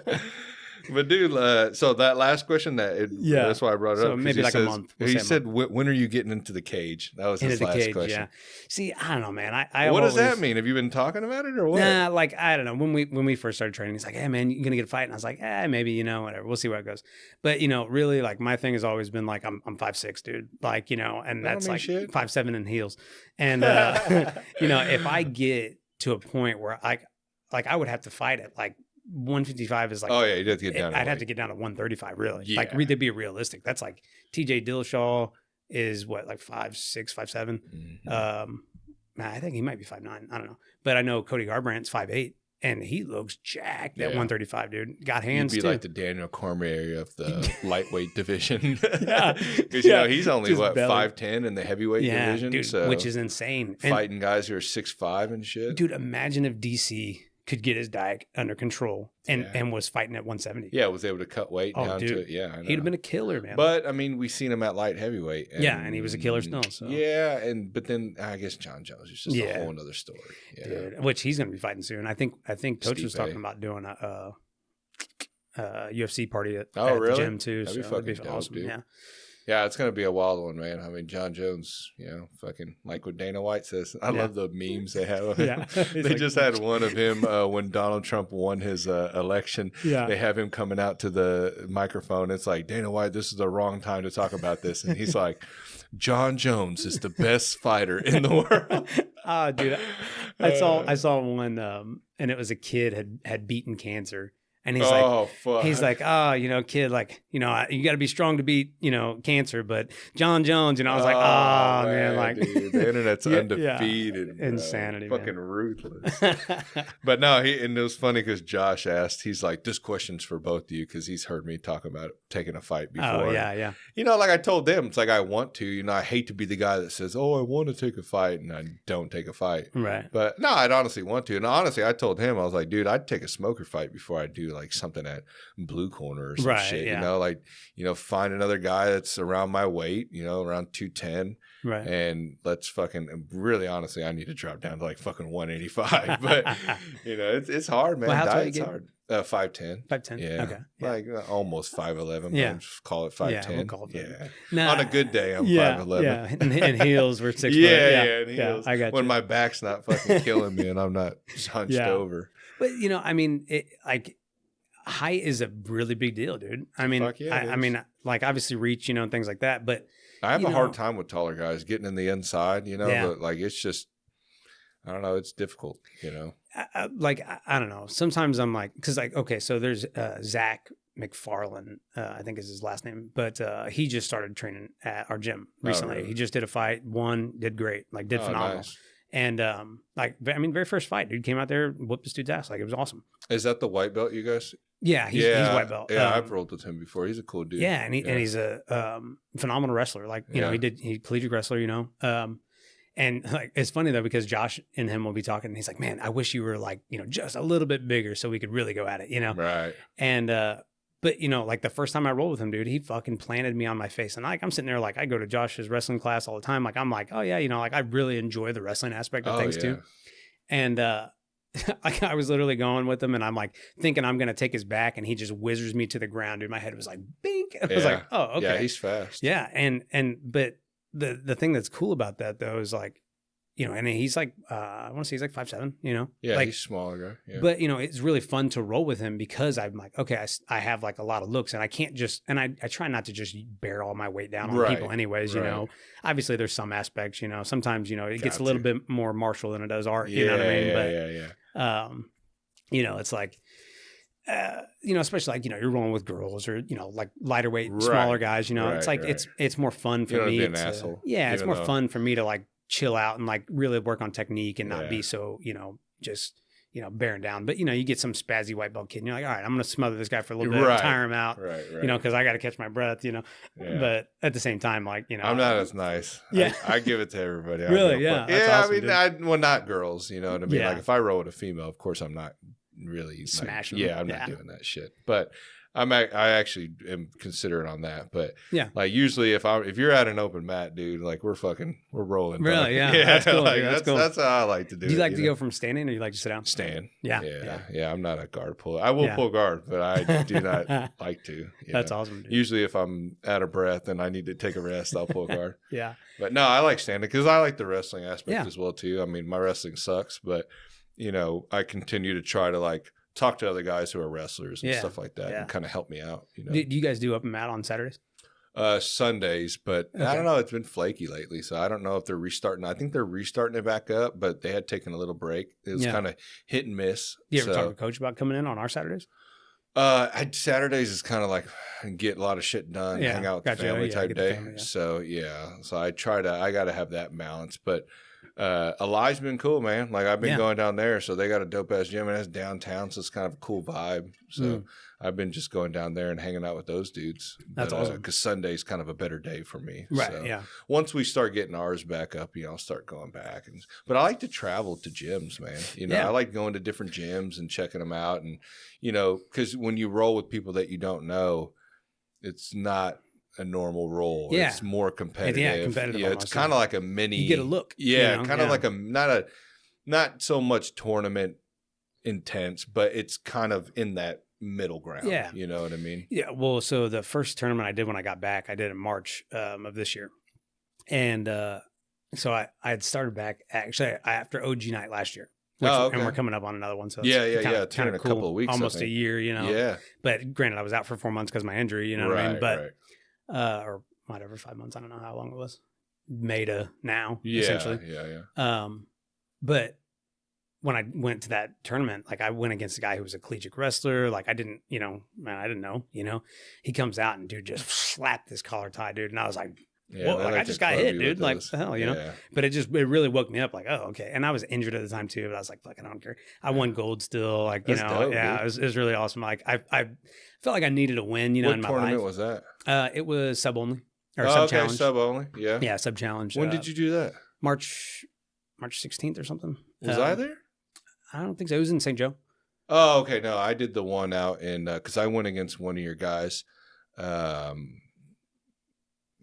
[SPEAKER 1] But dude, so that last question, that's why I brought it up.
[SPEAKER 2] Maybe like a month.
[SPEAKER 1] He said, "When are you getting into the cage?" That was his last question.
[SPEAKER 2] Yeah. See, I don't know, man. I
[SPEAKER 1] what does that mean? Have you been talking about it or what?
[SPEAKER 2] Nah, like, I don't know. When we first started training, he's like, "Hey, man, you gonna get a fight?" And I was like, maybe, whatever. We'll see where it goes. But really, like, my thing has always been like, I'm 5'6", dude. Like, and that's like 5'7" in heels. And if I get to a point where I would have to fight at like 155 is like,
[SPEAKER 1] oh yeah, you'd have to get down.
[SPEAKER 2] I'd have to get down to 135, really.
[SPEAKER 1] Yeah.
[SPEAKER 2] Like, to be realistic. That's like TJ Dillashaw is what, like 5'6", 5'7".
[SPEAKER 1] Mm-hmm.
[SPEAKER 2] I think he might be 5'9". I don't know, but I know Cody Garbrandt's 5'8", and he looks jacked at 135, dude. Got hands.
[SPEAKER 1] You'd be
[SPEAKER 2] too.
[SPEAKER 1] like the Daniel Cormier of the lightweight division.
[SPEAKER 2] Yeah,
[SPEAKER 1] because he's only
[SPEAKER 2] just
[SPEAKER 1] 5'10" in the heavyweight division,
[SPEAKER 2] dude,
[SPEAKER 1] so
[SPEAKER 2] which is insane.
[SPEAKER 1] Fighting guys who are 6'5" and shit.
[SPEAKER 2] Dude, imagine if DC could get his diet under control and was fighting at 170.
[SPEAKER 1] Yeah, was able to cut weight down to it. Yeah, I know.
[SPEAKER 2] He'd have been a killer, man.
[SPEAKER 1] But I mean, we've seen him at light heavyweight.
[SPEAKER 2] And he was a killer still. So.
[SPEAKER 1] Yeah, but then I guess John Jones is just a whole other story. Yeah.
[SPEAKER 2] Dude, which he's going to be fighting soon. I think Coach was talking about doing a UFC party at the gym too.
[SPEAKER 1] That'd be fucking dope,
[SPEAKER 2] awesome.
[SPEAKER 1] Dude.
[SPEAKER 2] Yeah.
[SPEAKER 1] Yeah, it's going to be a wild one, man. I mean, John Jones, fucking like what Dana White says. I love the memes they have of him. They just had one of him when Donald Trump won his election. Yeah. They have him coming out to the microphone. It's like, Dana White, this is the wrong time to talk about this. And he's like, John Jones is the best fighter in the world.
[SPEAKER 2] Dude, I saw one, and it was a kid had beaten cancer. And he's kid, like, you got to be strong to beat, cancer. But John Jones, I was like, man, like,
[SPEAKER 1] dude, the internet's undefeated.
[SPEAKER 2] Insanity,
[SPEAKER 1] fucking ruthless. But no, and it was funny because Josh asked, he's like, this question's for both of you because he's heard me talk about taking a fight before.
[SPEAKER 2] Oh, yeah.
[SPEAKER 1] Like I told them, it's like I want to. I hate to be the guy that says, oh, I want to take a fight, and I don't take a fight.
[SPEAKER 2] Right.
[SPEAKER 1] But no, I'd honestly want to. And honestly, I told him, I was like, dude, I'd take a smoker fight before I do like something at Blue Corner or some shit.
[SPEAKER 2] Yeah.
[SPEAKER 1] Find another guy that's around my weight, around 210.
[SPEAKER 2] Right.
[SPEAKER 1] And let's fucking really honestly, I need to drop down to like fucking 185. But it's hard, man.
[SPEAKER 2] Well,
[SPEAKER 1] Diet's hard. 5'10".
[SPEAKER 2] 5'10".
[SPEAKER 1] Yeah.
[SPEAKER 2] Okay.
[SPEAKER 1] Like almost 5'11".
[SPEAKER 2] Yeah.
[SPEAKER 1] But just call it 5'10".
[SPEAKER 2] Yeah, we'll call it 5'10".
[SPEAKER 1] Yeah. On a good day, I'm 5'11".
[SPEAKER 2] Yeah. And heels were 6 foot.
[SPEAKER 1] Yeah, and heels.
[SPEAKER 2] I got
[SPEAKER 1] when
[SPEAKER 2] you.
[SPEAKER 1] my back's not fucking killing me and I'm not hunched over.
[SPEAKER 2] But I mean, height is a really big deal, dude. I mean, I mean, like obviously reach, and things like that. But
[SPEAKER 1] I have a hard time with taller guys getting in the inside, but like it's just, I don't know, it's difficult,
[SPEAKER 2] I don't know. Sometimes I'm like, because like, okay, so there's Zach McFarlane, I think is his last name, but he just started training at our gym recently.
[SPEAKER 1] Really?
[SPEAKER 2] He just did a fight, won, did great, like did phenomenal.
[SPEAKER 1] Nice.
[SPEAKER 2] And very first fight, dude came out there, whooped this dude's ass. Like, it was awesome.
[SPEAKER 1] Is that the white belt you guys?
[SPEAKER 2] Yeah, he's white belt.
[SPEAKER 1] Yeah, I've rolled with him before. He's a cool dude.
[SPEAKER 2] Yeah, and he's a phenomenal wrestler. Like, he's collegiate wrestler, And like, it's funny though, because Josh and him will be talking and he's like, man, I wish you were like, just a little bit bigger so we could really go at it,
[SPEAKER 1] Right.
[SPEAKER 2] And, but like the first time I rolled with him, dude, he fucking planted me on my face. And like, I'm sitting there, like, I go to Josh's wrestling class all the time. Like, I'm like, oh yeah, like I really enjoy the wrestling aspect of things too. And, I was literally going with him and I'm like thinking I'm going to take his back and he just whizzes me to the ground. Dude, my head was like, bink. I was like, oh, okay.
[SPEAKER 1] Yeah, he's fast.
[SPEAKER 2] Yeah. But the thing that's cool about that though is like, and he's like, I want to say he's like 5'7",
[SPEAKER 1] Yeah,
[SPEAKER 2] like,
[SPEAKER 1] he's smaller. Yeah.
[SPEAKER 2] But, it's really fun to roll with him because I'm like, okay, I have like a lot of looks and I can't just, and I try not to just bear all my weight down on people anyways, obviously there's some aspects, sometimes, it gets a little bit more martial than it does art, you know what I mean? But, it's like, especially like, you're rolling with girls or, like lighter weight, smaller guys, it's like, it's more fun for me. It's more fun for me to like chill out and like really work on technique and not be so, just, bearing down. But, you get some spazzy white belt kid and you're like, all right, I'm going to smother this guy for a little bit, tire him out, because I got to catch my breath, but at the same time, like,
[SPEAKER 1] I'm not as nice.
[SPEAKER 2] Yeah.
[SPEAKER 1] I give it to everybody.
[SPEAKER 2] Really? Yeah.
[SPEAKER 1] Awesome, not girls, you know what I mean?
[SPEAKER 2] Yeah.
[SPEAKER 1] Like if I roll with a female, of course I'm not really
[SPEAKER 2] smashing.
[SPEAKER 1] I'm not doing that shit. But I actually am considerate on that. But like usually if you're at an open mat, dude, like we're rolling.
[SPEAKER 2] Really? Yeah.
[SPEAKER 1] That's cool. Like,
[SPEAKER 2] that's cool.
[SPEAKER 1] That's how I like to do it.
[SPEAKER 2] Do you like to go from standing or you like to sit down?
[SPEAKER 1] Stand.
[SPEAKER 2] Yeah.
[SPEAKER 1] I'm not a guard puller. I will pull guard, but I do not like to.
[SPEAKER 2] That's awesome, dude.
[SPEAKER 1] Usually if I'm out of breath and I need to take a rest, I'll pull guard.
[SPEAKER 2] Yeah.
[SPEAKER 1] But no, I like standing because I like the wrestling aspect as well too. I mean, my wrestling sucks, but I continue to try to like talk to other guys who are wrestlers and stuff like that and kind of help me out.
[SPEAKER 2] Do you guys do open mat on Saturdays?
[SPEAKER 1] Sundays, but I don't know. It's been flaky lately, so I don't know if they're restarting. I think they're restarting it back up, but they had taken a little break. It was kind of hit and miss.
[SPEAKER 2] You ever talk to Coach about coming in on our Saturdays?
[SPEAKER 1] Saturdays is kind of like get a lot of shit done, hang out with the family type day. So I got to have that balance, but Alive's been cool, man. Like I've been going down there, so they got a dope ass gym and it's downtown, so it's kind of a cool vibe. So I've been just going down there and hanging out with those dudes.
[SPEAKER 2] That's awesome.
[SPEAKER 1] Because Sunday's kind of a better day for me.
[SPEAKER 2] Right.
[SPEAKER 1] So
[SPEAKER 2] yeah.
[SPEAKER 1] Once we start getting ours back up, I'll start going back. But I like to travel to gyms, man. I like going to different gyms and checking them out, and because when you roll with people that you don't know, it's not a normal role.
[SPEAKER 2] Yeah.
[SPEAKER 1] It's more competitive.
[SPEAKER 2] Yeah, competitive.
[SPEAKER 1] Yeah, it's kind of like a mini.
[SPEAKER 2] You get a look.
[SPEAKER 1] Yeah, kind of like not so much tournament intense, but it's kind of in that middle ground. Yeah. You know what I mean?
[SPEAKER 2] Yeah. Well, so the first tournament I did when I got back, I did in March of this year. And so I had started back actually after OG night last year. And we're coming up on another one. So
[SPEAKER 1] it's kind of a couple of weeks.
[SPEAKER 2] Almost a year, Yeah. But granted, I was out for 4 months because of my injury, what I mean? But or whatever, 5 months. I don't know how long it was. May to now, essentially.
[SPEAKER 1] Yeah.
[SPEAKER 2] But when I went to that tournament, like I went against a guy who was a collegiate wrestler. Like I didn't, I didn't know, he comes out and dude just slapped this collar tie, dude. And I was like, whoa, like I just got hit, dude. Like the hell, But it really woke me up like, oh, okay. And I was injured at the time too, but I was like, fuck, I don't care. I won gold still. Like,
[SPEAKER 1] That's dope,
[SPEAKER 2] it was really awesome. Like I felt like I needed a win,
[SPEAKER 1] what
[SPEAKER 2] in my
[SPEAKER 1] tournament
[SPEAKER 2] life.
[SPEAKER 1] was that?
[SPEAKER 2] It was sub only or sub challenge.
[SPEAKER 1] Sub only. Yeah.
[SPEAKER 2] Yeah. Sub challenge.
[SPEAKER 1] When did you do that?
[SPEAKER 2] March 16th or something.
[SPEAKER 1] Was I there?
[SPEAKER 2] I don't think so. It was in St. Joe.
[SPEAKER 1] Oh, okay. No, I did the one out in because I went against one of your guys.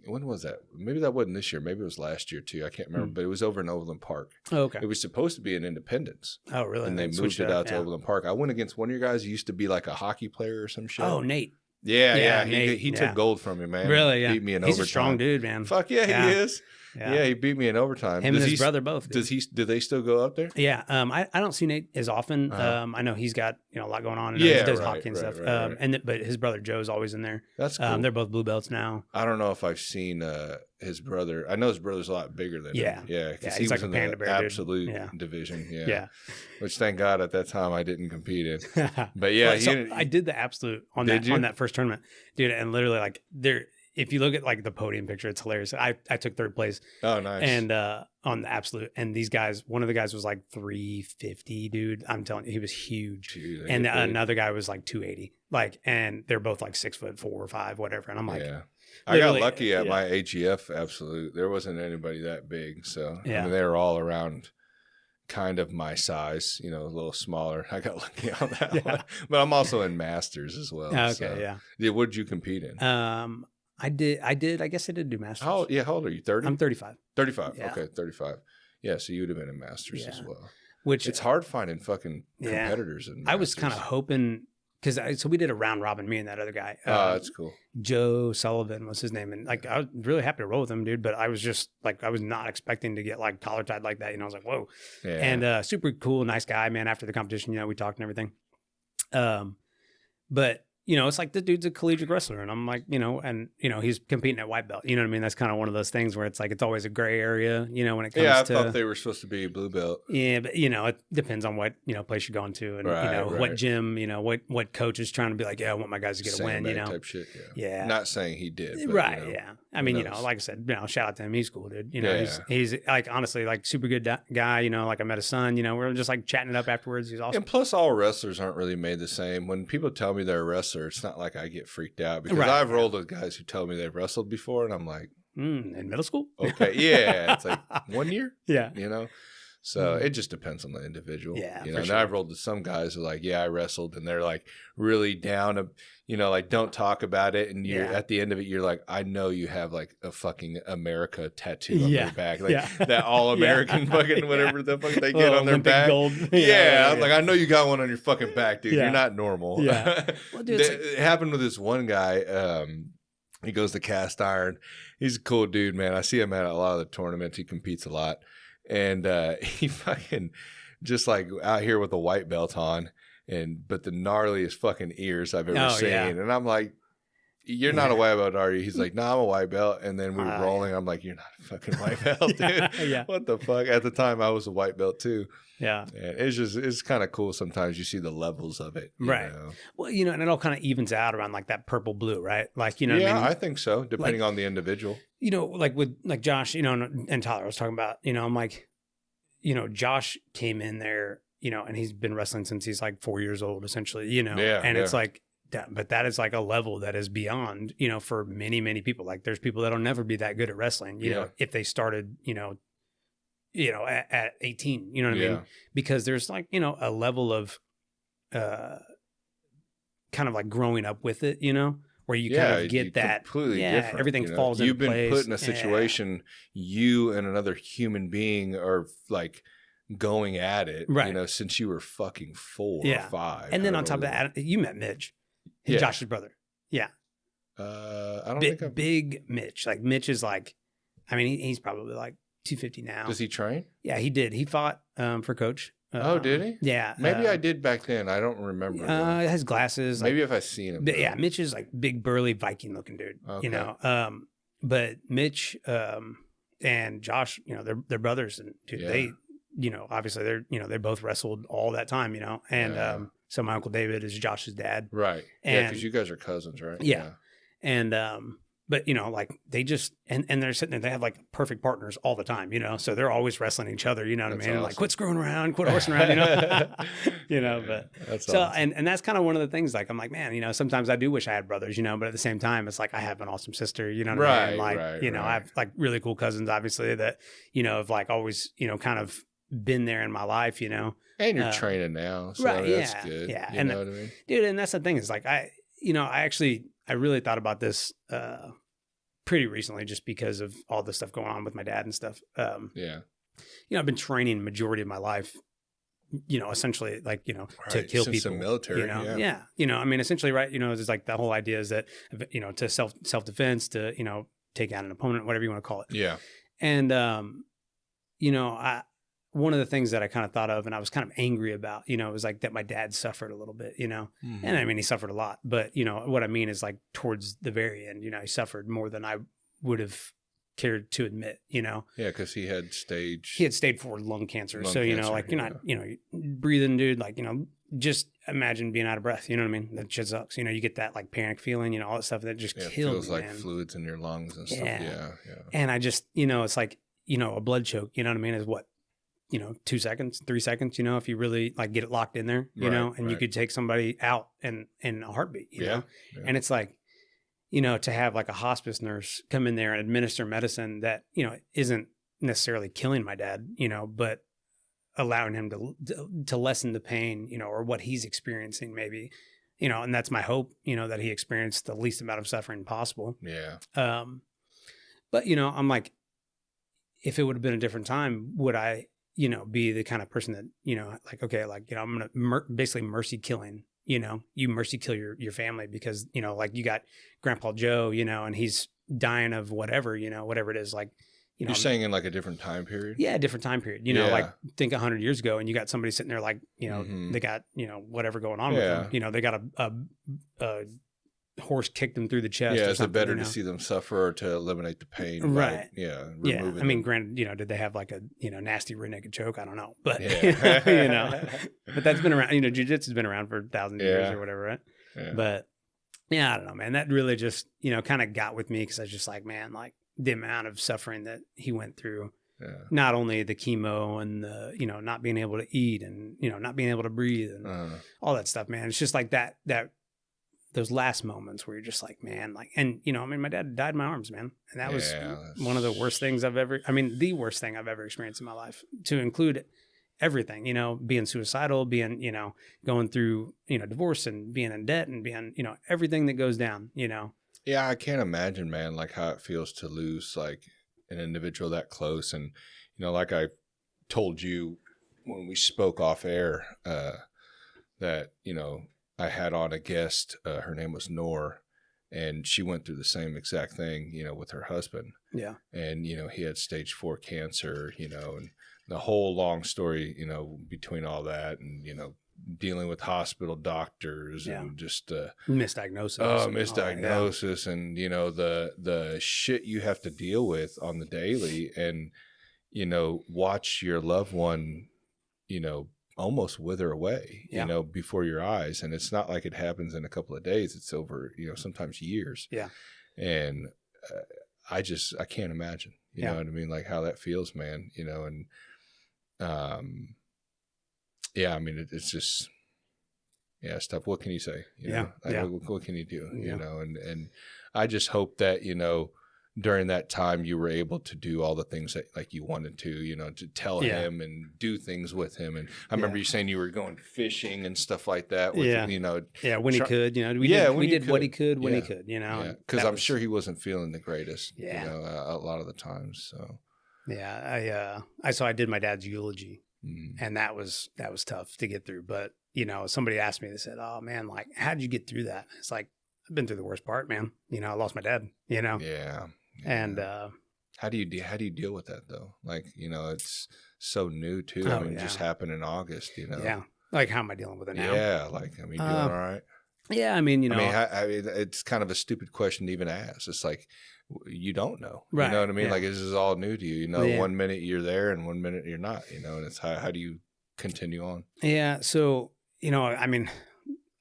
[SPEAKER 1] When was that? Maybe that wasn't this year. Maybe it was last year too. I can't remember, but it was over in Overland Park.
[SPEAKER 2] Oh, okay.
[SPEAKER 1] It was supposed to be in Independence.
[SPEAKER 2] Oh, really?
[SPEAKER 1] And they moved it out to Overland Park. I went against one of your guys. He used to be like a hockey player or some shit.
[SPEAKER 2] Oh, Nate.
[SPEAKER 1] Yeah.
[SPEAKER 2] Nate,
[SPEAKER 1] he took gold from me, man.
[SPEAKER 2] Really? Yeah.
[SPEAKER 1] Beat me in overtime.
[SPEAKER 2] He's a strong dude, man.
[SPEAKER 1] Fuck yeah, he is. Yeah, he beat me in overtime.
[SPEAKER 2] Him and his brother both.
[SPEAKER 1] Do they still go up there?
[SPEAKER 2] Yeah. I don't see Nate as often. I know he's got a lot going on. And he does hockey and stuff. Right. But his brother Joe's always in there.
[SPEAKER 1] That's cool.
[SPEAKER 2] They're both blue belts now.
[SPEAKER 1] I don't know if I've seen his brother. I know his brother's a lot bigger than him. Yeah. Because he was in the absolute division. Yeah. Which thank God at that time I didn't compete in. But
[SPEAKER 2] I did the absolute on that first tournament, dude. And literally like if you look at like the podium picture, it's hilarious. I took third place.
[SPEAKER 1] Oh, nice.
[SPEAKER 2] And on the absolute, and these guys, one of the guys was like 350, dude. I'm telling you, he was huge. Dude, and another guy was like 280. Like, and they're both like 6'4" or 5", whatever. And I'm like,
[SPEAKER 1] I got lucky at my AGF absolute. There wasn't anybody that big. So, I mean, they were all around kind of my size, a little smaller. I got lucky on that one. But I'm also in masters as well.
[SPEAKER 2] Okay,
[SPEAKER 1] so. Yeah. What did you compete in?
[SPEAKER 2] I guess I did do masters.
[SPEAKER 1] How old are you? 30?
[SPEAKER 2] I'm 35.
[SPEAKER 1] 35. Yeah. Okay, 35. Yeah, so you would have been in masters as well.
[SPEAKER 2] Which
[SPEAKER 1] it's hard finding fucking competitors in masters.
[SPEAKER 2] I was kind of hoping so we did a round robin, me and that other guy.
[SPEAKER 1] Oh, that's cool.
[SPEAKER 2] Joe Sullivan was his name, and like I was really happy to roll with him, dude. But I was just like I was not expecting to get like collar tied like that. I was like, whoa. Yeah. And super cool, nice guy, man. After the competition, we talked and everything. But it's like the dude's a collegiate wrestler, and I'm like, and he's competing at white belt. You know what I mean? That's kind of one of those things where it's like it's always a gray area. When it comes to.
[SPEAKER 1] Yeah, I thought they were supposed to be blue belt.
[SPEAKER 2] Yeah, but it depends on what place you're going to, and what gym, what coach is trying to be like. Yeah, I want my guys to get a win.
[SPEAKER 1] Type shit.
[SPEAKER 2] Yeah.
[SPEAKER 1] Not saying he did. But,
[SPEAKER 2] right. Yeah. I mean, like I said, shout out to him. He's cool, dude. He's like honestly like super good guy. Like I met his son. We're just like chatting it up afterwards. He's awesome.
[SPEAKER 1] And plus, all wrestlers aren't really made the same. When people tell me they're a wrestler, it's not like I get freaked out because I've rolled with guys who tell me they've wrestled before, and I'm like,
[SPEAKER 2] in middle school?
[SPEAKER 1] Okay, yeah, it's like 1 year,
[SPEAKER 2] yeah,
[SPEAKER 1] So it just depends on the individual,
[SPEAKER 2] yeah.
[SPEAKER 1] And I've rolled with some guys who are like, yeah, I wrestled, and they're like really down, like don't talk about it, and you're at the end of it, you're like, I know you have like a fucking America tattoo on your back, like that all American fucking whatever the fuck they get on their back. Gold. I was like, I know you got one on your fucking back, dude. You're not normal.
[SPEAKER 2] Yeah, well, dude,
[SPEAKER 1] it happened with this one guy. He goes to cast iron. He's a cool dude, man. I see him at a lot of the tournaments. He competes a lot. And he fucking just like out here with a white belt on, but the gnarliest fucking ears I've ever seen. Yeah. And I'm like, you're not a white belt, are you? He's like, no, I'm a white belt. And then we were rolling. I'm like, you're not a fucking white belt, dude. What the fuck? At the time, I was a white belt too.
[SPEAKER 2] Yeah.
[SPEAKER 1] And it's kind of cool. Sometimes you see the levels of it.
[SPEAKER 2] Right. Well, and it all kind of evens out around like that purple blue, right? Like,
[SPEAKER 1] what I mean? I think so, depending on the individual.
[SPEAKER 2] Like with like Josh, and Tyler, I was talking about, I'm like, Josh came in there, and he's been wrestling since he's like 4 years old, essentially, and it's like, but that is like a level that is beyond, for many, many people. Like there's people that'll never be that good at wrestling, if they started, at 18, you know what I mean? Because there's like, a level of, kind of like growing up with it, where you kind of get that
[SPEAKER 1] completely different.
[SPEAKER 2] Everything falls into place.
[SPEAKER 1] You've been put in a situation, you and another human being are like going at it, since you were fucking 4 or 5.
[SPEAKER 2] And then on top of that, you met Mitch, Josh's brother. Yeah.
[SPEAKER 1] I don't think
[SPEAKER 2] big Mitch. Like Mitch is like, I mean, he's probably like 250 now.
[SPEAKER 1] Does he train?
[SPEAKER 2] Yeah, he did. He fought for coach.
[SPEAKER 1] Did he?
[SPEAKER 2] Yeah.
[SPEAKER 1] Maybe I did back then. I don't remember.
[SPEAKER 2] He has glasses.
[SPEAKER 1] Maybe if I seen him.
[SPEAKER 2] Yeah, Mitch is like big, burly Viking looking dude. Okay. But Mitch and Josh, they're brothers, and dude, they, obviously they both wrestled all that time, and so my Uncle David is Josh's dad.
[SPEAKER 1] Right. And, because you guys are cousins, right?
[SPEAKER 2] Yeah. And but like they just and they're sitting there, they have like perfect partners all the time, so they're always wrestling each other, you know what I mean? Awesome. Like quit screwing around, quit horsing around, but that's so awesome. And that's kind of one of the things, like I'm like, man, sometimes I do wish I had brothers, but at the same time it's like I have an awesome sister, what I mean? Like, I have like really cool cousins, obviously, that, have like always, kind of been there in my life, And
[SPEAKER 1] you're training now. So that's good.
[SPEAKER 2] Yeah.
[SPEAKER 1] You know what I mean?
[SPEAKER 2] Dude, and that's the thing is like I really thought about this pretty recently, just because of all the stuff going on with my dad and stuff. I've been training majority of my life, essentially like, to kill
[SPEAKER 1] since
[SPEAKER 2] people.
[SPEAKER 1] The military,
[SPEAKER 2] I mean, essentially, right. It's like the whole idea is that, to self-defense, to, take out an opponent, whatever you want to call it.
[SPEAKER 1] Yeah.
[SPEAKER 2] And, one of the things that I kind of thought of and I was kind of angry about, was like that my dad suffered a little bit,
[SPEAKER 1] Mm-hmm.
[SPEAKER 2] and I mean, he suffered a lot, but what I mean is like towards the very end, he suffered more than I would have cared to admit,
[SPEAKER 1] Yeah. Cause he had stage
[SPEAKER 2] 4 lung cancer. So, like you're not, breathing, dude, like, just imagine being out of breath. You know what I mean? That shit sucks. You get that like panic feeling, all that stuff that just kills me. It feels
[SPEAKER 1] like fluids in your lungs and stuff. Yeah.
[SPEAKER 2] And I just, it's like, a blood choke, you know what I mean? Is what, 2 seconds, 3 seconds, if you really like get it locked in there, and you could take somebody out in a heartbeat, you know? And it's like, you know, to have like a hospice nurse come in there and administer medicine that, you know, isn't necessarily killing my dad, you know, but allowing him to lessen the pain, you know, or what he's experiencing maybe, you know, and that's my hope, you know, that he experienced the least amount of suffering possible.
[SPEAKER 1] Yeah.
[SPEAKER 2] But, you know, I'm like, if it would have been a different time, would I, you know, be the kind of person that, you know, like, okay, like, you know, I'm going to basically mercy killing, you know, you mercy kill your family because, you know, like you got Grandpa Joe, you know, and he's dying of whatever, you know, whatever it is, like, you know,
[SPEAKER 1] You're saying in like a different time period?
[SPEAKER 2] Yeah, different time period. You know, like think 100 years ago, and you got somebody sitting there, like, you know, they got, you know, whatever going on with them. You know, they got a horse kicked them through the chest.
[SPEAKER 1] Yeah,
[SPEAKER 2] or
[SPEAKER 1] is it better
[SPEAKER 2] you know?
[SPEAKER 1] to see them suffer or to eliminate the pain?
[SPEAKER 2] Right.
[SPEAKER 1] Yeah.
[SPEAKER 2] Yeah. I mean, granted, you know, did they have like a, you know, nasty rear naked choke? I don't know, but you know, but that's been around. You know, jiu-jitsu has been around for thousands of years or whatever, right? Yeah. But yeah, I don't know, man. That really just, you know, kind of got with me because I was just like, man, like the amount of suffering that he went through. Yeah. Not only the chemo and the, you know, not being able to eat and, you know, not being able to breathe and all that stuff, man. It's just like that those last moments where you're just like, man, like, and, you know, I mean, my dad died in my arms, man. And that was one of the worst things the worst thing I've ever experienced in my life, to include everything, you know, being suicidal, being, you know, going through, you know, divorce and being in debt and being, you know, everything that goes down, you know. Yeah,
[SPEAKER 1] I can't imagine, man, like how it feels to lose like an individual that close. And, you know, like I told you when we spoke off air, that, you know, I had on a guest, her name was Noor, and she went through the same exact thing, you know, with her husband. Yeah. And, you know, he had stage 4 cancer, you know, and the whole long story, you know, between all that and, you know, dealing with hospital doctors and just
[SPEAKER 2] misdiagnosis.
[SPEAKER 1] Misdiagnosis and, you know, the shit you have to deal with on the daily and, you know, watch your loved one, you know, almost wither away, you know, before your eyes. And it's not like it happens in a couple of days. It's over, you know, sometimes years. Yeah. And I can't imagine, you know what I mean? Like how that feels, man, you know, and, I mean, it's just, it's tough. What can you say? You know? What can you do? You know, and I just hope that, you know, during that time you were able to do all the things that like you wanted to, you know, to tell him and do things with him. And I remember you saying you were going fishing and stuff like that. With, you know,
[SPEAKER 2] when he could, you know, we did what he could when he could, you know,
[SPEAKER 1] because I'm sure he wasn't feeling the greatest, you know, a lot of the times. So,
[SPEAKER 2] I did my dad's eulogy. And that was tough to get through. But, you know, somebody asked me, they said, oh man, like, how'd you get through that? It's like, I've been through the worst part, man. You know, I lost my dad, you know?
[SPEAKER 1] Yeah.
[SPEAKER 2] And,
[SPEAKER 1] how do you deal with that though? Like, you know, it's so new too. I mean, it just happened in August, you know?
[SPEAKER 2] Yeah. Like, how am I dealing with it now?
[SPEAKER 1] Yeah. Like, I mean, doing all right?
[SPEAKER 2] Yeah. I mean, you know,
[SPEAKER 1] I mean, it's kind of a stupid question to even ask. It's like, you don't know, you know what I mean? Like, this is all new to you, you know, 1 minute you're there and 1 minute you're not, you know, and it's how do you continue on?
[SPEAKER 2] Yeah. So, you know, I mean,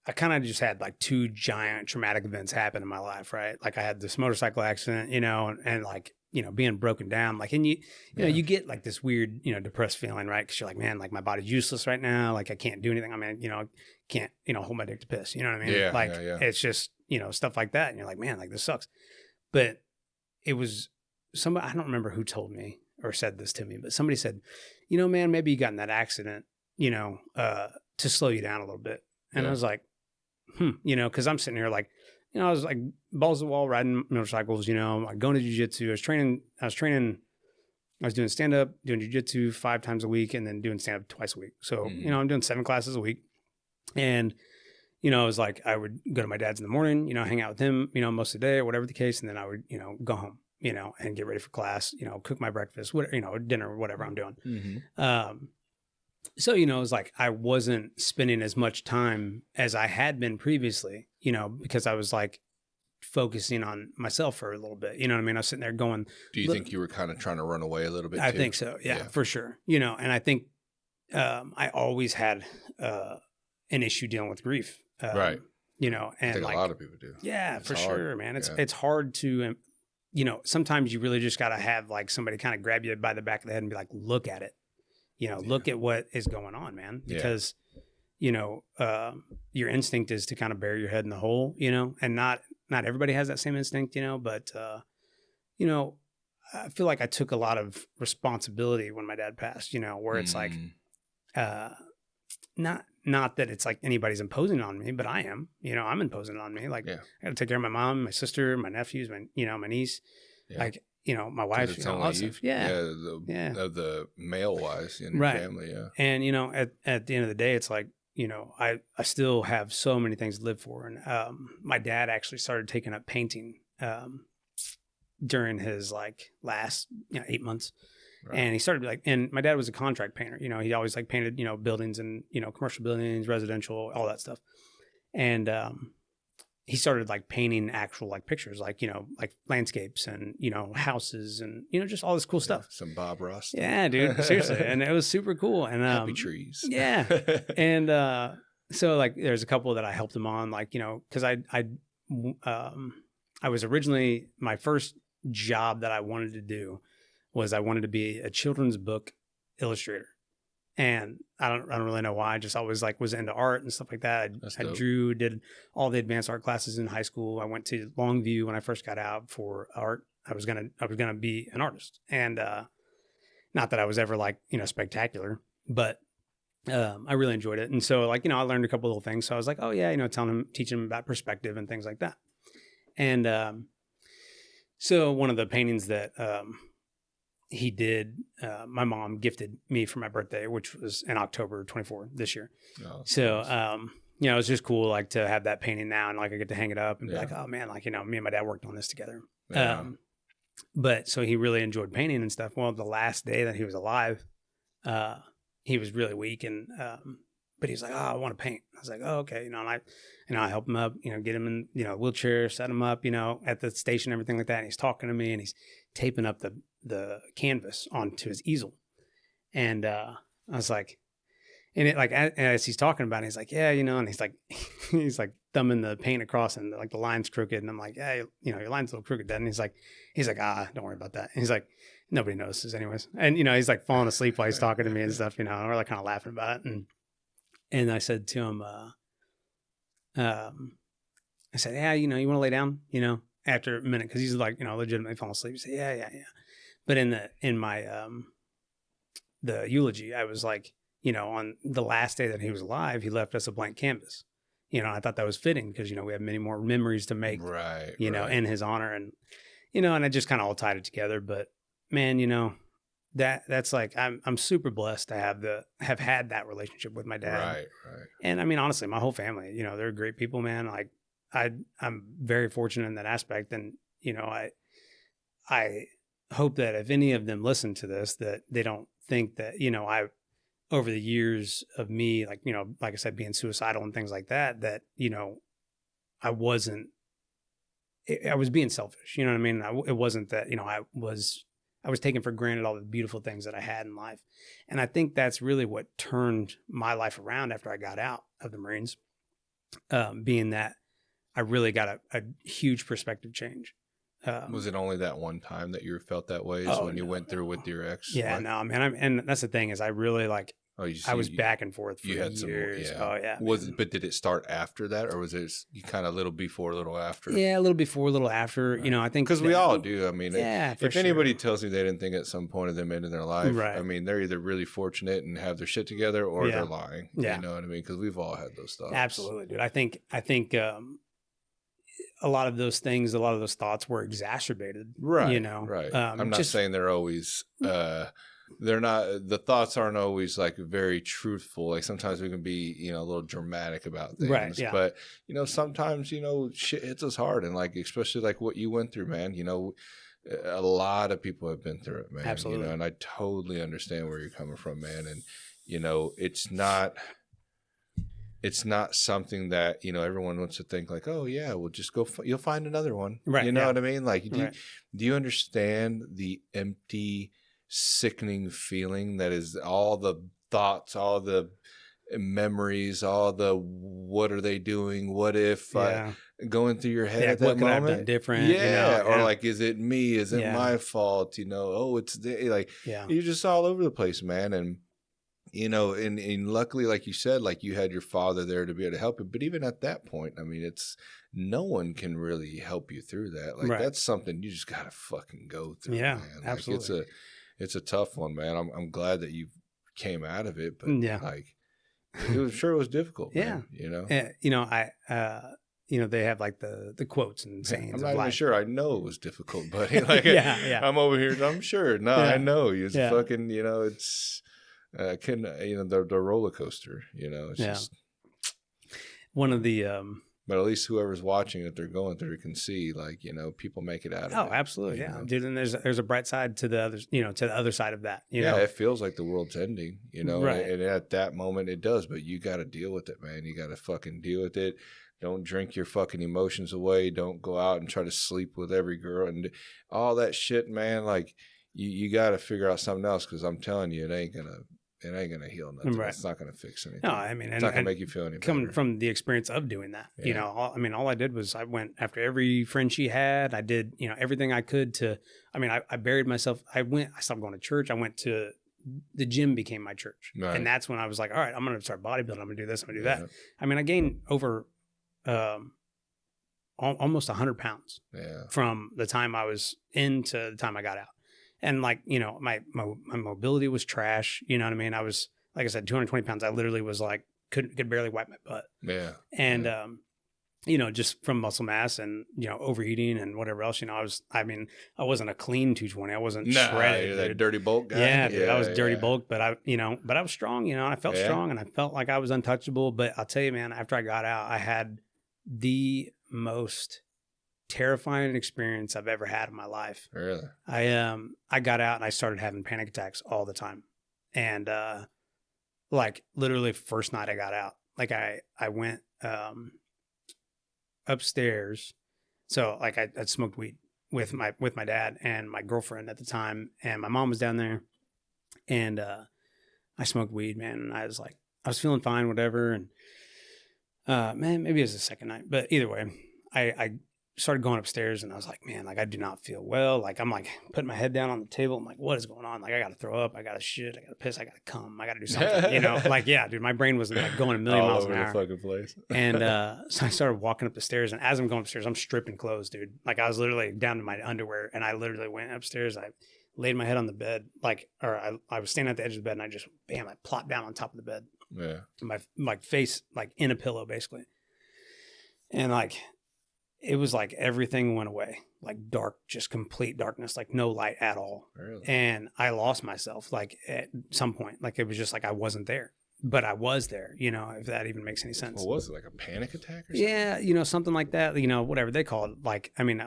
[SPEAKER 2] I kind of just had like 2 giant traumatic events happen in my life, right? Like I had this motorcycle accident, you know, and like, you know, being broken down, like, and you know, you get like this weird, you know, depressed feeling, right? Cause you're like, man, like my body's useless right now. Like I can't do anything. I mean, you know, can't, you know, hold my dick to piss, you know what I mean? Like it's just, you know, stuff like that. And you're like, man, like this sucks. But it was somebody, I don't remember who told me or said this to me, but somebody said, you know, man, maybe you got in that accident, you know, to slow you down a little bit. And I was like, you know, cause I'm sitting here like, you know, I was like balls to the wall riding motorcycles, you know, like going to jiu-jitsu. I was doing stand-up, doing jiu-jitsu 5 times a week and then doing stand-up twice a week. So, you know, I'm doing 7 classes a week. And, you know, it was like, I would go to my dad's in the morning, you know, hang out with him, you know, most of the day or whatever the case. And then I would, you know, go home, you know, and get ready for class, you know, cook my breakfast, whatever, you know, dinner, whatever I'm doing. So, you know, it was like, I wasn't spending as much time as I had been previously, you know, because I was like focusing on myself for a little bit, you know what I mean? I was sitting there going.
[SPEAKER 1] Do you think you were kind of trying to run away a little bit?
[SPEAKER 2] I think so. Yeah, for sure. You know, and I think, I always had, an issue dealing with grief.
[SPEAKER 1] Right.
[SPEAKER 2] You know, and
[SPEAKER 1] I think
[SPEAKER 2] like,
[SPEAKER 1] a lot of people do.
[SPEAKER 2] Yeah, it's for hard. Sure, man. It's hard to, you know, sometimes you really just got to have like somebody kind of grab you by the back of the head and be like, look at it. You know, look at what is going on, man, because, you know, your instinct is to kind of bury your head in the hole, you know, and not not everybody has that same instinct, but, I feel like I took a lot of responsibility when my dad passed, where it's like, not that it's like anybody's imposing on me, but I am, I'm imposing on me. Like I got to take care of my mom, my sister, my nephews, my niece, like, my wife,
[SPEAKER 1] it's
[SPEAKER 2] all
[SPEAKER 1] only
[SPEAKER 2] that
[SPEAKER 1] you.
[SPEAKER 2] stuff. Yeah.
[SPEAKER 1] Of the male wise in your family. Yeah.
[SPEAKER 2] And, at the end of the day, it's like, I still have so many things to live for. And, my dad actually started taking up painting, during his like last 8 months. Right. And he started like, and my dad was a contract painter, he always like painted, buildings and, commercial buildings, residential, all that stuff. And, he started like painting actual like pictures, like, like landscapes and, houses and, just all this cool stuff.
[SPEAKER 1] Some Bob Ross.
[SPEAKER 2] Yeah, dude, seriously. And it was super cool. And,
[SPEAKER 1] happy trees.
[SPEAKER 2] Yeah. And, so like, there's a couple that I helped him on, like, cause I was originally, my first job that I wanted to do was I wanted to be a children's book illustrator. And I don't really know why. I just always like was into art and stuff like that. I drew, did all the advanced art classes in high school. I went to Longview when I first got out for art. I was gonna be an artist, and not that I was ever like spectacular, but I really enjoyed it. And so like I learned a couple little things. So I was like, oh yeah, teaching him about perspective and things like that. And so one of the paintings that he did, my mom gifted me for my birthday, which was in October 24 this year. Oh, so, nice. It was just cool, like to have that painting now and like I get to hang it up and be like, oh man, like, me and my dad worked on this together. Yeah. But so he really enjoyed painting and stuff. Well, the last day that he was alive, he was really weak and, but he's like, oh, I want to paint. I was like, oh, okay. And I help him up, get him in, wheelchair, set him up, at the station, everything like that. And he's talking to me and he's taping up the canvas onto his easel. And, I was like, and it like, as he's talking about it, he's like, yeah, and he's like thumbing the paint across and like the line's crooked. And I'm like, yeah, your line's a little crooked, Dad. And he's like, don't worry about that. And he's like, nobody notices anyways. And, he's like falling asleep while he's talking to me and stuff, and we're like kind of laughing about it. And I said to him, I said, yeah, you want to lay down, after a minute. Cause he's like, legitimately falling asleep. He said, yeah. But in my, the eulogy, I was like, on the last day that he was alive, he left us a blank canvas, I thought that was fitting because, we have many more memories to make, right. In his honor. And, and I just kind of all tied it together, but man, that's like, I'm super blessed to have had that relationship with my dad.
[SPEAKER 1] Right.
[SPEAKER 2] And I mean, honestly, my whole family, they're great people, man. Like I'm very fortunate in that aspect. And, I hope that if any of them listen to this, that they don't think that, over the years of me, like, like I said, being suicidal and things like that, I was being selfish, you know what I mean? It wasn't that, I was taking for granted all the beautiful things that I had in life. And I think that's really what turned my life around after I got out of the Marines, being that I really got a huge perspective change.
[SPEAKER 1] Was it only that one time that you felt that way? Is when you went through with your ex?
[SPEAKER 2] Yeah, no, man. And that's the thing is I really like, I was back and forth for years. Oh yeah.
[SPEAKER 1] But did it start after that, or was it you kind of a little before, a little after?
[SPEAKER 2] Yeah, a little before, a little after. Right. I think
[SPEAKER 1] because we all do. I mean, if anybody
[SPEAKER 2] sure.
[SPEAKER 1] tells me they didn't think at some point of them end in their life, right. I mean, they're either really fortunate and have their shit together, or they're lying. Yeah. You know what I mean? Because we've all had those thoughts.
[SPEAKER 2] Absolutely, dude. I think. A lot of those things, a lot of those thoughts were exacerbated.
[SPEAKER 1] Right. Right. I'm not saying they're always. They're not. The thoughts aren't always like very truthful. Like sometimes we can be, a little dramatic about things. Right. Yeah. But sometimes shit hits us hard, and like especially like what you went through, man. A lot of people have been through it, man.
[SPEAKER 2] Absolutely.
[SPEAKER 1] And I totally understand where you're coming from, man. And it's not something that, everyone wants to think like, oh yeah, we'll just go, you'll find another one. Right. You know what I mean? Like, do you understand the empty, sickening feeling that is all the thoughts, all the memories, all the, what are they doing? What if going through your head at that
[SPEAKER 2] what
[SPEAKER 1] moment?
[SPEAKER 2] What could I have done different?
[SPEAKER 1] Yeah. Or like, is it me? Is it my fault? Oh, it's you're just all over the place, man. And you know, and luckily, like you said, like you had your father there to be able to help you. But even at that point, I mean, no one can really help you through that. Like that's something you just gotta fucking go through.
[SPEAKER 2] Yeah,
[SPEAKER 1] man. Like,
[SPEAKER 2] absolutely.
[SPEAKER 1] It's a tough one, man. I'm glad that you came out of it, but
[SPEAKER 2] Yeah.
[SPEAKER 1] like it was difficult.
[SPEAKER 2] Yeah.
[SPEAKER 1] Man, you know.
[SPEAKER 2] You know, you know, they have like the quotes and sayings.
[SPEAKER 1] I'm
[SPEAKER 2] of
[SPEAKER 1] not even
[SPEAKER 2] life.
[SPEAKER 1] sure I know it was difficult, buddy. Like,
[SPEAKER 2] yeah.
[SPEAKER 1] I'm over here. I'm sure. No, I know. It's
[SPEAKER 2] Yeah.
[SPEAKER 1] fucking. You know, it's you know, the roller coaster. You know, it's just
[SPEAKER 2] one of the.
[SPEAKER 1] But at least whoever's watching it, they're going through can see, like, you know, people make it out of it.
[SPEAKER 2] Oh, absolutely, yeah, dude. And there's a bright side to the others, you know, to the other side of that. You know?
[SPEAKER 1] It feels like the world's ending, you know,
[SPEAKER 2] right?
[SPEAKER 1] And at that moment, it does. But you got to deal with it, man. You got to fucking deal with it. Don't drink your fucking emotions away. Don't go out and try to sleep with every girl and all that shit, man. Like, you got to figure out something else because I'm telling you, it ain't gonna heal nothing.
[SPEAKER 2] Right.
[SPEAKER 1] It's not gonna fix anything.
[SPEAKER 2] No, I mean,
[SPEAKER 1] it's not gonna make you feel any better.
[SPEAKER 2] Coming from the experience of doing that, you know, all I did was I went after every friend she had. I did, you know, everything I could to. I mean, I buried myself. I stopped going to church. I went to the gym, became my church, and that's when I was like, all right, I'm gonna start bodybuilding. I'm gonna do this. I'm gonna do that. I mean, I gained over almost 100 pounds from the time I was in to the time I got out. And like, you know, my mobility was trash. You know what I mean? I was, like I said, 220 pounds. I literally was like, could barely wipe my butt. Yeah. And, you know, just from muscle mass and, you know, overeating and whatever else, you know, I wasn't a clean 220. I wasn't shredded.
[SPEAKER 1] You're that dirty bulk guy.
[SPEAKER 2] Yeah, dude, I was dirty bulk, but I was strong, you know, and I felt strong and I felt like I was untouchable. But I'll tell you, man, after I got out, I had the most terrifying experience I've ever had in my life.
[SPEAKER 1] Really?
[SPEAKER 2] I got out and I started having panic attacks all the time. And like literally first night I got out, like I went upstairs. So like I'd smoked weed with my dad and my girlfriend at the time, and my mom was down there, and I smoked weed, man, and I was feeling fine, whatever, and man, maybe it was the second night, but either way, I started going upstairs and I was like, man, like I do not feel well. Like I'm like putting my head down on the table. I'm like, what is going on? Like I got to throw up. I got to shit. I got to piss. I got to come. I got to do something, you know, like, yeah, dude, my brain was like going a million miles an hour.
[SPEAKER 1] All over the fucking place.
[SPEAKER 2] And so I started walking up the stairs, and as I'm going upstairs, I'm stripping clothes, dude. Like I was literally down to my underwear, and I literally went upstairs. I laid my head on the bed, I was standing at the edge of the bed, and I just, bam, I plopped down on top of the bed. Yeah. My face like in a pillow, basically. And like, it was like everything went away, like dark, just complete darkness, like no light at all. Really? And I lost myself like at some point. Like it was just like I wasn't there, but I was there, you know, if that even makes any sense.
[SPEAKER 1] What was it, like a panic attack or something?
[SPEAKER 2] Yeah, you know, something like that, you know, whatever they call it. Like, I mean,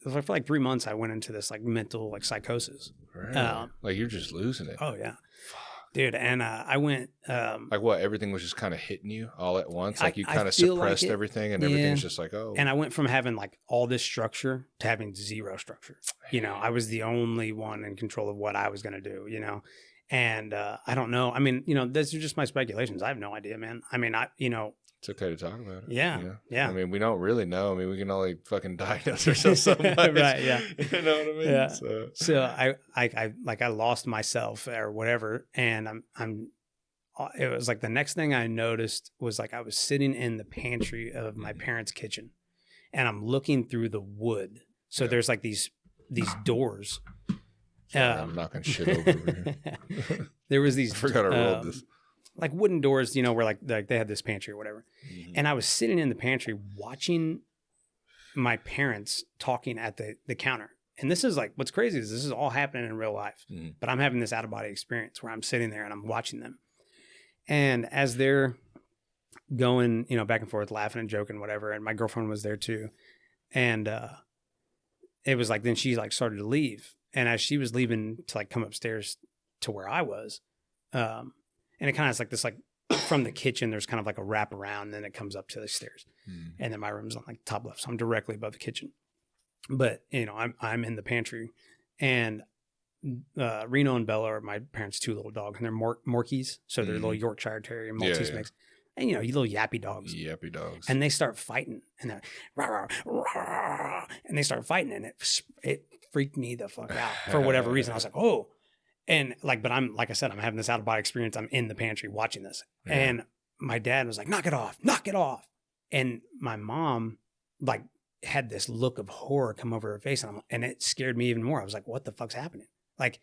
[SPEAKER 2] for like 3 months, I went into this like mental like psychosis.
[SPEAKER 1] Really? Like you're just losing it.
[SPEAKER 2] Oh, yeah. Dude, and I went...
[SPEAKER 1] like what, everything was just kind of hitting you all at once? Like you kind of suppressed everything and everything's just like, oh.
[SPEAKER 2] And I went from having like all this structure to having zero structure. You know, I was the only one in control of what I was going to do, you know? And I don't know. I mean, you know, these are just my speculations. I have no idea, man. I mean,
[SPEAKER 1] it's okay to talk about it.
[SPEAKER 2] Yeah.
[SPEAKER 1] You know?
[SPEAKER 2] Yeah.
[SPEAKER 1] I mean, we don't really know. I mean, we can only fucking diagnose ourselves so much.
[SPEAKER 2] Right. Yeah.
[SPEAKER 1] You know what I mean?
[SPEAKER 2] Yeah. So I lost myself or whatever. And it was like the next thing I noticed was like I was sitting in the pantry of my parents' kitchen, and I'm looking through the wood. So there's like these doors.
[SPEAKER 1] Sorry, I'm knocking shit over here.
[SPEAKER 2] There was these.
[SPEAKER 1] I forgot I rolled this.
[SPEAKER 2] Like wooden doors, you know, where like they had this pantry or whatever. Mm-hmm. And I was sitting in the pantry watching my parents talking at the counter. And this is like, what's crazy is this is all happening in real life, but I'm having this out of body experience where I'm sitting there and I'm watching them. And as they're going, you know, back and forth, laughing and joking, whatever. And my girlfriend was there too. And it was like, then she like started to leave. And as she was leaving to like come upstairs to where I was, and it kind of is like this, like from the kitchen, there's kind of like a wrap around, and then it comes up to the stairs. And then my room's on like top left. So I'm directly above the kitchen. But, you know, I'm in the pantry, and Reno and Bella are my parents' two little dogs, and they're Morkies. So they're little Yorkshire Terrier Maltese mix. And, you know, you little yappy dogs.
[SPEAKER 1] Yappy dogs.
[SPEAKER 2] And they start fighting, and they're rah, rah, rah, and they start fighting, and it freaked me the fuck out for whatever reason. I was like, oh. And like, but I'm, like I said, I'm having this out of body experience. I'm in the pantry watching this.
[SPEAKER 1] Yeah.
[SPEAKER 2] And my dad was like, knock it off, knock it off. And my mom like had this look of horror come over her face. And it scared me even more. I was like, what the fuck's happening? Like,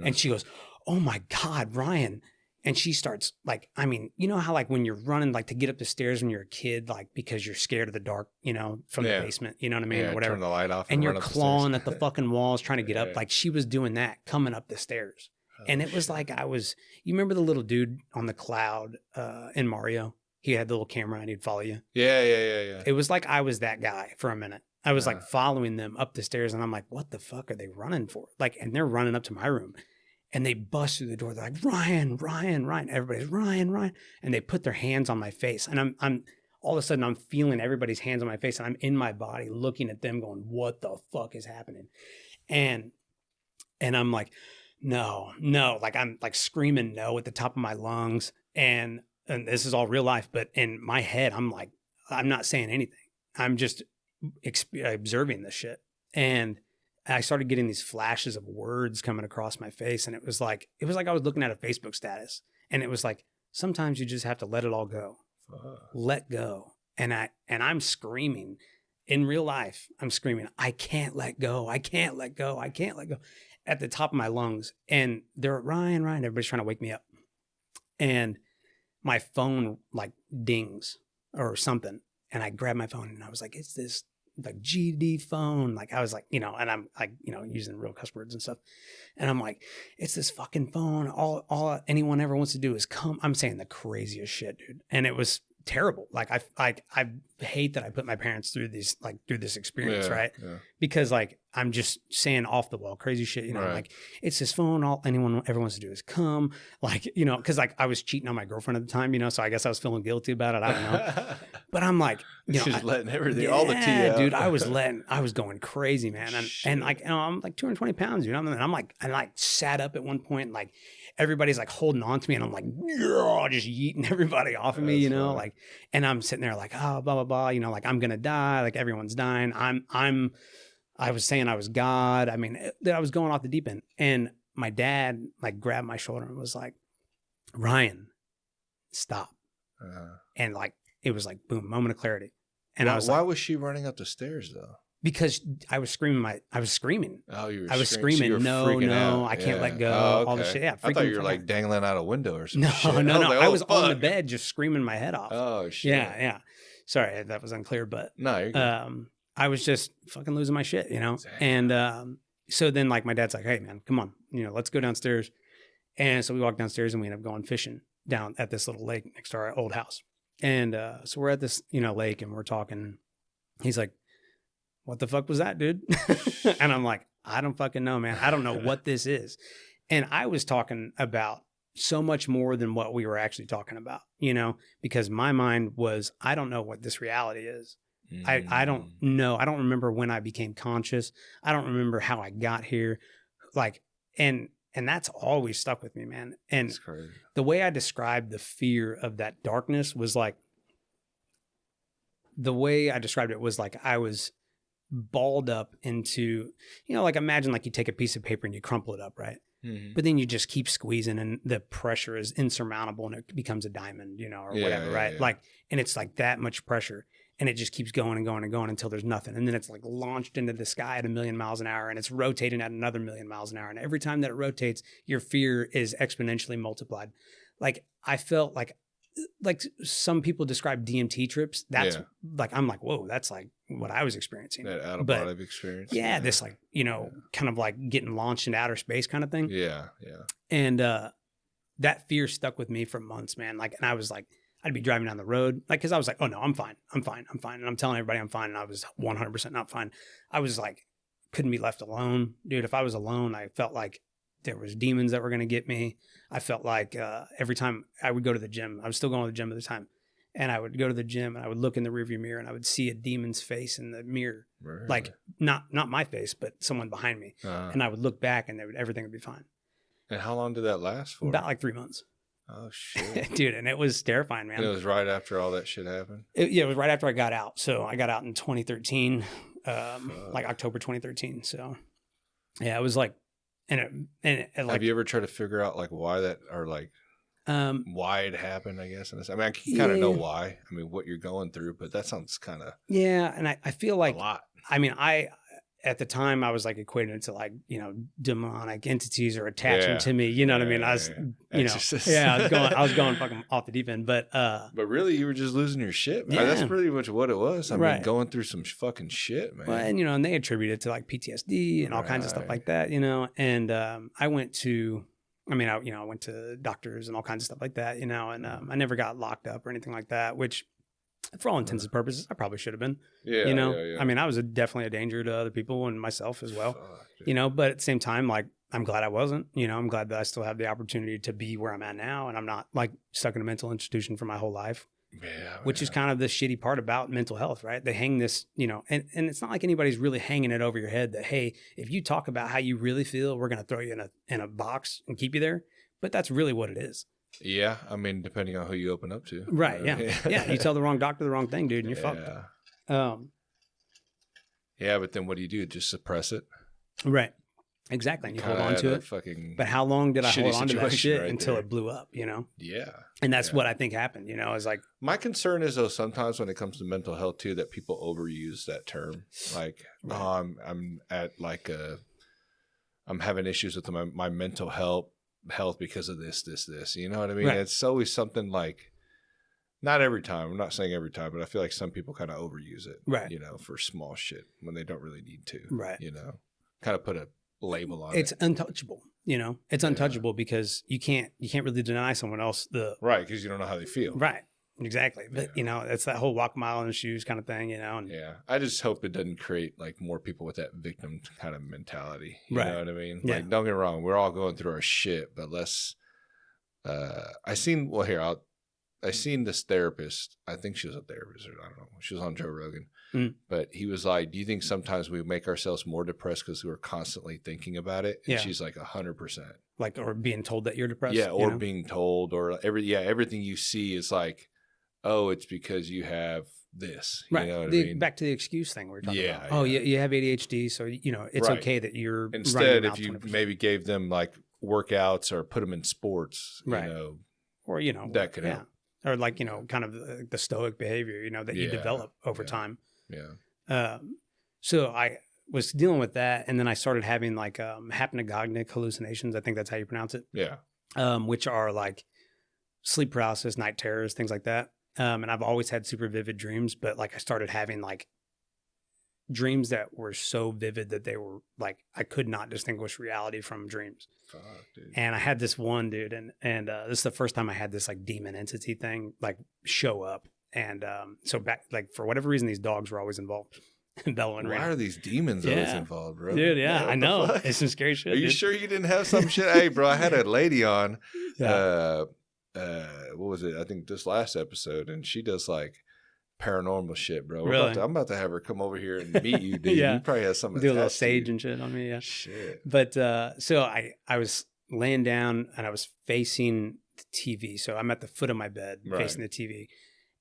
[SPEAKER 2] and she goes, oh my God, Ryan. And she starts like, I mean, you know how like when you're running like to get up the stairs when you're a kid, like because you're scared of the dark, you know, from the basement, you know what I mean?
[SPEAKER 1] Yeah,
[SPEAKER 2] or whatever.
[SPEAKER 1] turn the light off
[SPEAKER 2] and you're
[SPEAKER 1] run up the
[SPEAKER 2] clawing
[SPEAKER 1] stairs.
[SPEAKER 2] at the fucking walls trying to get up. Like she was doing that coming up the stairs. And it was like you remember the little dude on the cloud in Mario? He had the little camera and he'd follow you.
[SPEAKER 1] Yeah.
[SPEAKER 2] It was like I was that guy for a minute. I was like following them up the stairs and I'm like, what the fuck are they running for? Like, and they're running up to my room and they bust through the door. They're like, Ryan. Everybody's Ryan. And they put their hands on my face. And I'm all of a sudden I'm feeling everybody's hands on my face and I'm in my body looking at them going, what the fuck is happening? And I'm like, no, like I'm like screaming no at the top of my lungs. And this is all real life, but in my head, I'm like, I'm not saying anything. I'm just observing this shit. And I started getting these flashes of words coming across my face. And it was like I was looking at a Facebook status and it was like, sometimes you just have to let it all go, let go. And I'm screaming in real life. I'm screaming, I can't let go. I can't let go. I can't let go at the top of my lungs. And they're Ryan. Everybody's trying to wake me up. And my phone like dings or something. And I grabbed my phone and I was like, it's this like GD phone. Like I was like, you know, and I'm like, you know, using real cuss words and stuff. And I'm like, it's this fucking phone. All anyone ever wants to do is come. I'm saying the craziest shit, dude. And it was terrible. Like I hate that I put my parents through this experience, right? Yeah. Because like I'm just saying off the wall crazy shit, you know, like it's this phone. All anyone ever wants to do is come, like, you know, because like I was cheating on my girlfriend at the time, you know, so I guess I was feeling guilty about it. I don't know, but I'm like, you know,
[SPEAKER 1] just letting everything, all the tea out.
[SPEAKER 2] Dude, I was going crazy, man, and like, you know, I'm like 220 pounds, you know, and I'm like, I like sat up at one point, and like everybody's like holding on to me, and I'm like, just yeeting everybody off of me, you know, like, and I'm sitting there like, oh, blah blah blah, you know, like I'm gonna die, like everyone's dying, I was saying I was God. I mean, I was going off the deep end. And my dad like grabbed my shoulder and was like, Ryan, stop. And like, it was like, boom, moment of clarity. And I was like,
[SPEAKER 1] why was she running up the stairs though?
[SPEAKER 2] Because I was screaming. I was screaming.
[SPEAKER 1] Oh, you were
[SPEAKER 2] I was screaming.
[SPEAKER 1] So
[SPEAKER 2] no, I can't let go. All this shit. Yeah,
[SPEAKER 1] I thought you were like dangling out a window or something.
[SPEAKER 2] No.
[SPEAKER 1] Like,
[SPEAKER 2] I was on the bed just screaming my head off.
[SPEAKER 1] Oh shit.
[SPEAKER 2] Yeah. Sorry, that was unclear, but
[SPEAKER 1] no, you're good.
[SPEAKER 2] I was just fucking losing my shit, you know?
[SPEAKER 1] Exactly.
[SPEAKER 2] And so then like my dad's like, hey man, come on, you know, let's go downstairs. And so we walked downstairs and we ended up going fishing down at this little lake next to our old house. And so we're at this, you know, lake and we're talking. He's like, what the fuck was that, dude? And I'm like, I don't fucking know, man. I don't know what this is. And I was talking about so much more than what we were actually talking about, you know, because my mind was, I don't know what this reality is. I don't know. I don't remember when I became conscious. I don't remember how I got here. Like, and that's always stuck with me, man. And the way I described the fear of that darkness was like, the way I described it was like, I was balled up into, you know, like imagine like you take a piece of paper and you crumple it up, right? Mm-hmm. But then you just keep squeezing and the pressure is insurmountable and it becomes a diamond, you know, or whatever, right? Yeah. Like, and it's like that much pressure. And it just keeps going and going and going until there's nothing. And then it's like launched into the sky at 1,000,000 miles an hour and it's rotating at another 1,000,000 miles an hour. And every time that it rotates, your fear is exponentially multiplied. Like I felt like some people describe DMT trips. That's like, I'm like, whoa, that's like what I was experiencing.
[SPEAKER 1] That out of body experience.
[SPEAKER 2] Yeah. This like, you know, kind of like getting launched into outer space kind of thing.
[SPEAKER 1] Yeah.
[SPEAKER 2] And that fear stuck with me for months, man. Like, and I was like, I'd be driving down the road, like, cause I was like, oh no, I'm fine. And I'm telling everybody I'm fine. And I was 100% not fine. I was like, couldn't be left alone. Dude, if I was alone, I felt like there was demons that were going to get me. I felt like every time I would go to the gym, I was still going to the gym at the time. And I would go to the gym and I would look in the rearview mirror and I would see a demon's face in the mirror. Really? Like not my face, but someone behind me. And I would look back and everything would be fine.
[SPEAKER 1] And how long did that last for?
[SPEAKER 2] About like 3 months.
[SPEAKER 1] Oh shit,
[SPEAKER 2] dude! And it was terrifying, man.
[SPEAKER 1] And it was right after all that shit happened.
[SPEAKER 2] It was right after I got out. So I got out in 2013, like October 2013. So yeah, it was like
[SPEAKER 1] Have you ever tried to figure out like why that, or like why it happened, I guess? I mean, I can kind of know why. I mean, what you're going through, but that sounds kind of
[SPEAKER 2] and I feel like
[SPEAKER 1] a lot.
[SPEAKER 2] I mean, at the time I was like equating it to like, demonic entities are attaching to me. You know what I mean? I was,
[SPEAKER 1] Exorcist.
[SPEAKER 2] I was going fucking off the deep end, but
[SPEAKER 1] really you were just losing your shit, man. That's pretty much what it was. I mean, going through some fucking shit, man.
[SPEAKER 2] Well, and they attribute it to like PTSD and all kinds of stuff like that, and I went to, I went to doctors and all kinds of stuff like that, and I never got locked up or anything like that, which for all intents and purposes, I probably should have been. I mean, I was definitely a danger to other people and myself as well. But at the same time, like, I'm glad I wasn't. I'm glad that I still have the opportunity to be where I'm at now, and I'm not like stuck in a mental institution for my whole life. Which is kind of the shitty part about mental health, right? They hang this, and it's not like anybody's really hanging it over your head that, hey, if you talk about how you really feel, we're going to throw you in a box and keep you there. But that's really what it is.
[SPEAKER 1] Yeah, I mean, depending on who you open up to.
[SPEAKER 2] Right, yeah. You tell the wrong doctor the wrong thing, dude, and you're fucked.
[SPEAKER 1] Yeah, but then what do? Just suppress it?
[SPEAKER 2] Right. Exactly. And you hold on to it. But how long did I hold on to that shit until it blew up,
[SPEAKER 1] Yeah.
[SPEAKER 2] And that's what I think happened, is like.
[SPEAKER 1] My concern is, though, sometimes when it comes to mental health, too, that people overuse that term. Like, I'm at like I'm having issues with my mental health because of this. You know what I mean? Right. It's always something like, not every time. I'm not saying every time, but I feel like some people kind of overuse it.
[SPEAKER 2] Right.
[SPEAKER 1] For small shit when they don't really need to.
[SPEAKER 2] Right.
[SPEAKER 1] Kind of put a label on it.
[SPEAKER 2] It's untouchable. It's untouchable because you can't really deny someone else
[SPEAKER 1] right, because you don't know how they feel.
[SPEAKER 2] Right. Exactly. But it's that whole walk a mile in the shoes kind of thing, and
[SPEAKER 1] I just hope it doesn't create like more people with that victim kind of mentality. You know what I mean?
[SPEAKER 2] Yeah.
[SPEAKER 1] Like, don't get me wrong, we're all going through our shit, but let's I seen this therapist. I think she was a therapist, or I don't know. She was on Joe Rogan. But he was like, do you think sometimes we make ourselves more depressed because we're constantly thinking about it? And she's like 100%.
[SPEAKER 2] Like, or being told that you're depressed?
[SPEAKER 1] Yeah, or being told, or everything you see is like, oh, it's because you have this.
[SPEAKER 2] Right.
[SPEAKER 1] You know what I mean?
[SPEAKER 2] Back to the excuse thing we were talking about. Oh, you have ADHD, so it's okay that you're
[SPEAKER 1] instead if you 20%. Maybe gave them like workouts or put them in sports,
[SPEAKER 2] or
[SPEAKER 1] that could help.
[SPEAKER 2] Or like kind of the stoic behavior that you develop over time.
[SPEAKER 1] Yeah.
[SPEAKER 2] So I was dealing with that, and then I started having like hypnagogic hallucinations. I think that's how you pronounce it.
[SPEAKER 1] Yeah.
[SPEAKER 2] Which are like sleep paralysis, night terrors, things like that. And I've always had super vivid dreams, but like I started having like dreams that were so vivid that they were like, I could not distinguish reality from dreams.
[SPEAKER 1] Fuck, dude.
[SPEAKER 2] And I had this one dude, and this is the first time I had this like demon entity thing like show up. And so back, like, for whatever reason, these dogs were always involved. Bellowing
[SPEAKER 1] Why are these demons always involved, bro?
[SPEAKER 2] Dude, I know. It's some scary shit.
[SPEAKER 1] Are you sure you didn't have some shit? Hey, bro, I had a lady on. What was it? I think this last episode, and she does like paranormal shit, bro.
[SPEAKER 2] Really?
[SPEAKER 1] I'm about to have her come over here and meet you, dude. You probably have something.
[SPEAKER 2] Do a little sage and shit on me, yeah.
[SPEAKER 1] Shit.
[SPEAKER 2] But so I was laying down and I was facing the TV. So I'm at the foot of my bed facing the TV.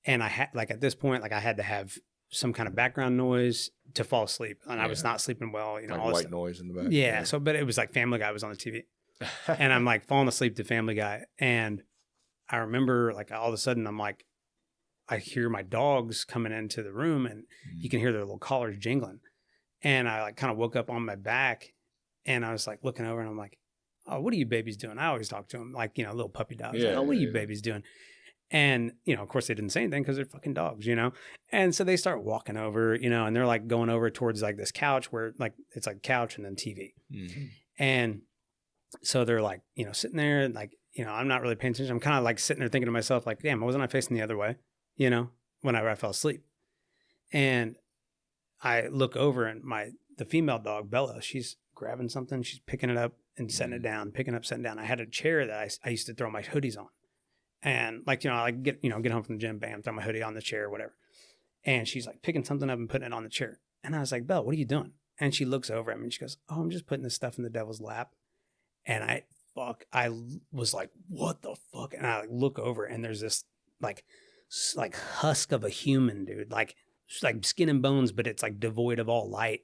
[SPEAKER 2] And I had, like, at this point, like, I had to have some kind of background noise to fall asleep. And I was not sleeping well,
[SPEAKER 1] like
[SPEAKER 2] all
[SPEAKER 1] white noise in the back.
[SPEAKER 2] Yeah. So, but it was like Family Guy was on the TV. And I'm like falling asleep to Family Guy. And I remember, like, all of a sudden I'm like, I hear my dogs coming into the room, and you can hear their little collars jingling. And I like kind of woke up on my back, and I was like looking over, and I'm like, oh, what are you babies doing? I always talk to them like, little puppy dogs.
[SPEAKER 1] Yeah,
[SPEAKER 2] like, oh, what are you babies doing? And, of course they didn't say anything because they're fucking dogs, And so they start walking over, and they're like going over towards like this couch where like, it's like couch and then TV. Mm-hmm. And so they're like, sitting there and like, I'm not really paying attention. I'm kind of like sitting there thinking to myself, like, damn, wasn't I facing the other way? Whenever I fell asleep. And I look over, and the female dog, Bella, she's grabbing something. She's picking it up and setting it down, picking up, setting down. I had a chair that I used to throw my hoodies on. And like, I like get home from the gym, bam, throw my hoodie on the chair, whatever. And she's like picking something up and putting it on the chair. And I was like, Belle, what are you doing? And she looks over at me and she goes, oh, I'm just putting this stuff in the devil's lap. And I was like, what the fuck? And I like look over, and there's this like husk of a human, dude, like skin and bones, but it's like devoid of all light.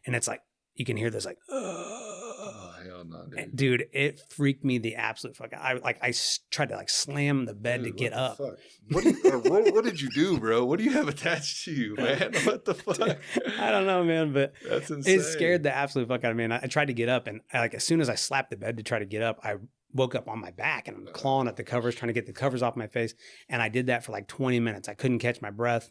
[SPEAKER 2] And it's like, you can hear this like,
[SPEAKER 1] oh, hell no.
[SPEAKER 2] Dude, it freaked me the absolute fuck out. I tried to like slam the bed to get up.
[SPEAKER 1] Fuck? What did you do, bro? What do you have attached to you, man? What the fuck?
[SPEAKER 2] Dude, I don't know, man, but
[SPEAKER 1] that's insane.
[SPEAKER 2] It scared the absolute fuck out of me. And I tried to get up, and like as soon as I slapped the bed to try to get up, I woke up on my back and I'm clawing at the covers, trying to get the covers off my face. And I did that for like 20 minutes. I couldn't catch my breath.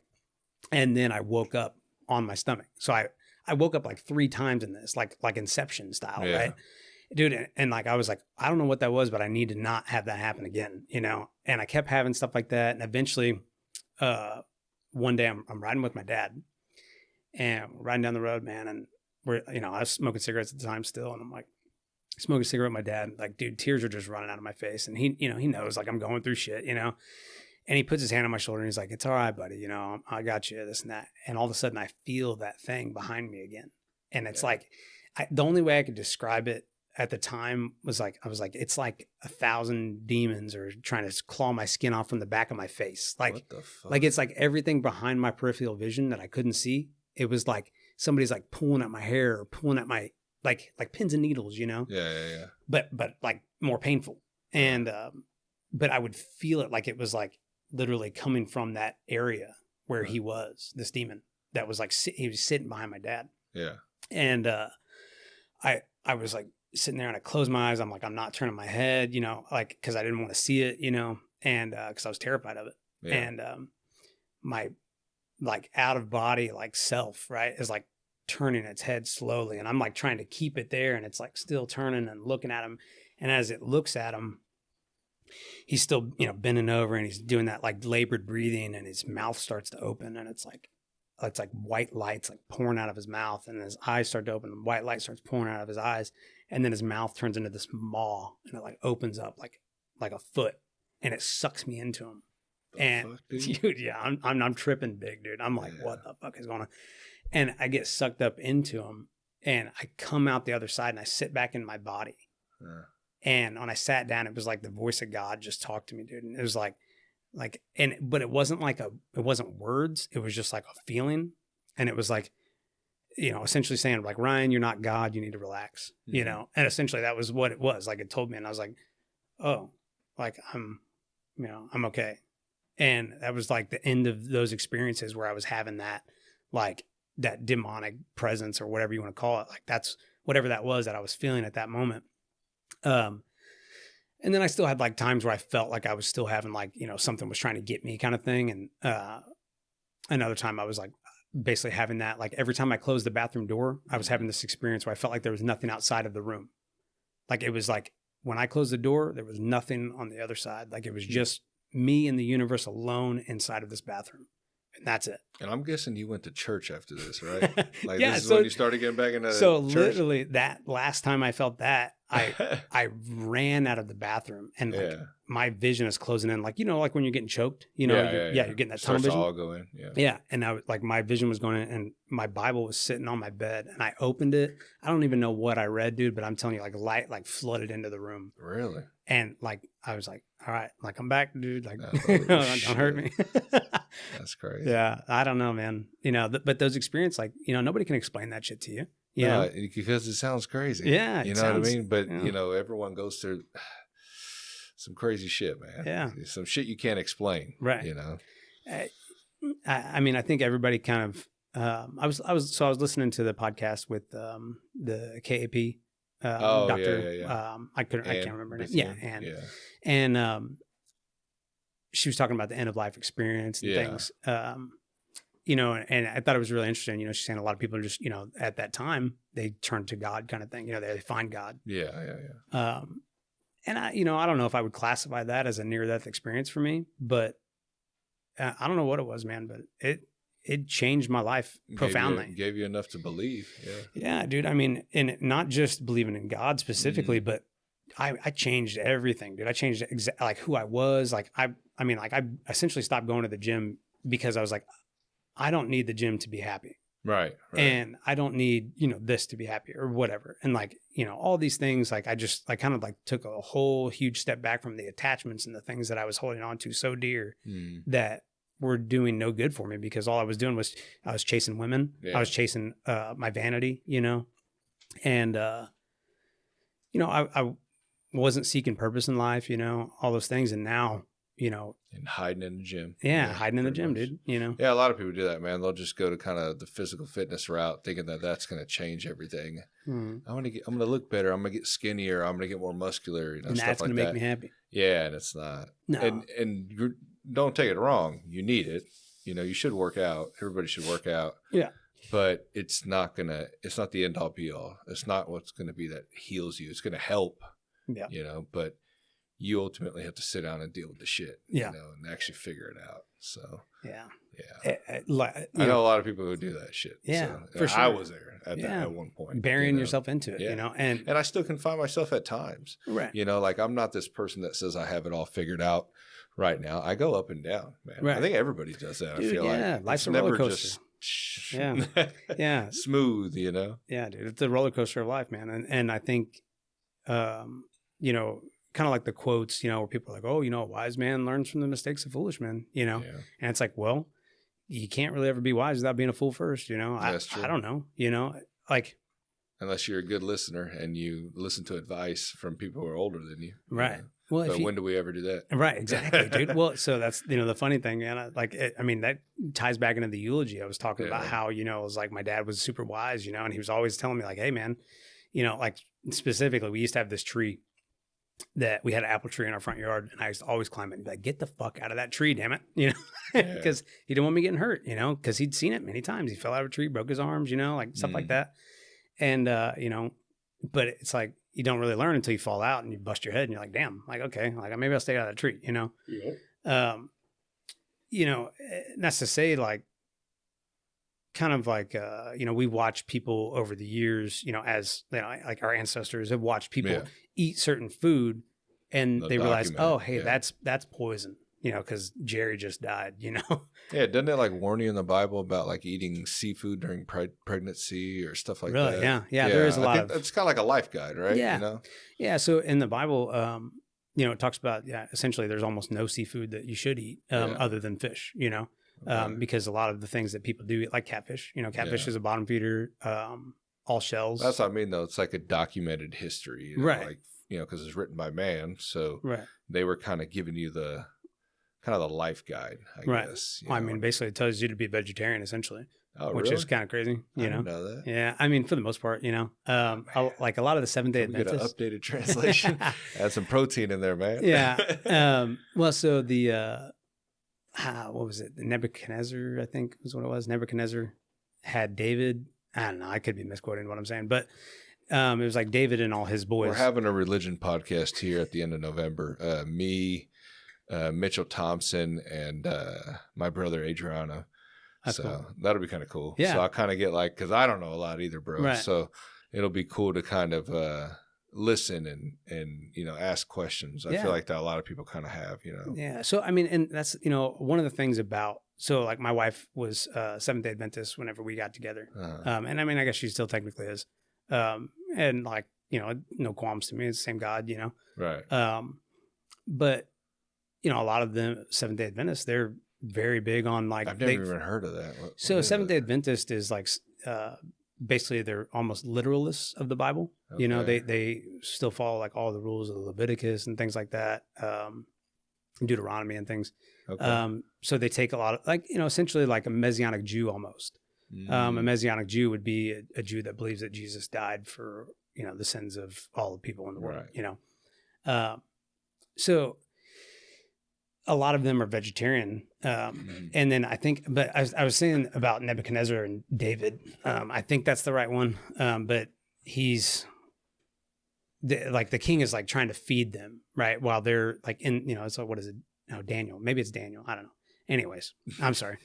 [SPEAKER 2] And then I woke up on my stomach. So I woke up like 3 times in this, like Inception style, right? Dude, and like I was like, I don't know what that was, but I need to not have that happen again, you know? And I kept having stuff like that. And eventually, one day I'm riding with my dad, and we're riding down the road, man. And I was smoking cigarettes at the time still. And I'm like, smoking a cigarette with my dad. Like, dude, tears are just running out of my face. And he knows like I'm going through shit, you know? And he puts his hand on my shoulder and he's like, it's all right, buddy. You know, I got you, this and that. And all of a sudden I feel that thing behind me again. And it's like, the only way I could describe it at the time was like, I was like, it's like 1,000 demons are trying to claw my skin off from the back of my face. Like,
[SPEAKER 1] what the fuck?
[SPEAKER 2] Like it's like everything behind my peripheral vision that I couldn't see. It was like somebody's like pulling at my hair or pulling at my, like pins and needles, you know?
[SPEAKER 1] Yeah.
[SPEAKER 2] But like more painful. And, but I would feel it like it was like literally coming from that area where he was, this demon that was like, he was sitting behind my dad.
[SPEAKER 1] Yeah.
[SPEAKER 2] And, I was like sitting there and I closed my eyes. I'm like, I'm not turning my head, you know, like, cause I didn't want to see it, you know, and, cause I was terrified of it. Yeah. And, my like out of body, like self, right, is like turning its head slowly. And I'm like trying to keep it there. And it's like still turning and looking at him. And as it looks at him, he's still, you know, bending over and he's doing that like labored breathing, and his mouth starts to open, and it's like white lights like pouring out of his mouth, and his eyes start to open and white light starts pouring out of his eyes. And then his mouth turns into this maw, and it like opens up like a foot, and it sucks me into him. And fuck, dude, yeah, I'm tripping big, dude. I'm like, what the fuck is going on? And I get sucked up into him, and I come out the other side and I sit back in my body. Yeah. And when I sat down, it was like the voice of God just talked to me, dude. And it was like, but it wasn't it wasn't words. It was just like a feeling. And it was like, you know, essentially saying like, Ryan, you're not God. You need to relax, you know? And essentially that was what it was. Like it told me, and I was like, oh, like I'm okay. And that was like the end of those experiences where I was having that, like that demonic presence or whatever you want to call it. Like that's whatever that was that I was feeling at that moment. And then I still had like times where I felt like I was still having like, you know, something was trying to get me kind of thing. And, another time I was like basically having that, like every time I closed the bathroom door, I was having this experience where I felt like there was nothing outside of the room. Like it was like when I closed the door, there was nothing on the other side. Like it was just me and the universe alone inside of this bathroom. And that's it.
[SPEAKER 1] And I'm guessing you went to church after this, right? Like
[SPEAKER 2] yeah,
[SPEAKER 1] this is when you started getting back into
[SPEAKER 2] so
[SPEAKER 1] church?
[SPEAKER 2] Literally that last time I felt that, I ran out of the bathroom, and like my vision is closing in, like, you know, like when you're getting choked, you know, you're getting that tunnel vision.
[SPEAKER 1] All go in.
[SPEAKER 2] Yeah. And I was like, my vision was going in, and my Bible was sitting on my bed, and I opened it. I don't even know what I read, dude, but I'm telling you, like light, like flooded into the room.
[SPEAKER 1] Really?
[SPEAKER 2] And like, I was like, all right, like I'm back, dude. Like, don't hurt me.
[SPEAKER 1] That's crazy.
[SPEAKER 2] Yeah. I don't know, man. You know, but those experiences, like, you know, nobody can explain that shit to you. You know?
[SPEAKER 1] Because it sounds crazy.
[SPEAKER 2] Yeah.
[SPEAKER 1] You know what I mean? But, you know, everyone goes through some crazy shit, man.
[SPEAKER 2] Yeah.
[SPEAKER 1] Some shit you can't explain.
[SPEAKER 2] Right.
[SPEAKER 1] You know?
[SPEAKER 2] I mean, I think everybody kind of, I was listening to the podcast with the KAP. Doctor, I can't remember her name. Yeah. And she was talking about the end of life experience and things. You know, and I thought it was really interesting. You know, she's saying a lot of people are just, you know, at that time they turn to God kind of thing. You know, they find God.
[SPEAKER 1] Yeah.
[SPEAKER 2] And I don't know if I would classify that as a near-death experience for me, but I don't know what it was, man. But it changed my life profoundly.
[SPEAKER 1] Gave you enough to believe.
[SPEAKER 2] Yeah, dude. I mean, and not just believing in God specifically, but I changed everything, dude. I changed like who I was. Like I essentially stopped going to the gym because I was like, I don't need the gym to be happy.
[SPEAKER 1] Right.
[SPEAKER 2] And I don't need, you know, this to be happy or whatever. And like, you know, all these things, like I kind of like took a whole huge step back from the attachments and the things that I was holding on to so dear that were doing no good for me, because all I was doing was I was chasing women. I was chasing my vanity, you know, and I wasn't seeking purpose in life, all those things. And now,
[SPEAKER 1] And hiding in the gym.
[SPEAKER 2] yeah, hiding in the gym,
[SPEAKER 1] much.
[SPEAKER 2] dude,
[SPEAKER 1] Yeah, a lot of people do that, man. They'll just go to kind of the physical fitness route thinking that that's going to change everything. I'm going to look better. I'm going to get skinnier. I'm going to get more muscular,
[SPEAKER 2] and
[SPEAKER 1] stuff
[SPEAKER 2] that's
[SPEAKER 1] like
[SPEAKER 2] going to
[SPEAKER 1] that.
[SPEAKER 2] make me happy.
[SPEAKER 1] Yeah, and it's not.
[SPEAKER 2] No.
[SPEAKER 1] And you don't take it wrong. You need it. You should work out. Everybody should work out.
[SPEAKER 2] Yeah.
[SPEAKER 1] But it's not the end all be all. It's not what's going to be that heals you. It's going to help.
[SPEAKER 2] Yeah.
[SPEAKER 1] But you ultimately have to sit down and deal with the shit, and actually figure it out. So,
[SPEAKER 2] yeah.
[SPEAKER 1] I know a lot of people who do that shit.
[SPEAKER 2] Yeah,
[SPEAKER 1] so,
[SPEAKER 2] for sure.
[SPEAKER 1] I was there at one point.
[SPEAKER 2] Burying yourself into it, and
[SPEAKER 1] I still can find myself at times.
[SPEAKER 2] Right.
[SPEAKER 1] Like I'm not this person that says I have it all figured out right now. I go up and down, man.
[SPEAKER 2] Right.
[SPEAKER 1] I think everybody does that.
[SPEAKER 2] Dude,
[SPEAKER 1] I feel like
[SPEAKER 2] life's a roller coaster. Yeah.
[SPEAKER 1] Smooth,
[SPEAKER 2] Yeah, dude. It's a roller coaster of life, man. And I think, kind of like the quotes, where people are like, oh, a wise man learns from the mistakes of foolish men, and it's like, well, you can't really ever be wise without being a fool first,
[SPEAKER 1] That's true.
[SPEAKER 2] I don't know, like.
[SPEAKER 1] Unless you're a good listener and you listen to advice from people who are older than you.
[SPEAKER 2] Right. Well,
[SPEAKER 1] but when do we ever do that?
[SPEAKER 2] Right. Exactly, dude. Well, so that's, the funny thing, man, that ties back into the eulogy. I was talking about how, it was like my dad was super wise, and he was always telling me like, hey man, like specifically, we used to have this tree that we had an apple tree in our front yard, and I used to always climb it and be like, get the fuck out of that tree, damn it. Because he didn't want me getting hurt, because he'd seen it many times. He fell out of a tree, broke his arms, like stuff like that. And, but it's like, you don't really learn until you fall out and you bust your head and you're like, damn, like, okay, like maybe I'll stay out of that tree, that's to say, like, kind of like, we watch people over the years, as like our ancestors have watched people eat certain food, and they realize, oh, hey, that's poison, because Jerry just died,
[SPEAKER 1] Yeah, doesn't it like warn you in the Bible about like eating seafood during pregnancy or stuff like
[SPEAKER 2] really?
[SPEAKER 1] that?
[SPEAKER 2] Yeah. There is a lot of.
[SPEAKER 1] It's kind of like a life guide, right?
[SPEAKER 2] Yeah. Yeah. So in the Bible, it talks about essentially there's almost no seafood that you should eat other than fish, because a lot of the things that people do eat, like catfish, catfish is a bottom feeder, all shells.
[SPEAKER 1] That's what I mean, though. It's like a documented history,
[SPEAKER 2] right?
[SPEAKER 1] Like, because it's written by man, so
[SPEAKER 2] right.
[SPEAKER 1] They were kind of giving you the life guide, I guess.
[SPEAKER 2] I mean, basically, it tells you to be a vegetarian, essentially.
[SPEAKER 1] Oh,
[SPEAKER 2] which
[SPEAKER 1] really?
[SPEAKER 2] is kind of crazy,
[SPEAKER 1] I didn't know that.
[SPEAKER 2] Yeah, I mean, for the most part, like a lot of the Seventh-day Adventists.
[SPEAKER 1] Get an updated translation. Add some protein in there, man.
[SPEAKER 2] Yeah. Well, so the what was it? Nebuchadnezzar, I think was what it was. Nebuchadnezzar had David. I don't know. I could be misquoting what I'm saying, but it was like David and all his boys.
[SPEAKER 1] We're having a religion podcast here at the end of November. Me, Mitchell Thompson, and my brother Adriana.
[SPEAKER 2] That's
[SPEAKER 1] so
[SPEAKER 2] cool.
[SPEAKER 1] That'll be kind of cool.
[SPEAKER 2] Yeah.
[SPEAKER 1] So I kind of get like, because I don't know a lot either, bro.
[SPEAKER 2] Right.
[SPEAKER 1] So it'll be cool to kind of listen and ask questions. I feel like that a lot of people kind of have.
[SPEAKER 2] Yeah. So I mean, and that's one of the things about. So like my wife was Seventh-day Adventist whenever we got together, and I mean I guess she still technically is, and like no qualms to me. It's the same God,
[SPEAKER 1] Right.
[SPEAKER 2] But a lot of the Seventh-day Adventists, they're very big on like
[SPEAKER 1] I've never even heard of that.
[SPEAKER 2] So Seventh-day Adventist is like basically they're almost literalists of the Bible.
[SPEAKER 1] Okay.
[SPEAKER 2] They still follow like all the rules of Leviticus and things like that, Deuteronomy and things.
[SPEAKER 1] Okay.
[SPEAKER 2] So they take a lot of like essentially like a Messianic Jew almost. A Messianic Jew would be a Jew that believes that Jesus died for the sins of all the people in the world.
[SPEAKER 1] Right.
[SPEAKER 2] So a lot of them are vegetarian. And then I think, but I was saying about Nebuchadnezzar and David, I think that's the right one. But he's like the king is like trying to feed them, right? While they're like in, it's like, what is it? No, Daniel. Maybe it's Daniel. I don't know. Anyways, I'm sorry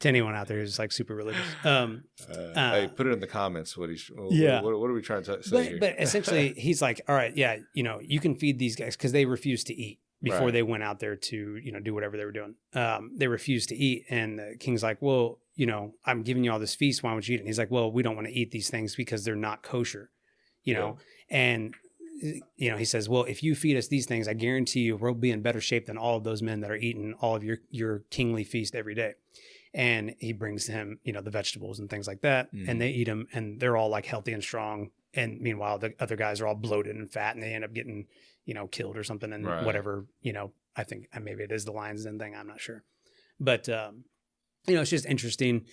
[SPEAKER 2] to anyone out there who's like super religious.
[SPEAKER 1] Hey, put it in the comments. What are we trying to say here?
[SPEAKER 2] But essentially, he's like, all right, yeah, you can feed these guys because they refused to eat before they went out there to do whatever they were doing. They refused to eat, and the king's like, well, I'm giving you all this feast. Why don't you eat it? And he's like, well, we don't want to eat these things because they're not kosher, and. He says, well, if you feed us these things, I guarantee you we'll be in better shape than all of those men that are eating all of your kingly feast every day. And he brings him, the vegetables and things like that, and they eat them, and they're all like healthy and strong. and meanwhile the other guys are all bloated and fat and they end up getting, killed or something. And whatever, I think maybe it is the Lion's Den thing. I'm not sure. But, it's just interesting.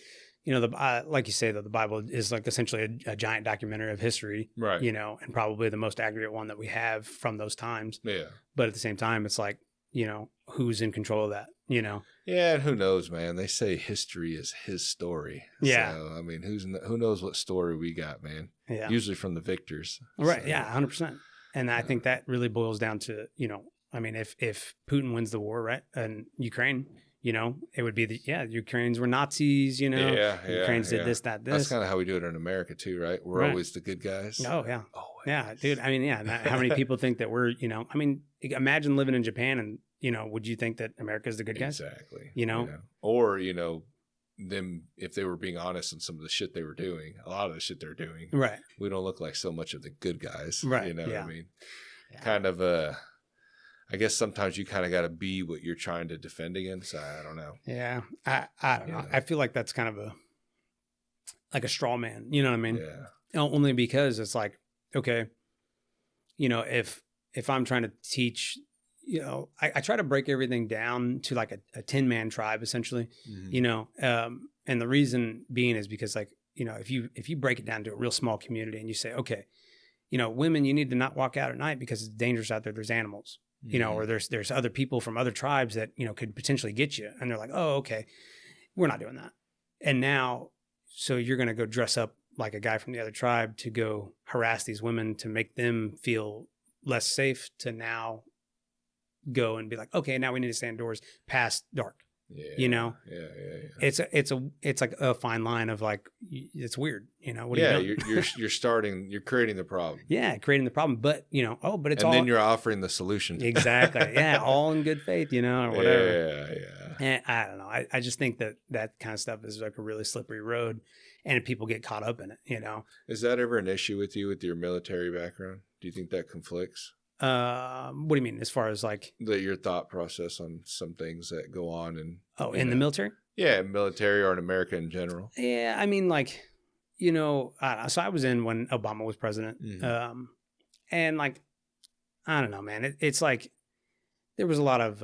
[SPEAKER 2] Like you say, though, the Bible is like essentially a giant documentary of history,
[SPEAKER 1] right?
[SPEAKER 2] And probably the most accurate one that we have from those times.
[SPEAKER 1] Yeah.
[SPEAKER 2] But at the same time, it's like, who's in control of that,
[SPEAKER 1] Yeah, and who knows, man? They say history is his story.
[SPEAKER 2] Yeah.
[SPEAKER 1] So, I mean, who knows what story we got, man?
[SPEAKER 2] Yeah.
[SPEAKER 1] Usually from the victors.
[SPEAKER 2] Right.
[SPEAKER 1] So,
[SPEAKER 2] yeah, 100%. And I think that really boils down to, if Putin wins the war, right, and Ukraine, it would be the Ukrainians were Nazis, Ukrainians did this, that, this.
[SPEAKER 1] That's kind of how we do it in America too, right? We're always the good guys.
[SPEAKER 2] Oh yeah,
[SPEAKER 1] always.
[SPEAKER 2] Yeah, dude. I mean, yeah. How many people think that we're, imagine living in Japan and would you think that America's the good guys?
[SPEAKER 1] Exactly.
[SPEAKER 2] Or
[SPEAKER 1] them, if they were being honest in some of the shit they were doing, a lot of the shit they're doing,
[SPEAKER 2] right?
[SPEAKER 1] We don't look like so much of the good guys,
[SPEAKER 2] right?
[SPEAKER 1] You know what I mean? Yeah. Kind of I guess sometimes you kind of got to be what you're trying to defend against. I don't know.
[SPEAKER 2] Yeah. I don't know. I feel like that's kind of a straw man. You know what I mean?
[SPEAKER 1] Yeah.
[SPEAKER 2] Only because it's like, okay, if I'm trying to teach, I try to break everything down to like a 10-man tribe essentially, and the reason being is because like, if you break it down to a real small community and you say, okay, women, you need to not walk out at night because it's dangerous out there. There's animals. Or there's other people from other tribes that, could potentially get you. And they're like, oh, okay, we're not doing that. And now, so you're going to go dress up like a guy from the other tribe to go harass these women to make them feel less safe, to now go and be like, okay, now we need to stay indoors past dark.
[SPEAKER 1] Yeah.
[SPEAKER 2] It's like a fine line of like, it's weird, what
[SPEAKER 1] you're creating the problem.
[SPEAKER 2] Yeah, creating the problem, but but it's
[SPEAKER 1] and
[SPEAKER 2] all,
[SPEAKER 1] then you're offering the solution.
[SPEAKER 2] Exactly. Yeah, all in good faith, or whatever.
[SPEAKER 1] Yeah.
[SPEAKER 2] And I don't know. I just think that kind of stuff is like a really slippery road, and people get caught up in it.
[SPEAKER 1] Is that ever an issue with you with your military background? Do you think that conflicts?
[SPEAKER 2] What do you mean, as far as like
[SPEAKER 1] your thought process on some things that go on and
[SPEAKER 2] in the military?
[SPEAKER 1] Yeah, military or in America in general.
[SPEAKER 2] Yeah, I mean, like, so I was in when Obama was president, and like, I don't know, man. It's like there was a lot of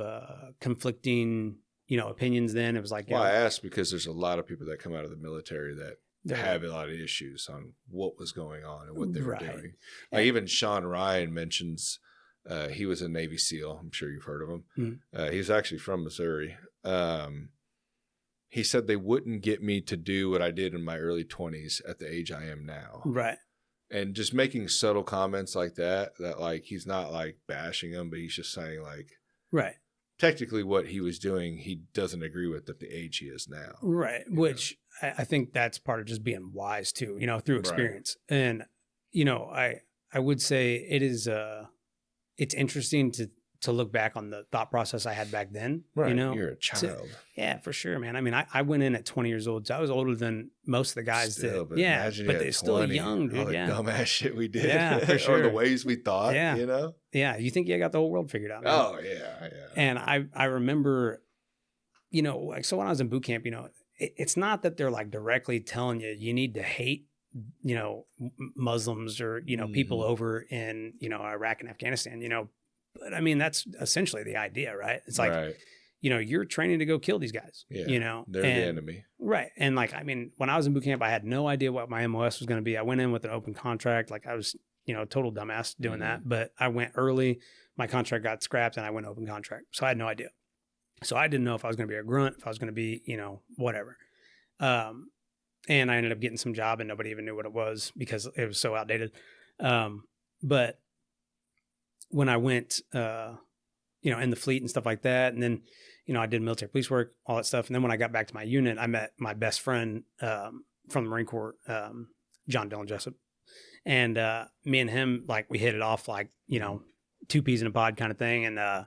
[SPEAKER 2] conflicting, opinions. Then it was like,
[SPEAKER 1] I asked because there's a lot of people that come out of the military that have a lot of issues on what was going on and what they were doing. Like even Sean Ryan mentions he was a Navy SEAL. I'm sure you've heard of him. Mm-hmm. He was actually from Missouri. He said they wouldn't get me to do what I did in my early 20s at the age I am now.
[SPEAKER 2] Right.
[SPEAKER 1] And just making subtle comments like that like he's not like bashing him, but he's just saying like,
[SPEAKER 2] right.
[SPEAKER 1] Technically what he was doing, he doesn't agree with at the age he is now.
[SPEAKER 2] Right. Which I think that's part of just being wise too, through experience. Right. And, I would say it is, it's interesting to look back on the thought process I had back then.
[SPEAKER 1] Right. You're a child.
[SPEAKER 2] Yeah, for sure, man. I mean, I went in at 20 years old, so I was older than most of the guys
[SPEAKER 1] still,
[SPEAKER 2] but they're still young, dude.
[SPEAKER 1] All the dumbass shit we did.
[SPEAKER 2] Yeah, for sure.
[SPEAKER 1] Or the ways we thought,
[SPEAKER 2] Yeah, you think you got the whole world figured out. Man.
[SPEAKER 1] Oh, yeah.
[SPEAKER 2] And I remember, like, so when I was in boot camp, it's not that they're like directly telling you need to hate, Muslims or, people over in, Iraq and Afghanistan, but I mean, that's essentially the idea, right? It's like, you're training to go kill these guys,
[SPEAKER 1] they're the enemy.
[SPEAKER 2] Right. And like, I mean, when I was in boot camp, I had no idea what my MOS was going to be. I went in with an open contract. Like I was, total dumbass doing that, but I went early, my contract got scrapped and I went open contract. So I had no idea. So I didn't know if I was going to be a grunt, if I was going to be, whatever. And I ended up getting some job and nobody even knew what it was because it was so outdated. But when I went, in the fleet and stuff like that, and then, I did military police work, all that stuff. And then when I got back to my unit, I met my best friend from the Marine Corps, John Dillon Jessup. And me and him, like, we hit it off like, two peas in a pod kind of thing. And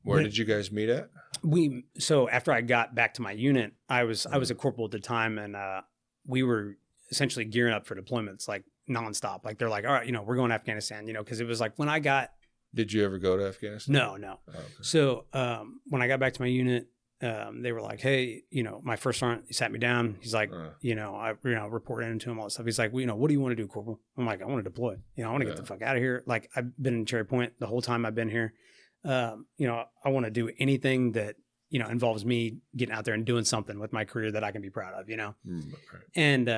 [SPEAKER 1] where did you guys meet at?
[SPEAKER 2] So after I got back to my unit, I was a corporal at the time, and we were essentially gearing up for deployments, like nonstop. Like they're like, all right, we're going to Afghanistan, because it was like when I got.
[SPEAKER 1] Did you ever go to Afghanistan?
[SPEAKER 2] No.
[SPEAKER 1] Oh, okay.
[SPEAKER 2] So when I got back to my unit, they were like, hey, my first sergeant, he sat me down. He's like, I reported into him all this stuff. He's like, well, what do you want to do, Corporal? I'm like, I want to deploy. I want to get the fuck out of here. Like, I've been in Cherry Point the whole time I've been here. I want to do anything that, involves me getting out there and doing something with my career that I can be proud of,
[SPEAKER 1] Right.
[SPEAKER 2] And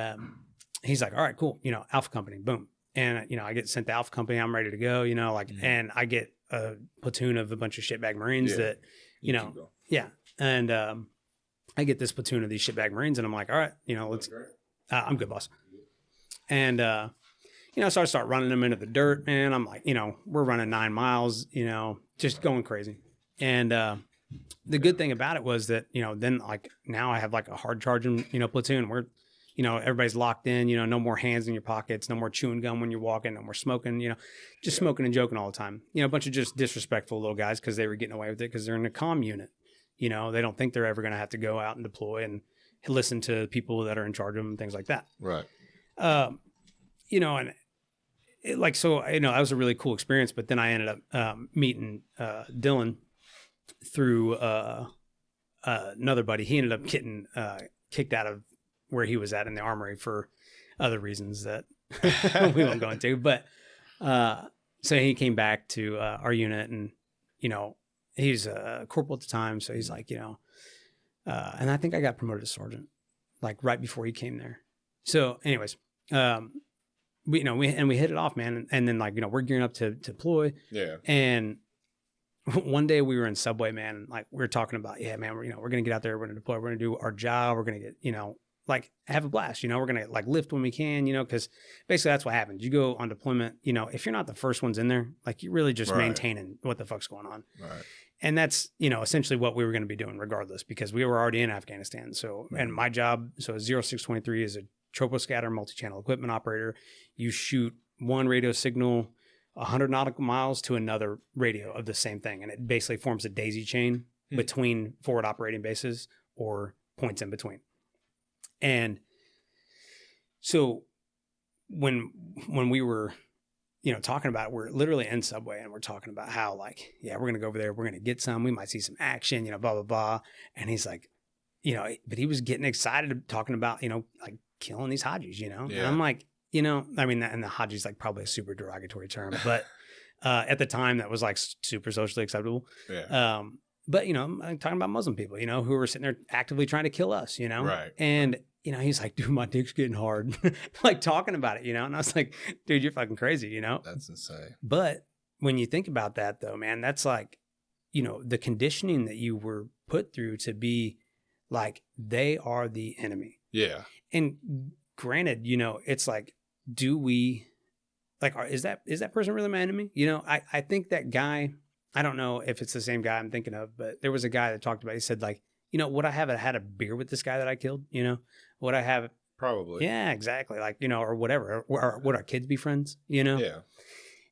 [SPEAKER 2] he's like, all right, cool. Alpha Company, boom. And, I get sent to Alpha Company. I'm ready to go, and I get a platoon of a bunch of shitbag Marines that, yeah. And I get this platoon of these shitbag Marines, and I'm like, all right, let's. I'm good, boss. And so I start running them into the dirt, man. I'm like, we're running 9 miles, just going crazy. And the good thing about it was that, then like now I have like a hard charging, platoon. We're, everybody's locked in. No more hands in your pockets, no more chewing gum when you're walking, no more smoking. Just smoking and joking all the time. A bunch of just disrespectful little guys because they were getting away with it because they're in a comm unit. They don't think they're ever going to have to go out and deploy and listen to people that are in charge of them and things like that.
[SPEAKER 1] Right.
[SPEAKER 2] And it, like, so, that was a really cool experience, but then I ended up meeting Dylan through another buddy. He ended up getting kicked out of where he was at in the armory for other reasons that we won't go into. But so he came back to our unit, and, he's a corporal at the time. So he's like, and I think I got promoted to sergeant, like right before he came there. So anyways, we hit it off, man. And then like, we're gearing up to deploy.
[SPEAKER 1] Yeah.
[SPEAKER 2] And one day we were in Subway, man. And like, we were talking about, yeah, man, we're going to get out there. We're going to deploy. We're going to do our job. We're going to get, like have a blast, we're going to like lift when we can, cause basically that's what happens. You go on deployment, if you're not the first ones in there, like you're really just maintaining what the fuck's going on.
[SPEAKER 1] Right.
[SPEAKER 2] And that's, essentially what we were going to be doing regardless, because we were already in Afghanistan. So, and my job, so 0623 is a troposcatter multi-channel equipment operator. You shoot one radio signal 100 nautical miles to another radio of the same thing. And it basically forms a daisy chain between forward operating bases or points in between. And so when we were, talking about it, we're literally in Subway and we're talking about how like, yeah, we're going to go over there. We're going to get some, we might see some action, blah, blah, blah. And he's like, but he was getting excited talking about, like killing these Hajis,
[SPEAKER 1] Yeah.
[SPEAKER 2] And I'm like, I mean, and the Haji's like probably a super derogatory term, but at the time that was like super socially acceptable.
[SPEAKER 1] Yeah.
[SPEAKER 2] But, I'm talking about Muslim people, who were sitting there actively trying to kill us,
[SPEAKER 1] Right.
[SPEAKER 2] And, he's like, dude, my dick's getting hard, like talking about it, and I was like, dude, you're fucking crazy,
[SPEAKER 1] That's insane.
[SPEAKER 2] But when you think about that though, man, that's like, the conditioning that you were put through to be like, they are the enemy.
[SPEAKER 1] Yeah.
[SPEAKER 2] And granted, it's like, do we like, is that person really my enemy? I think that guy, I don't know if it's the same guy I'm thinking of, but there was a guy that talked about, he said like, would I have had a beer with this guy that I killed? Would I have?
[SPEAKER 1] Probably.
[SPEAKER 2] Yeah, exactly. Like, or whatever. Or would our kids be friends?
[SPEAKER 1] Yeah.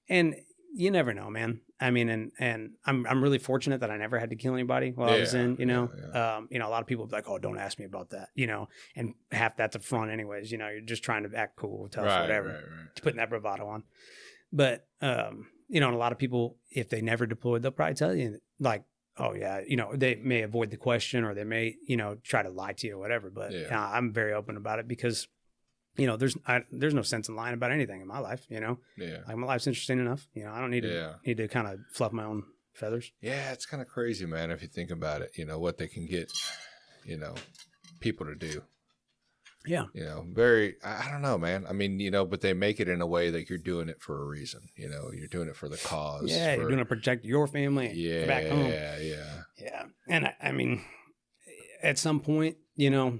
[SPEAKER 2] And you never know, man. I mean, and I'm really fortunate that I never had to kill anybody while I was in, a lot of people be like, oh, don't ask me about that, and half that's a front anyways, you're just trying to act cool, tough, whatever, putting that bravado on. But, and a lot of people, if they never deployed, they'll probably tell you like, oh yeah, they may avoid the question or they may, try to lie to you or whatever. But I'm very open about it because, there's no sense in lying about anything in my life, Yeah. Like my life's interesting enough. I don't need to kind of fluff my own feathers.
[SPEAKER 1] Yeah, it's kind of crazy, man, if you think about it, what they can get, people to do.
[SPEAKER 2] Yeah.
[SPEAKER 1] I don't know, man. I mean, but they make it in a way that you're doing it for a reason. You're doing it for the cause.
[SPEAKER 2] Yeah, you're doing it to protect your family.
[SPEAKER 1] Yeah,
[SPEAKER 2] back home.
[SPEAKER 1] Yeah.
[SPEAKER 2] And I mean, at some point,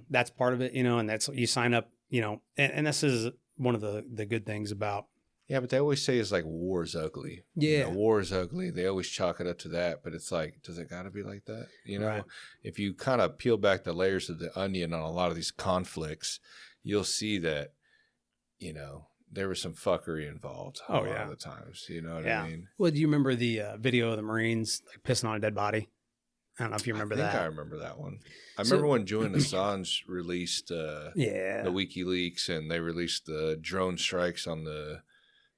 [SPEAKER 2] that's part of it, and that's you sign up, and this is one of the good things about.
[SPEAKER 1] Yeah, but they always say it's like war is ugly.
[SPEAKER 2] Yeah.
[SPEAKER 1] War is ugly. They always chalk it up to that, but it's like, does it got to be like that?
[SPEAKER 2] Right.
[SPEAKER 1] If you kind of peel back the layers of the onion on a lot of these conflicts, you'll see that, there was some fuckery involved a lot of the times. You know what I mean?
[SPEAKER 2] Well, do you remember the video of the Marines like pissing on a dead body? I don't know if you remember that.
[SPEAKER 1] I think I remember that one. I remember when Julian Assange released the WikiLeaks and they released the drone strikes on the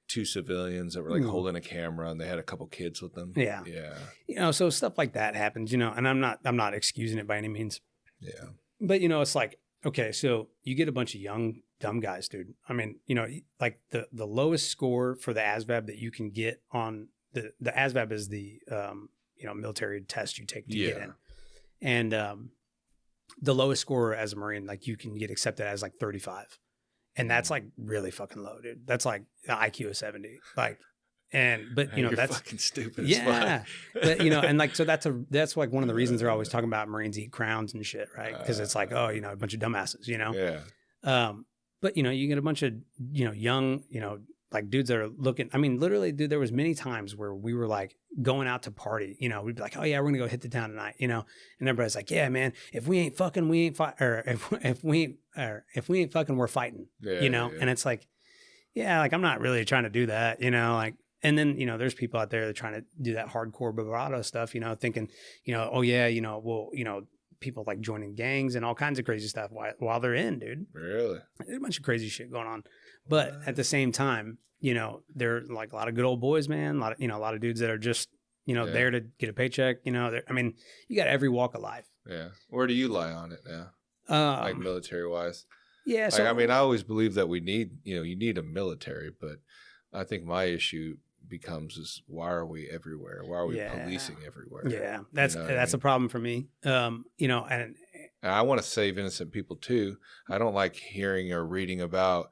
[SPEAKER 1] two civilians that were like holding a camera, and they had a couple kids with them.
[SPEAKER 2] Yeah. So stuff like that happens, and I'm not excusing it by any means.
[SPEAKER 1] Yeah.
[SPEAKER 2] But it's like, okay, so you get a bunch of young dumb guys, dude. I mean, like the lowest score for the ASVAB that you can get on the ASVAB is the military test you take to get in, and the lowest score as a Marine, like you can get accepted as like 35, and that's like really fucking low, dude. That's like an IQ of 70, like. But
[SPEAKER 1] you're
[SPEAKER 2] that's
[SPEAKER 1] fucking stupid.
[SPEAKER 2] Yeah, but and like so that's like one of the reasons they're always talking about Marines eat crowns and shit, right? Because it's like a bunch of dumbasses,
[SPEAKER 1] Yeah.
[SPEAKER 2] But you get a bunch of young like dudes that are looking. I mean, literally, dude, there was many times where we were like going out to party. We'd be like, oh yeah, we're gonna go hit the town tonight. And everybody's like, yeah, man, if we ain't fucking, we ain't fight, or if we ain't fucking, we're fighting. And it's like, yeah, like I'm not really trying to do that, like. And then, there's people out there that are trying to do that hardcore bravado stuff, thinking, oh yeah, well, people like joining gangs and all kinds of crazy stuff while they're in, dude.
[SPEAKER 1] Really?
[SPEAKER 2] There's a bunch of crazy shit going on. But at the same time, there are like a lot of good old boys, man. A lot of dudes that are just, there to get a paycheck. I mean, you got every walk of life.
[SPEAKER 1] Yeah. Where do you lie on it now? Like military wise?
[SPEAKER 2] Yeah.
[SPEAKER 1] So I always believe that we need, you need a military, but I think my issue becomes is why are we everywhere? Why are we policing everywhere?
[SPEAKER 2] Yeah, that's a problem for me. And
[SPEAKER 1] I want to save innocent people too. I don't like hearing or reading about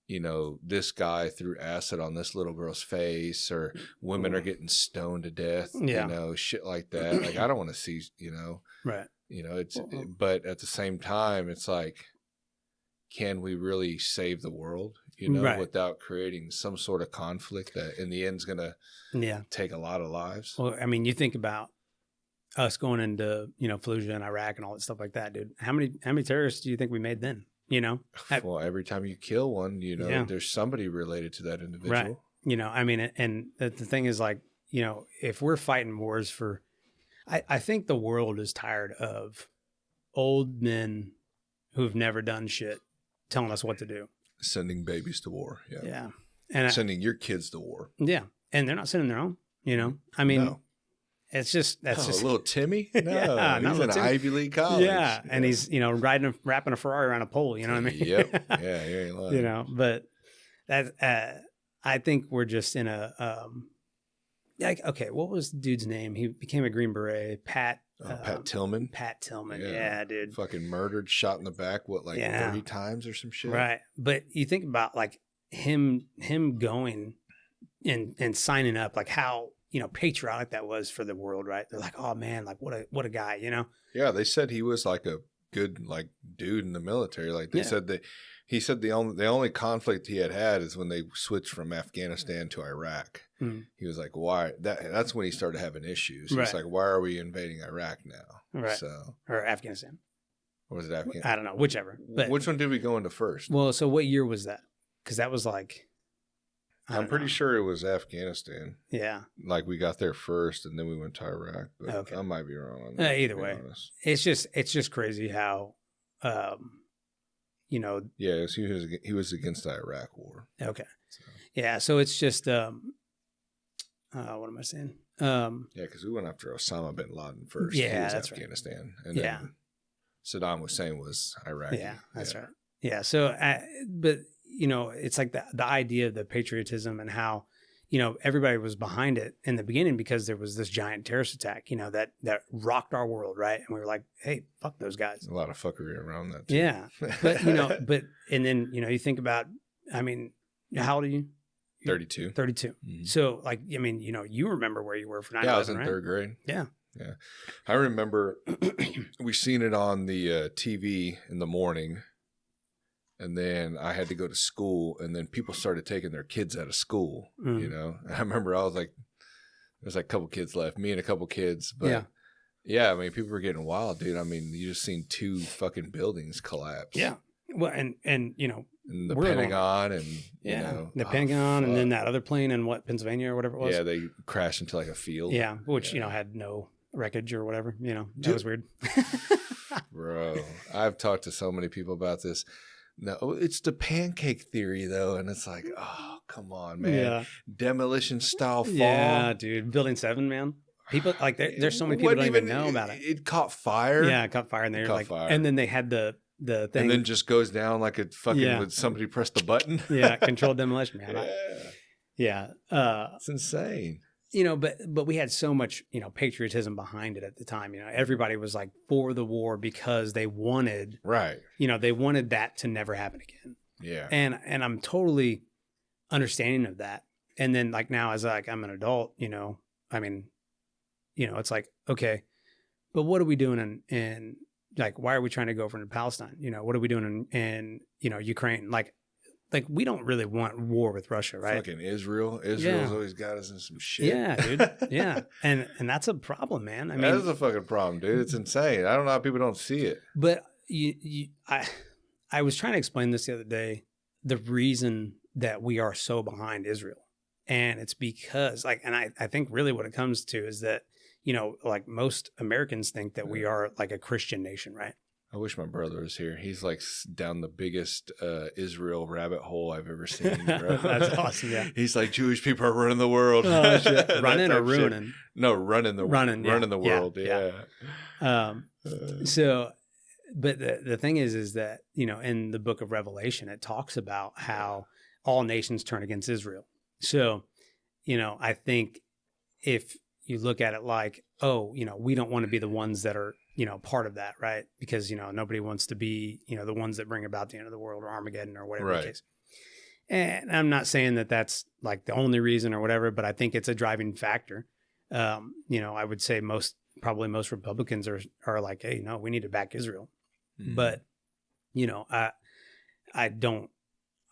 [SPEAKER 1] this guy threw acid on this little girl's face, or women are getting stoned to death. Shit like that. Like I don't want to see.
[SPEAKER 2] Right.
[SPEAKER 1] But at the same time, it's like, can we really save the world? Without creating some sort of conflict that in the end is going to take a lot of lives.
[SPEAKER 2] Well, I mean, you think about us going into, Fallujah and Iraq and all that stuff like that, dude. How many terrorists do you think we made then?
[SPEAKER 1] Well, every time you kill one, there's somebody related to that individual.
[SPEAKER 2] Right. I mean, and the thing is like, if we're fighting wars for, I think the world is tired of old men who've never done shit telling us what to do.
[SPEAKER 1] Sending babies to war. Yeah.
[SPEAKER 2] Yeah. And
[SPEAKER 1] sending your kids to war.
[SPEAKER 2] Yeah. And they're not sending their own, I mean, it's just, that's just
[SPEAKER 1] little Timmy. No, he's in Ivy League college.
[SPEAKER 2] Yeah. And he's, wrapping a Ferrari around a pole, you know what I mean?
[SPEAKER 1] Yep. Yeah. You ain't lying.
[SPEAKER 2] But that, I think we're just in a, like, okay, what was the dude's name? He became a Green Beret, Pat
[SPEAKER 1] Tillman.
[SPEAKER 2] Pat Tillman. Yeah, dude.
[SPEAKER 1] Fucking murdered, shot in the back, 30 times or some shit?
[SPEAKER 2] Right. But you think about like him going and signing up, like how, patriotic that was for the world, right? They're like, oh man, like what a guy,
[SPEAKER 1] Yeah, they said he was like a good like dude in the military. Like they said that he said the only conflict he had is when they switched from Afghanistan to Iraq. He was like, why? That's when he started having issues. He's like, why are we invading Iraq now?
[SPEAKER 2] Right.
[SPEAKER 1] So,
[SPEAKER 2] or Afghanistan.
[SPEAKER 1] Or was it Afghanistan?
[SPEAKER 2] I don't know, whichever. But
[SPEAKER 1] which one did we go into first?
[SPEAKER 2] Well, so what year was that? Because that was like,
[SPEAKER 1] I'm pretty sure it was Afghanistan.
[SPEAKER 2] Yeah. Like
[SPEAKER 1] we got there first and then we went to Iraq. But
[SPEAKER 2] okay.
[SPEAKER 1] I might be wrong on that.
[SPEAKER 2] Either way, it's just crazy how,
[SPEAKER 1] Yeah, he was against the Iraq war.
[SPEAKER 2] Okay. So. Yeah, so it's just, what am I saying?
[SPEAKER 1] Yeah, because we went after Osama bin Laden first.
[SPEAKER 2] Yeah,
[SPEAKER 1] he was
[SPEAKER 2] that's
[SPEAKER 1] Afghanistan. Right. And then Saddam Hussein was Iraq.
[SPEAKER 2] Yeah, that's right. Yeah, so, but, it's like the idea of the patriotism and how, everybody was behind it in the beginning because there was this giant terrorist attack, that rocked our world, right? And we were like, hey, fuck those guys.
[SPEAKER 1] A lot of fuckery around that too.
[SPEAKER 2] Yeah, but, and then, you think about, I mean, how old are you?
[SPEAKER 1] 32.
[SPEAKER 2] 32. Mm-hmm. So, like, I mean, you remember where you were for 9/11,
[SPEAKER 1] Yeah, I was in
[SPEAKER 2] right?
[SPEAKER 1] third grade.
[SPEAKER 2] Yeah.
[SPEAKER 1] Yeah. I remember we seen it on the TV in the morning, and then I had to go to school, and then people started taking their kids out of school, And I remember I was like, there's like a couple kids left, me and a couple kids, but yeah, I mean, people were getting wild, dude. I mean, you just seen 2 fucking buildings collapse.
[SPEAKER 2] Yeah. Well, and
[SPEAKER 1] and the Pentagon and
[SPEAKER 2] the Pentagon, and then that other plane in Pennsylvania or whatever it was.
[SPEAKER 1] Yeah, they crashed into like a field.
[SPEAKER 2] Yeah, which had no wreckage or whatever. That was weird.
[SPEAKER 1] Bro, I've talked to so many people about this. No, it's the pancake theory though, and it's like, oh, come on, man.
[SPEAKER 2] Yeah.
[SPEAKER 1] Demolition style fall.
[SPEAKER 2] Yeah, dude. Building 7, man. People like there's so many people don't even know about it.
[SPEAKER 1] It caught fire.
[SPEAKER 2] Yeah, it caught fire, and they're like, and then they had the thing,
[SPEAKER 1] and then just goes down like it fucking
[SPEAKER 2] Yeah.
[SPEAKER 1] would somebody press the button.
[SPEAKER 2] Yeah, controlled demolition, man.
[SPEAKER 1] Yeah,
[SPEAKER 2] Yeah.
[SPEAKER 1] it's insane.
[SPEAKER 2] You know, but we had so much, you know, patriotism behind it at the time. You know, everybody was like for the war because they wanted,
[SPEAKER 1] Right.
[SPEAKER 2] you know, they wanted that to never happen again.
[SPEAKER 1] Yeah.
[SPEAKER 2] And I'm totally understanding of that. And then like now as like I'm an adult, you know, I mean, you know, it's like, okay, but what are we doing in like, why are we trying to go over into Palestine? You know, what are we doing in you know, Ukraine? Like we don't really want war with Russia, right?
[SPEAKER 1] Fucking Israel. Israel's always got us in some shit.
[SPEAKER 2] Yeah, dude. Yeah. And that's a problem, man. I mean,
[SPEAKER 1] that is a fucking problem, dude. It's insane. I don't know how people don't see it.
[SPEAKER 2] But I was trying to explain this the other day, the reason that we are so behind Israel. And it's because like, and I think really what it comes to is that, you know, like most Americans think that we are like a Christian nation, right?
[SPEAKER 1] I wish my brother was here. He's like down the biggest Israel rabbit hole I've ever seen, bro.
[SPEAKER 2] That's awesome, yeah.
[SPEAKER 1] He's like, Jewish people are running the world.
[SPEAKER 2] Oh, shit. Running or ruining?
[SPEAKER 1] Shit. No, running the world. Yeah.
[SPEAKER 2] So, but the thing is that, you know, in the book of Revelation, it talks about how all nations turn against Israel. So, you know, I think if you look at it like, oh, you know, we don't want to be the ones that are, you know, part of that, right? Because, you know, nobody wants to be, you know, the ones that bring about the end of the world or Armageddon or whatever the case. And I'm not saying that that's like the only reason or whatever, but I think it's a driving factor. You know, I would say probably most Republicans are like, hey, no, we need to back Israel. Mm-hmm. But, you know, I don't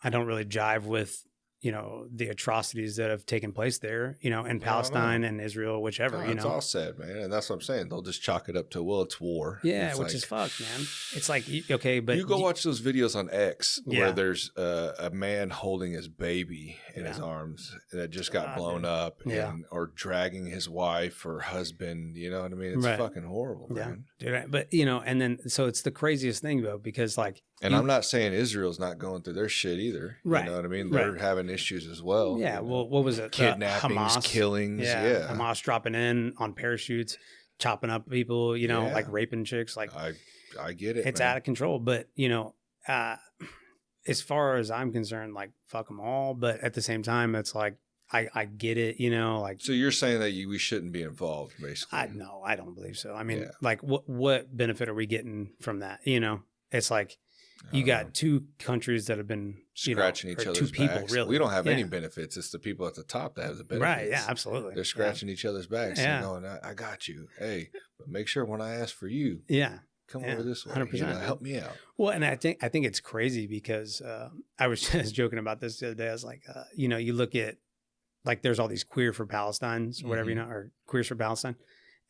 [SPEAKER 2] really jive with, you know, the atrocities that have taken place there, you know, in Palestine and Israel, whichever, you know.
[SPEAKER 1] It's all said, man. And that's what I'm saying. They'll just chalk it up to, well, it's war.
[SPEAKER 2] Yeah,
[SPEAKER 1] it's
[SPEAKER 2] which
[SPEAKER 1] like,
[SPEAKER 2] is fucked, man. It's like, okay, but...
[SPEAKER 1] You go watch those videos on X where there's a man holding his baby in his arms that just got blown up or dragging his wife or husband, you know what I mean? It's fucking horrible, man.
[SPEAKER 2] Dude, but, you know, and then, so it's the craziest thing, though, because like...
[SPEAKER 1] And I'm not saying Israel's not going through their shit either. You know what I mean? They're having issues as well.
[SPEAKER 2] Yeah. Well, what was it?
[SPEAKER 1] Kidnappings,
[SPEAKER 2] Hamas,
[SPEAKER 1] killings. Yeah.
[SPEAKER 2] Hamas dropping in on parachutes, chopping up people, you know, like raping chicks. Like
[SPEAKER 1] I get it.
[SPEAKER 2] It's out of control. But, you know, as far as I'm concerned, like fuck them all. But at the same time, it's like, I get it, you know, like.
[SPEAKER 1] So you're saying that we shouldn't be involved, basically?
[SPEAKER 2] No, I don't believe so. I mean, like what benefit are we getting from that? You know, it's like. You got two countries that have been
[SPEAKER 1] scratching each other's backs.
[SPEAKER 2] Really.
[SPEAKER 1] We don't have any benefits. It's the people at the top that have the benefits.
[SPEAKER 2] Right. Yeah, absolutely.
[SPEAKER 1] They're scratching each other's backs and going, I got you. Hey, but make sure when I ask for you, come over this way. 100%. You know, help me out.
[SPEAKER 2] Well, and I think it's crazy because I was just joking about this the other day. I was like, you know, you look at like there's all these queer for Palestines or whatever, you know, or queers for Palestine.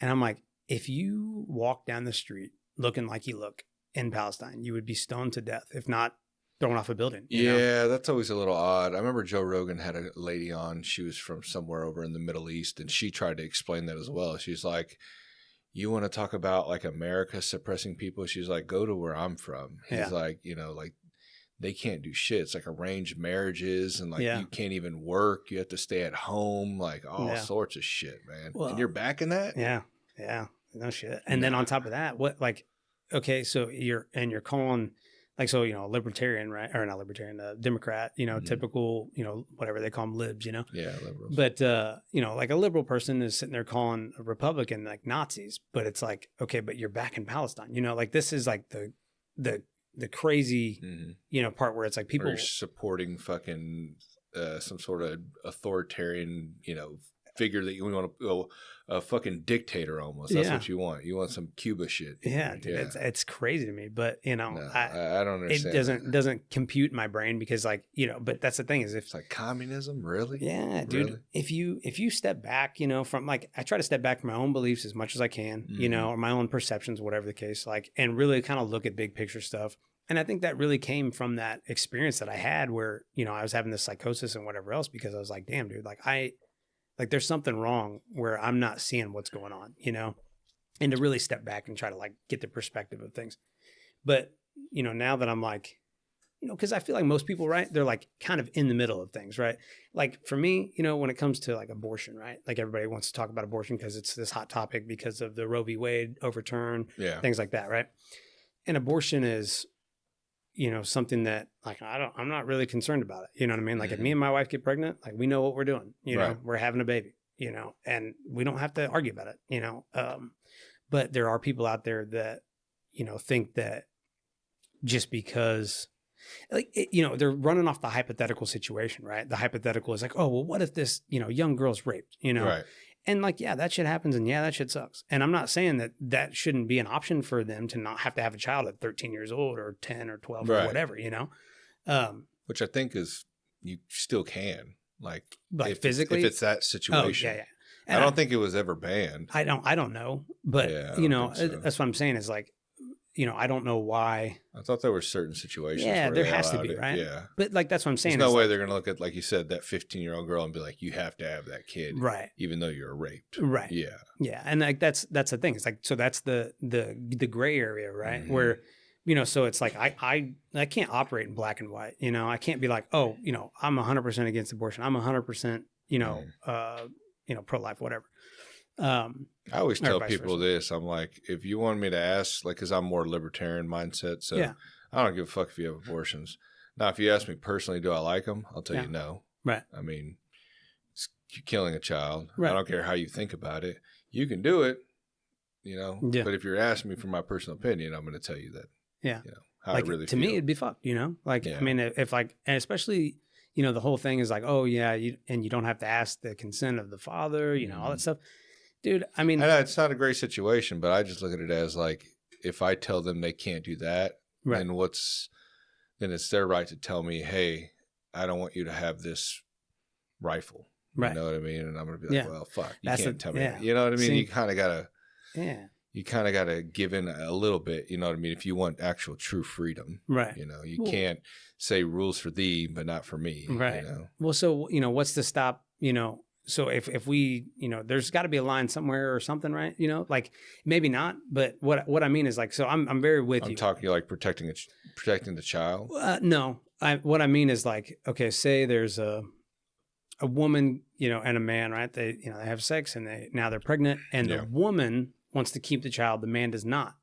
[SPEAKER 2] And I'm like, if you walk down the street looking like you look in Palestine, you would be stoned to death, if not thrown off a building. You know?
[SPEAKER 1] That's always a little odd. I remember Joe Rogan had a lady on. She was from somewhere over in the Middle East, and she tried to explain that as well. She's like, you want to talk about like America suppressing people? She's like, go to where I'm from. He's like, you know, like they can't do shit. It's like arranged marriages and like you can't even work. You have to stay at home, like all sorts of shit, man. Well, and you're backing that?
[SPEAKER 2] Yeah. Yeah. No shit. And then on top of that, what like, okay, so you're calling like, so, you know, libertarian, right? Or not libertarian, Democrat, you know, typical, you know, whatever they call them, libs, you know?
[SPEAKER 1] Yeah, liberals.
[SPEAKER 2] But, you know, like a liberal person is sitting there calling a Republican like Nazis, but it's like, okay, but you're back in Palestine, you know, like this is like the crazy, you know, part where it's like people.
[SPEAKER 1] Or supporting fucking some sort of authoritarian, you know, figure that you want to go a fucking dictator almost. That's what you want. You want some Cuba shit.
[SPEAKER 2] Yeah, dude, it's crazy to me. But you know,
[SPEAKER 1] I don't understand.
[SPEAKER 2] It doesn't compute in my brain because like, you know, but that's the thing is if
[SPEAKER 1] it's like communism, really?
[SPEAKER 2] Yeah, dude. Really? If you step back, you know, from like I try to step back from my own beliefs as much as I can, you know, or my own perceptions, whatever the case, like, and really kind of look at big picture stuff. And I think that really came from that experience that I had where, you know, I was having this psychosis and whatever else because I was like, damn, dude, like there's something wrong where I'm not seeing what's going on, you know, and to really step back and try to like get the perspective of things. But, you know, now that I'm like, because I feel like most people, right, they're like kind of in the middle of things, right? Like for me, when it comes to like abortion, right? Like everybody wants to talk about abortion because it's this hot topic because of the Roe v. Wade overturn, things like that, right? And abortion is, something that like I'm not really concerned about it. You know what I mean? Like if me and my wife get pregnant, like we know what we're doing. We're having a baby. And we don't have to argue about it. But there are people out there that think that just because. Like, they're running off the hypothetical situation, right? The hypothetical is like, oh, well, what if this, young girl's raped,
[SPEAKER 1] Right.
[SPEAKER 2] And like, yeah, that shit happens. And yeah, that shit sucks. And I'm not saying that that shouldn't be an option for them to not have to have a child at 13 years old or 10 or 12 or whatever,
[SPEAKER 1] Which I think is, you still can. Like
[SPEAKER 2] physically.
[SPEAKER 1] If it's that situation.
[SPEAKER 2] Oh, yeah. And
[SPEAKER 1] I don't think it was ever banned.
[SPEAKER 2] I don't know. But, that's what I'm saying is like, I don't know why.
[SPEAKER 1] I thought there were certain situations.
[SPEAKER 2] Yeah,
[SPEAKER 1] where
[SPEAKER 2] there has to be, right?
[SPEAKER 1] Yeah.
[SPEAKER 2] But like, that's what I'm saying.
[SPEAKER 1] There's no way they're going to look at, like you said, that 15-year-old girl and be like, you have to have that kid.
[SPEAKER 2] Right.
[SPEAKER 1] Even though you're raped.
[SPEAKER 2] Right.
[SPEAKER 1] Yeah.
[SPEAKER 2] Yeah. And like, that's the thing. It's like, so that's the gray area, right?
[SPEAKER 1] Mm-hmm.
[SPEAKER 2] Where, so it's like, I can't operate in black and white, I can't be like, oh, I'm 100% against abortion. I'm 100%, pro-life, whatever.
[SPEAKER 1] I always tell people this. I'm like, if you want me to ask, like, because I'm more libertarian mindset, so I don't give a fuck if you have abortions. Now, if you ask me personally, do I like them? I'll tell you no.
[SPEAKER 2] Right.
[SPEAKER 1] I mean, you're killing a child.
[SPEAKER 2] Right.
[SPEAKER 1] I don't care how you think about it. You can do it,
[SPEAKER 2] Yeah.
[SPEAKER 1] But if you're asking me for my personal opinion, I'm going to tell you that.
[SPEAKER 2] Yeah.
[SPEAKER 1] How
[SPEAKER 2] like,
[SPEAKER 1] I really
[SPEAKER 2] to
[SPEAKER 1] feel.
[SPEAKER 2] me, it'd be fucked. Like, I mean, if like, and especially. The whole thing is like, oh yeah, and you don't have to ask the consent of the father, all that stuff. Dude, I mean,
[SPEAKER 1] it's not a great situation, but I just look at it as like, if I tell them they can't do that, then it's their right to tell me, hey, I don't want you to have this rifle. You know what I mean? And I'm going to be like, well, fuck, you can't tell me that. You know what I mean?
[SPEAKER 2] See,
[SPEAKER 1] you kind of got to, you kind of got to give in a little bit, you know what I mean? If you want actual true freedom,
[SPEAKER 2] right?
[SPEAKER 1] You can't say rules for thee, but not for me,
[SPEAKER 2] right? Well, so what's to stop? So if we, there's got to be a line somewhere or something, right? Like maybe not, but what I mean is like, so I'm very with you.
[SPEAKER 1] I'm talking like protecting the child.
[SPEAKER 2] No, what I mean is like, okay, say there's a woman, and a man, right? They have sex and they're pregnant, and the woman wants to keep the child, the man does not.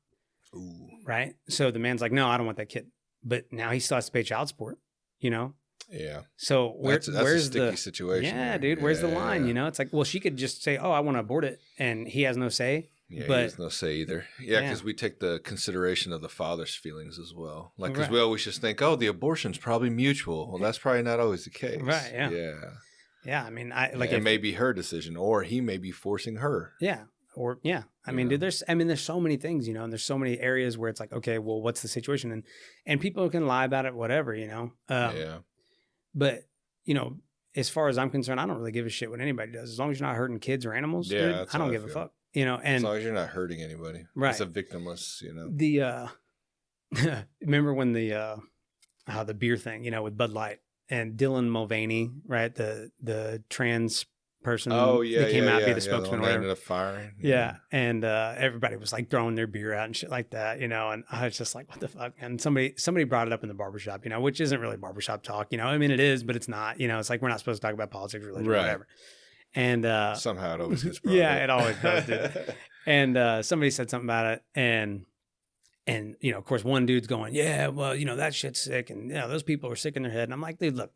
[SPEAKER 1] Ooh.
[SPEAKER 2] Right? So the man's like, no, I don't want that kid. But now he still has to pay child support, Yeah. So where's
[SPEAKER 1] a sticky
[SPEAKER 2] the
[SPEAKER 1] situation?
[SPEAKER 2] Yeah, dude. Where's the line? It's like, well, she could just say, oh, I want to abort it, and he has no say.
[SPEAKER 1] Yeah, he has no say either. Yeah, because we take the consideration of the father's feelings as well. Like, because we always just think, oh, the abortion's probably mutual. Well, that's probably not always the case.
[SPEAKER 2] Right. Yeah.
[SPEAKER 1] Yeah.
[SPEAKER 2] Yeah. I mean,
[SPEAKER 1] it may be her decision, or he may be forcing her.
[SPEAKER 2] Yeah. Or I mean, dude, there's so many things, and there's so many areas where it's like, okay, well, what's the situation? And people can lie about it, whatever, But as far as I'm concerned, I don't really give a shit what anybody does, as long as you're not hurting kids or animals. Dude, I don't give a fuck. And
[SPEAKER 1] as long as you're not hurting anybody,
[SPEAKER 2] right?
[SPEAKER 1] It's a victimless,
[SPEAKER 2] The remember when the beer thing, with Bud Light and Dylan Mulvaney, right? The trans person that came out to be the spokesman, whatever.
[SPEAKER 1] Ended up firing.
[SPEAKER 2] Yeah. And everybody was like throwing their beer out and shit like that, and I was just like, what the fuck? And somebody brought it up in the barbershop, which isn't really barbershop talk, I mean, it is, but it's not, it's like, we're not supposed to talk about politics, religion, whatever. And
[SPEAKER 1] somehow it always gets brought
[SPEAKER 2] yeah,
[SPEAKER 1] up.
[SPEAKER 2] it always does, dude. And somebody said something about it, and of course, one dude's going, yeah, well, that shit's sick, and those people are sick in their head. And I'm like, dude, look,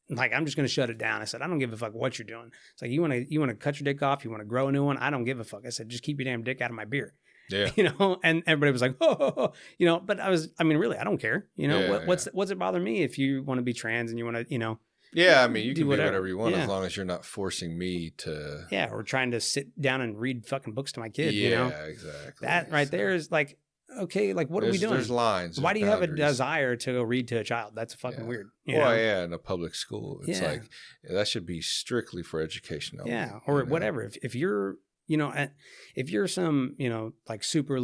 [SPEAKER 2] like, I'm just going to shut it down. I said, I don't give a fuck what you're doing. It's like, you want to cut your dick off? You want to grow a new one? I don't give a fuck. I said, just keep your damn dick out of my beer.
[SPEAKER 1] Yeah.
[SPEAKER 2] And everybody was like, oh, but I mean, really, I don't care. What's it bother me if you want to be trans and you want to,
[SPEAKER 1] yeah, I mean, you can be
[SPEAKER 2] whatever
[SPEAKER 1] you want as long as you're not forcing me to.
[SPEAKER 2] Yeah, or trying to sit down and read fucking books to my kid.
[SPEAKER 1] Yeah, exactly.
[SPEAKER 2] That right there is like, okay, like, what are we doing?
[SPEAKER 1] There's lines.
[SPEAKER 2] Why do you have a desire to go read to a child? That's fucking weird.
[SPEAKER 1] Yeah, in a public school, it's like that should be strictly for education.
[SPEAKER 2] Yeah, or whatever. If you're, if you're some, like super,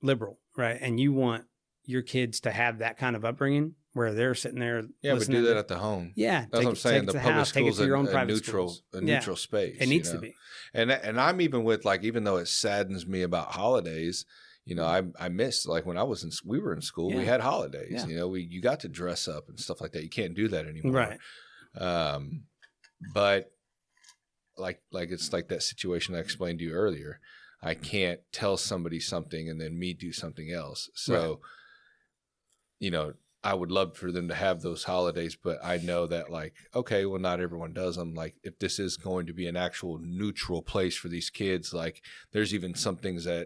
[SPEAKER 2] liberal, right, and you want your kids to have that kind of upbringing where they're sitting there.
[SPEAKER 1] Yeah, but do that at the home.
[SPEAKER 2] Yeah,
[SPEAKER 1] that's what I'm saying. The public schools are a neutral space.
[SPEAKER 2] It needs to be.
[SPEAKER 1] And I'm even with, like, even though it saddens me about holidays, I missed, like when we were in school, we had holidays,
[SPEAKER 2] Yeah.
[SPEAKER 1] you got to dress up and stuff like that. You can't do that anymore.
[SPEAKER 2] Right.
[SPEAKER 1] But like it's like that situation I explained to you earlier. I can't tell somebody something and then me do something else. So, I would love for them to have those holidays, but I know that like, okay, well, not everyone does them. Like if this is going to be an actual neutral place for these kids, like there's even some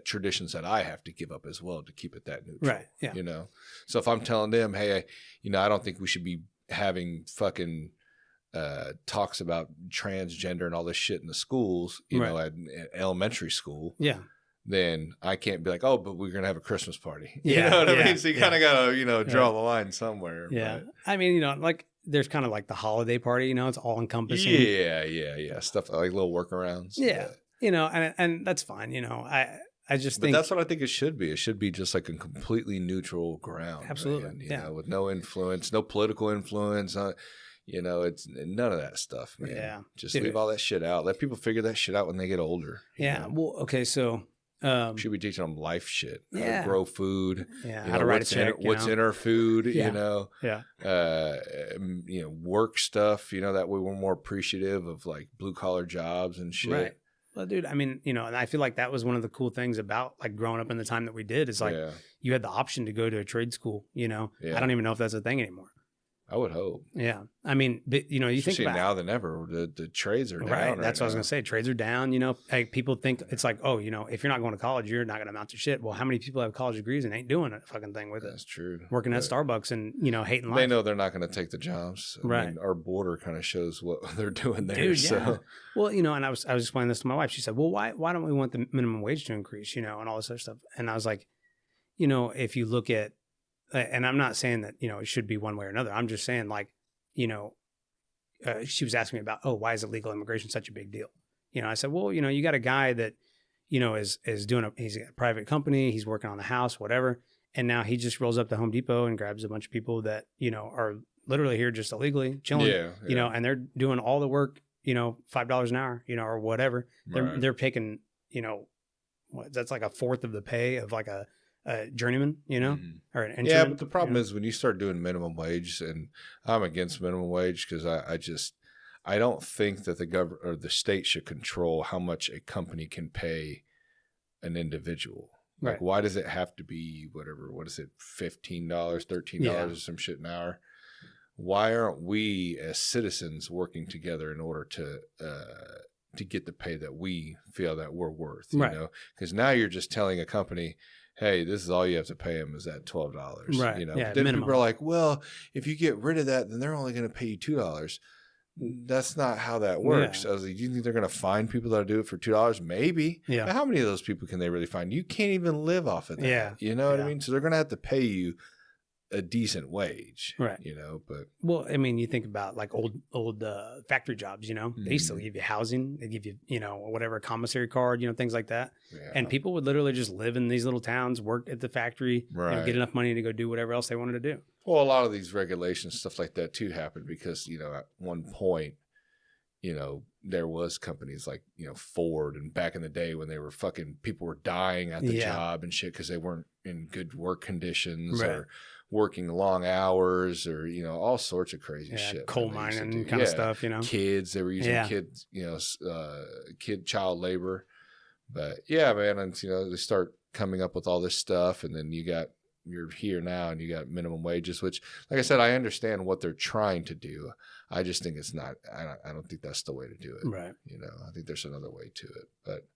[SPEAKER 1] traditions that I have to give up as well to keep it that neutral.
[SPEAKER 2] Right. Yeah.
[SPEAKER 1] So if I'm telling them, hey, I don't think we should be having fucking talks about transgender and all this shit in the schools, at elementary school.
[SPEAKER 2] Yeah.
[SPEAKER 1] Then I can't be like, oh, but we're going to have a Christmas party.
[SPEAKER 2] Yeah,
[SPEAKER 1] You know what I
[SPEAKER 2] yeah,
[SPEAKER 1] mean? So you kind of got to, draw
[SPEAKER 2] Right.
[SPEAKER 1] the line somewhere.
[SPEAKER 2] Yeah.
[SPEAKER 1] But.
[SPEAKER 2] I mean, like there's kind of like the holiday party, it's all encompassing.
[SPEAKER 1] Yeah. Stuff like little workarounds.
[SPEAKER 2] Yeah. And that's fine. I just think
[SPEAKER 1] that's what I think it should be. It should be just like a completely neutral ground.
[SPEAKER 2] Absolutely.
[SPEAKER 1] Man, with no influence, no political influence. It's none of that stuff, man.
[SPEAKER 2] Yeah.
[SPEAKER 1] Just leave all that shit out. Let people figure that shit out when they get older.
[SPEAKER 2] Yeah. Well, okay. So,
[SPEAKER 1] should be teaching them life shit.
[SPEAKER 2] Yeah.
[SPEAKER 1] How to grow food.
[SPEAKER 2] Yeah. How to write a check.
[SPEAKER 1] What's in our food,
[SPEAKER 2] Yeah.
[SPEAKER 1] work stuff, that way we're more appreciative of like blue collar jobs and shit.
[SPEAKER 2] Right. Well, dude, I mean, and I feel like that was one of the cool things about like growing up in the time that we did is like you had the option to go to a trade school, I don't even know if that's a thing anymore.
[SPEAKER 1] I would hope.
[SPEAKER 2] Yeah. I mean, but, you think about
[SPEAKER 1] now than ever, the trades are down.
[SPEAKER 2] Right. That's what I was going to say. Trades are down. Like people think it's like, oh, if you're not going to college, you're not going to amount to shit. Well, how many people have college degrees and ain't doing a fucking thing with it?
[SPEAKER 1] That's true.
[SPEAKER 2] Working at Starbucks and, hating life.
[SPEAKER 1] They know they're not going to take the jobs.
[SPEAKER 2] Right.
[SPEAKER 1] I mean, our border kind of shows what they're doing there.
[SPEAKER 2] Dude,
[SPEAKER 1] so.
[SPEAKER 2] Yeah. Well, and I was explaining this to my wife. She said, well, why don't we want the minimum wage to increase, and all this other stuff. And I was like, if you look at, and I'm not saying that, it should be one way or another. I'm just saying like, she was asking me about, why is illegal immigration such a big deal? I said, well, you got a guy that, is doing he's a private company. He's working on the house, whatever. And now he just rolls up to Home Depot and grabs a bunch of people that, are literally here just illegally chilling, and they're doing all the work, $5 an hour, or whatever. They're picking, that's like a fourth of the pay of like a journeyman, or an intern.
[SPEAKER 1] Yeah, but the problem is when you start doing minimum wage, and I'm against minimum wage because I don't think that the government or the state should control how much a company can pay an individual. Like, why does it have to be whatever? What is it? $15, $13 or some shit an hour? Why aren't we as citizens working together in order to get the pay that we feel that we're worth? Because now you're just telling a company, hey, this is all you have to pay them is that $12.
[SPEAKER 2] Right.
[SPEAKER 1] But then people are like, well, if you get rid of that, then they're only going to pay you $2. That's not how that works. I was like, do you think they're going to find people that do it for $2? Maybe.
[SPEAKER 2] Yeah.
[SPEAKER 1] But how many of those people can they really find? You can't even live off of that.
[SPEAKER 2] Yeah.
[SPEAKER 1] You know what I mean? So they're going to have to pay you a decent wage.
[SPEAKER 2] Right.
[SPEAKER 1] But.
[SPEAKER 2] Well, I mean, you think about like old factory jobs, they used to give you housing. They give you, whatever, commissary card, things like that. Yeah. And people would literally just live in these little towns, work at the factory, get enough money to go do whatever else they wanted to do.
[SPEAKER 1] Well, a lot of these regulations, stuff like that too, happened because, at one point, there was companies like, Ford, and back in the day when they were people were dying at the job and shit because they weren't in good work conditions or working long hours or, all sorts of crazy shit.
[SPEAKER 2] Coal mining kind of stuff,
[SPEAKER 1] Kids, they were using kids, child labor. But yeah, man, and, they start coming up with all this stuff, and then you're here now and you got minimum wages, which, like I said, I understand what they're trying to do. I just think it's not, I don't think that's the way to do it.
[SPEAKER 2] Right.
[SPEAKER 1] I think there's another way to it. But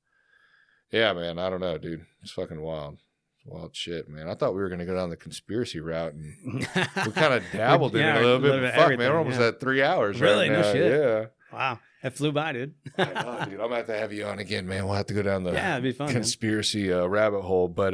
[SPEAKER 1] yeah, man, I don't know, dude. It's fucking wild. Wild shit, man. I thought we were going to go down the conspiracy route, and we kind of dabbled in it a little bit. But fuck, man, we're almost at 3 hours
[SPEAKER 2] really?
[SPEAKER 1] right now.
[SPEAKER 2] No shit.
[SPEAKER 1] Yeah.
[SPEAKER 2] Wow. That flew by, dude.
[SPEAKER 1] I know, dude. I'm going to have to have you on again, man. We'll have to go down the
[SPEAKER 2] it'd be fun,
[SPEAKER 1] conspiracy rabbit hole. But,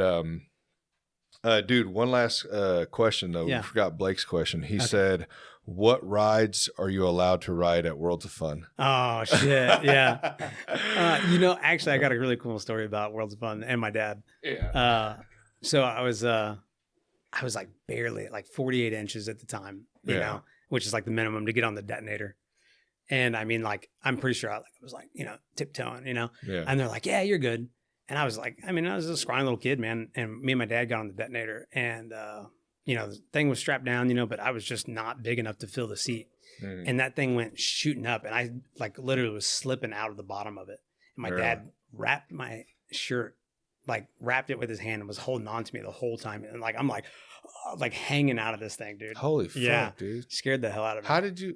[SPEAKER 1] dude, one last question, though.
[SPEAKER 2] Yeah.
[SPEAKER 1] We forgot Blake's question. He said, what rides are you allowed to ride at Worlds of Fun?
[SPEAKER 2] Oh, shit. Yeah. Actually, I got a really cool story about Worlds of Fun and my dad.
[SPEAKER 1] Yeah.
[SPEAKER 2] So I was like barely at like 48 inches at the time, you know, which is like the minimum to get on the detonator. And I mean, like, I'm pretty sure I was like, tiptoeing, and they're like, yeah, you're good. And I was like, I mean, I was a scrawny little kid, man. And me and my dad got on the detonator, and you know, the thing was strapped down, you know, but I was just not big enough to fill the seat. And that thing went shooting up, and I like literally was slipping out of the bottom of it. And my dad wrapped my shirt, like wrapped it with his hand, and was holding on to me the whole time. And like, I'm like hanging out of this thing, dude.
[SPEAKER 1] Holy fuck, dude.
[SPEAKER 2] Scared the hell out of me.
[SPEAKER 1] How did you,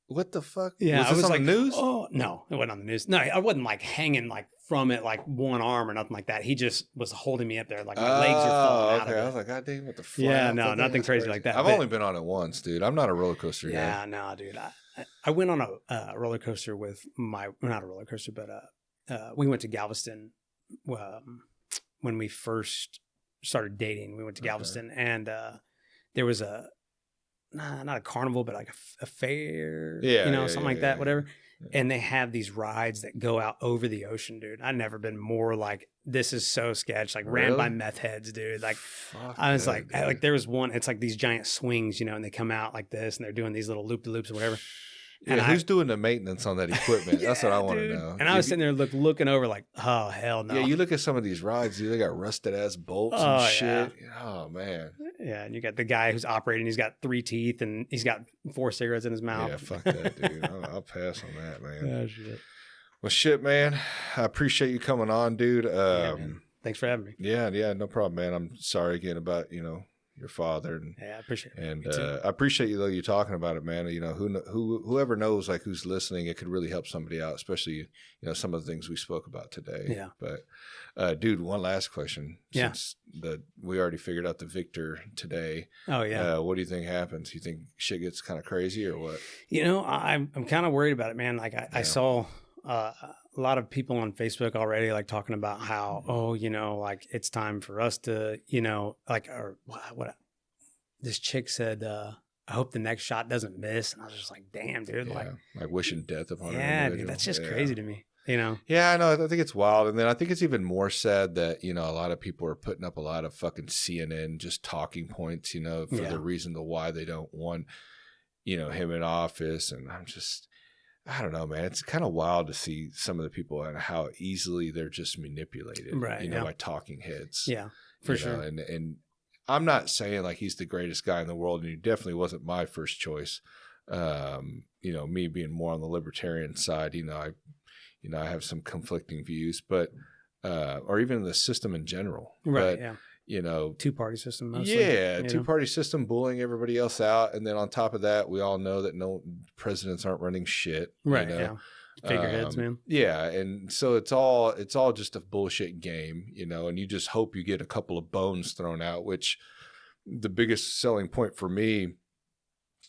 [SPEAKER 1] what the fuck?
[SPEAKER 2] Yeah.
[SPEAKER 1] Was this on
[SPEAKER 2] like,
[SPEAKER 1] the news?
[SPEAKER 2] Oh, no, it wasn't on the news. No, I wasn't like hanging like from it, like one arm or nothing like that. He just was holding me up there. Like my legs are falling out of it.
[SPEAKER 1] I was like, God damn, what the fuck?
[SPEAKER 2] Yeah, no, nothing crazy like that.
[SPEAKER 1] I've only been on it once, dude. I'm not a roller coaster guy.
[SPEAKER 2] Yeah, no, dude. I went on a roller coaster with not a roller coaster, but we went to Galveston when we first started dating. We went to Galveston, and there was not a carnival, but like a fair, something like that, whatever. And they have these rides that go out over the ocean, dude. I've never been more like, this is so sketch, like ran by meth heads, dude. Like, fuck, I was like there was one, it's like these giant swings, you know, and they come out like this, and they're doing these little loop-de-loops or whatever.
[SPEAKER 1] And who's doing the maintenance on that equipment? That's what I want to know.
[SPEAKER 2] And I was sitting there looking over like, oh, hell no.
[SPEAKER 1] Yeah, you look at some of these rides, dude, they got rusted-ass bolts and shit. Yeah. Oh, man.
[SPEAKER 2] Yeah, and you got the guy who's operating, he's got 3 teeth, and he's got 4 cigarettes in his mouth.
[SPEAKER 1] Yeah, fuck that, dude. I'll pass on that, man.
[SPEAKER 2] Oh, shit.
[SPEAKER 1] Well, shit, man. I appreciate you coming on, dude.
[SPEAKER 2] Man. Thanks for having me.
[SPEAKER 1] Yeah, no problem, man. I'm sorry again about, your father. And,
[SPEAKER 2] yeah, I appreciate it.
[SPEAKER 1] And I appreciate you, though, you talking about it, man. You know, whoever knows, like, who's listening, it could really help somebody out, especially, some of the things we spoke about today.
[SPEAKER 2] Yeah.
[SPEAKER 1] But, dude, one last question.
[SPEAKER 2] Yeah.
[SPEAKER 1] Since we already figured out the victor today.
[SPEAKER 2] Oh, yeah.
[SPEAKER 1] What do you think happens? You think shit gets kind of crazy or what?
[SPEAKER 2] I'm kind of worried about it, man. Like, I saw a lot of people on Facebook already, like, talking about how, like, it's time for us to, like, or what this chick said, I hope the next shot doesn't miss. And I was just like, damn, dude.
[SPEAKER 1] Yeah, like wishing death upon her.
[SPEAKER 2] Yeah, dude, that's just crazy to me,
[SPEAKER 1] Yeah, I know. I think it's wild. And then I think it's even more sad that, a lot of people are putting up a lot of fucking CNN just talking points, for the reason why they don't want, him in office. And I don't know, man. It's kind of wild to see some of the people and how easily they're just manipulated,
[SPEAKER 2] right,
[SPEAKER 1] by talking heads.
[SPEAKER 2] Yeah, for sure.
[SPEAKER 1] And I'm not saying like he's the greatest guy in the world, and he definitely wasn't my first choice. Me being more on the libertarian side, I have some conflicting views, but or even the system in general,
[SPEAKER 2] right?
[SPEAKER 1] But,
[SPEAKER 2] yeah.
[SPEAKER 1] 2-party
[SPEAKER 2] system mostly.
[SPEAKER 1] Yeah, 2-party system, bullying everybody else out, and then on top of that, we all know that no presidents aren't running shit,
[SPEAKER 2] right? Yeah, figureheads, man.
[SPEAKER 1] Yeah, and so it's all just a bullshit game, and you just hope you get a couple of bones thrown out. Which the biggest selling point for me,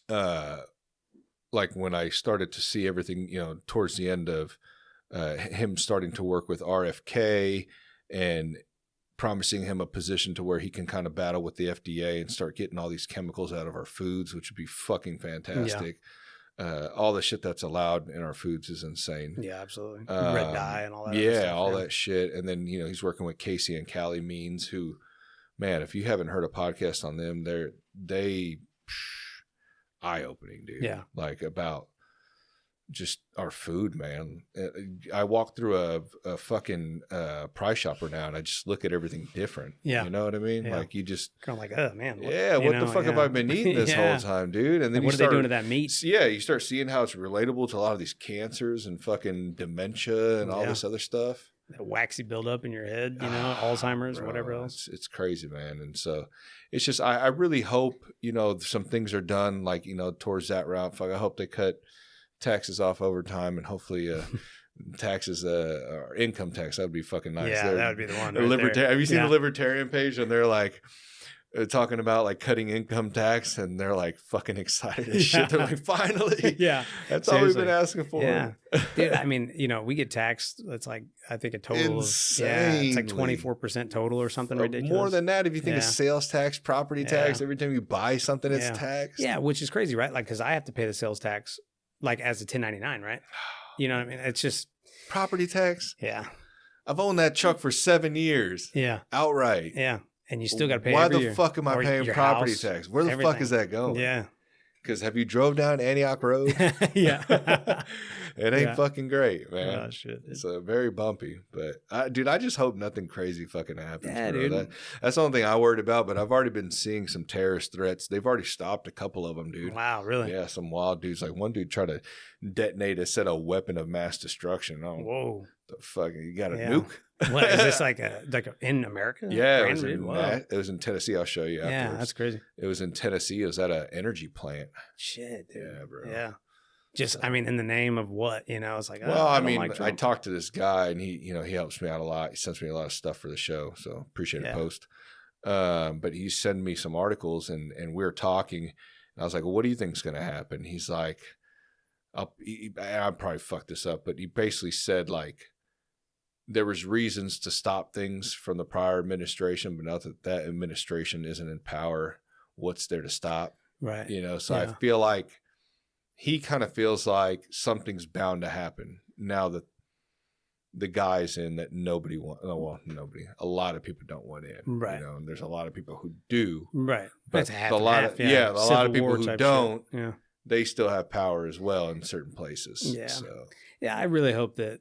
[SPEAKER 1] like when I started to see everything, towards the end of him starting to work with RFK and promising him a position to where he can kind of battle with the FDA and start getting all these chemicals out of our foods, which would be fucking fantastic. Yeah. All the shit that's allowed in our foods is insane.
[SPEAKER 2] Yeah, absolutely. Red dye and all that.
[SPEAKER 1] Yeah,
[SPEAKER 2] stuff,
[SPEAKER 1] all that shit. And then, he's working with Casey and Callie Means, who, man, if you haven't heard a podcast on them, they eye-opening, dude.
[SPEAKER 2] Yeah.
[SPEAKER 1] Like about just our food, man. I walk through a fucking price shopper now, and I just look at everything different.
[SPEAKER 2] Yeah.
[SPEAKER 1] You know what I mean?
[SPEAKER 2] Yeah.
[SPEAKER 1] Like you just
[SPEAKER 2] kind of like, oh man.
[SPEAKER 1] What the fuck have I been eating this whole time, dude? And then
[SPEAKER 2] what are they doing to that meat?
[SPEAKER 1] Yeah, you start seeing how it's relatable to a lot of these cancers and fucking dementia and all this other stuff.
[SPEAKER 2] That waxy buildup in your head, Alzheimer's,
[SPEAKER 1] bro,
[SPEAKER 2] whatever else.
[SPEAKER 1] It's crazy, man. And so it's just I really hope, some things are done like, towards that route. Fuck, I hope they cut taxes off overtime, and hopefully taxes or income tax. That would be fucking nice.
[SPEAKER 2] Yeah, that would be the one.
[SPEAKER 1] Have you seen the libertarian page? And they're like talking about like cutting income tax, and they're like fucking excited as shit. They're like, finally.
[SPEAKER 2] Yeah,
[SPEAKER 1] that's all we've been asking for.
[SPEAKER 2] Yeah, dude. I mean, we get taxed. It's like I think a total
[SPEAKER 1] Insanely.
[SPEAKER 2] It's like 24% total or something ridiculous.
[SPEAKER 1] More than that, if you think of sales tax, property tax, every time you buy something, it's taxed.
[SPEAKER 2] Yeah, which is crazy, right? Like, because I have to pay the sales tax like as a 1099, right? You know what I mean? It's just
[SPEAKER 1] property tax.
[SPEAKER 2] Yeah,
[SPEAKER 1] I've owned that truck for 7 years.
[SPEAKER 2] Yeah,
[SPEAKER 1] outright.
[SPEAKER 2] Yeah, and you still got to pay.
[SPEAKER 1] Why the fuck am I paying property tax? Where the fuck is that going?
[SPEAKER 2] Yeah,
[SPEAKER 1] Because have you drove down Antioch Road?
[SPEAKER 2] Yeah.
[SPEAKER 1] It ain't fucking great, man.
[SPEAKER 2] Oh, shit.
[SPEAKER 1] It's very bumpy. But, dude, I just hope nothing crazy fucking happens.
[SPEAKER 2] Yeah,
[SPEAKER 1] bro.
[SPEAKER 2] dude.
[SPEAKER 1] That's the only thing I worried about. But I've already been seeing some terrorist threats. They've already stopped a couple of them, dude.
[SPEAKER 2] Wow, really?
[SPEAKER 1] Yeah, some wild dudes. Like one dude tried to detonate a set of weapon of mass destruction. Oh,
[SPEAKER 2] Whoa.
[SPEAKER 1] the fuck! You got a nuke?
[SPEAKER 2] What is this like in America?
[SPEAKER 1] Yeah,
[SPEAKER 2] it
[SPEAKER 1] was in Tennessee. I'll show you afterwards.
[SPEAKER 2] Yeah, that's crazy.
[SPEAKER 1] It was in Tennessee. It was at an energy plant.
[SPEAKER 2] Shit, dude.
[SPEAKER 1] Yeah, bro.
[SPEAKER 2] Yeah. Just, I mean, in the name of what, it's like,
[SPEAKER 1] well, I mean,
[SPEAKER 2] like
[SPEAKER 1] I talked to this guy and he helps me out a lot. He sends me a lot of stuff for the show. So appreciate a post. But he sent me some articles and we were talking and I was like, well, what do you think is going to happen? He's like, I'll probably fuck this up, but he basically said like, there was reasons to stop things from the prior administration, but now that administration isn't in power, what's there to stop?
[SPEAKER 2] Right.
[SPEAKER 1] So I feel like he kind of feels like something's bound to happen now that the guy's in that nobody wants. Oh, well, nobody. A lot of people don't want in.
[SPEAKER 2] Right.
[SPEAKER 1] And there's a lot of people who do.
[SPEAKER 2] Right.
[SPEAKER 1] But a lot of people who don't. Yeah. They still have power as well in certain places.
[SPEAKER 2] Yeah.
[SPEAKER 1] So.
[SPEAKER 2] Yeah. I really hope that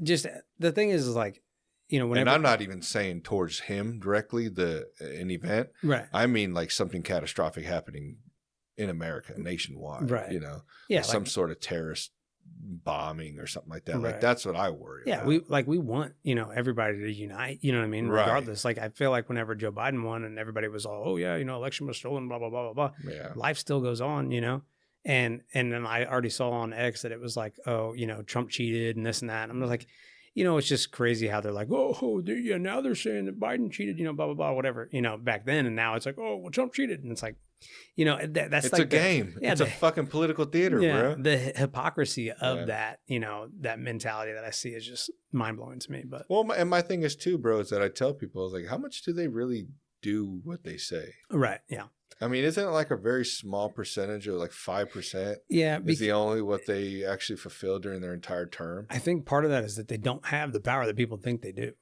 [SPEAKER 2] just the thing is like. Whenever,
[SPEAKER 1] and I'm not even saying towards him directly an event.
[SPEAKER 2] Right.
[SPEAKER 1] I mean like something catastrophic happening in America nationwide.
[SPEAKER 2] Right.
[SPEAKER 1] Yeah. Some sort of terrorist bombing or something like that. Right. Like that's what I worry about.
[SPEAKER 2] Yeah. We want, everybody to unite, you know what I mean?
[SPEAKER 1] Right.
[SPEAKER 2] Regardless. Like I feel like whenever Joe Biden won and everybody was all, oh yeah, election was stolen, blah, blah, blah, blah, blah.
[SPEAKER 1] Yeah.
[SPEAKER 2] Life still goes on, and then I already saw on X that it was like, oh, Trump cheated and this and that. And I'm like, it's just crazy how they're like, oh, now they're saying that Biden cheated, blah, blah, blah, whatever, back then. And now it's like, oh, well, Trump cheated. And it's like, that's
[SPEAKER 1] it's
[SPEAKER 2] like
[SPEAKER 1] a game. It's a fucking political theater, bro.
[SPEAKER 2] The hypocrisy of that, that mentality that I see is just mind blowing to me. But
[SPEAKER 1] and my thing is too, bro, is that I tell people, I was like, how much do they really do what they say?
[SPEAKER 2] Right. Yeah.
[SPEAKER 1] I mean, isn't it like a very small percentage of like 5%?
[SPEAKER 2] Yeah.
[SPEAKER 1] Is the only what they actually fulfill during their entire term?
[SPEAKER 2] I think part of that is that they don't have the power that people think they do,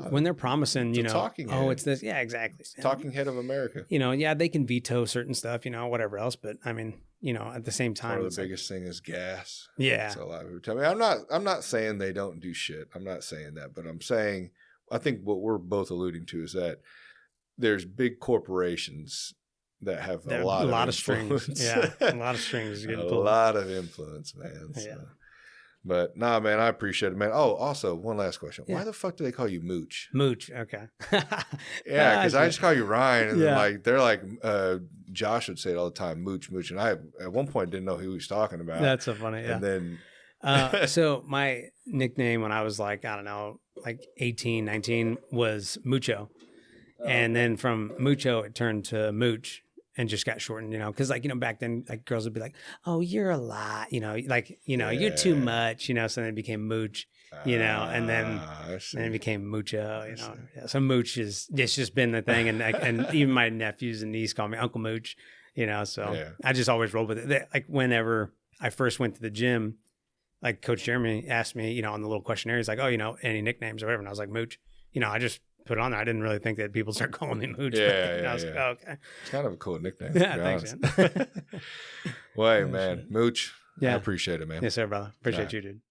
[SPEAKER 2] when they're promising,
[SPEAKER 1] talking
[SPEAKER 2] oh,
[SPEAKER 1] head.
[SPEAKER 2] it's this. Yeah, exactly.
[SPEAKER 1] It's talking head of America.
[SPEAKER 2] They can veto certain stuff, whatever else. But I mean, at the same time,
[SPEAKER 1] part of the biggest thing is gas.
[SPEAKER 2] Yeah.
[SPEAKER 1] So a lot of people tell me, I'm not saying they don't do shit. I'm not saying that, but I'm saying, I think what we're both alluding to is that there's big corporations that have a lot of
[SPEAKER 2] strings. Yeah, a lot of strings.
[SPEAKER 1] A lot of influence, man. So.
[SPEAKER 2] Yeah.
[SPEAKER 1] But nah, man, I appreciate it, man. Oh, also, one last question. Yeah. Why the fuck do they call you Mooch?
[SPEAKER 2] Mooch, okay.
[SPEAKER 1] Yeah, because I just call you Ryan, and then they're like, Josh would say it all the time, Mooch, Mooch, and I at one point didn't know who he was talking about.
[SPEAKER 2] That's so funny. Yeah.
[SPEAKER 1] And then,
[SPEAKER 2] so my nickname when I was like, I don't know, like 18, 19 was Mucho, and then from Mucho it turned to Mooch. And just got shortened, because back then, like girls would be like, "Oh, you're a lot," you're too much, so then it became Mooch, and then it became Mucho, Yeah, so Mooch it's just been the thing, and even my nephews and niece call me Uncle Mooch, so I just always rolled with it. Like whenever I first went to the gym, like Coach Jeremy asked me, on the little questionnaire, he's like, "Oh, any nicknames or whatever," and I was like, Mooch, I just put it on there. I didn't really think that people start calling me Mooch. I was like, oh, okay.
[SPEAKER 1] It's kind of a cool nickname.
[SPEAKER 2] Yeah, thanks, man.
[SPEAKER 1] Well, hey, man, Mooch.
[SPEAKER 2] Yeah.
[SPEAKER 1] I appreciate it, man.
[SPEAKER 2] Yes, sir, brother. Appreciate you, dude.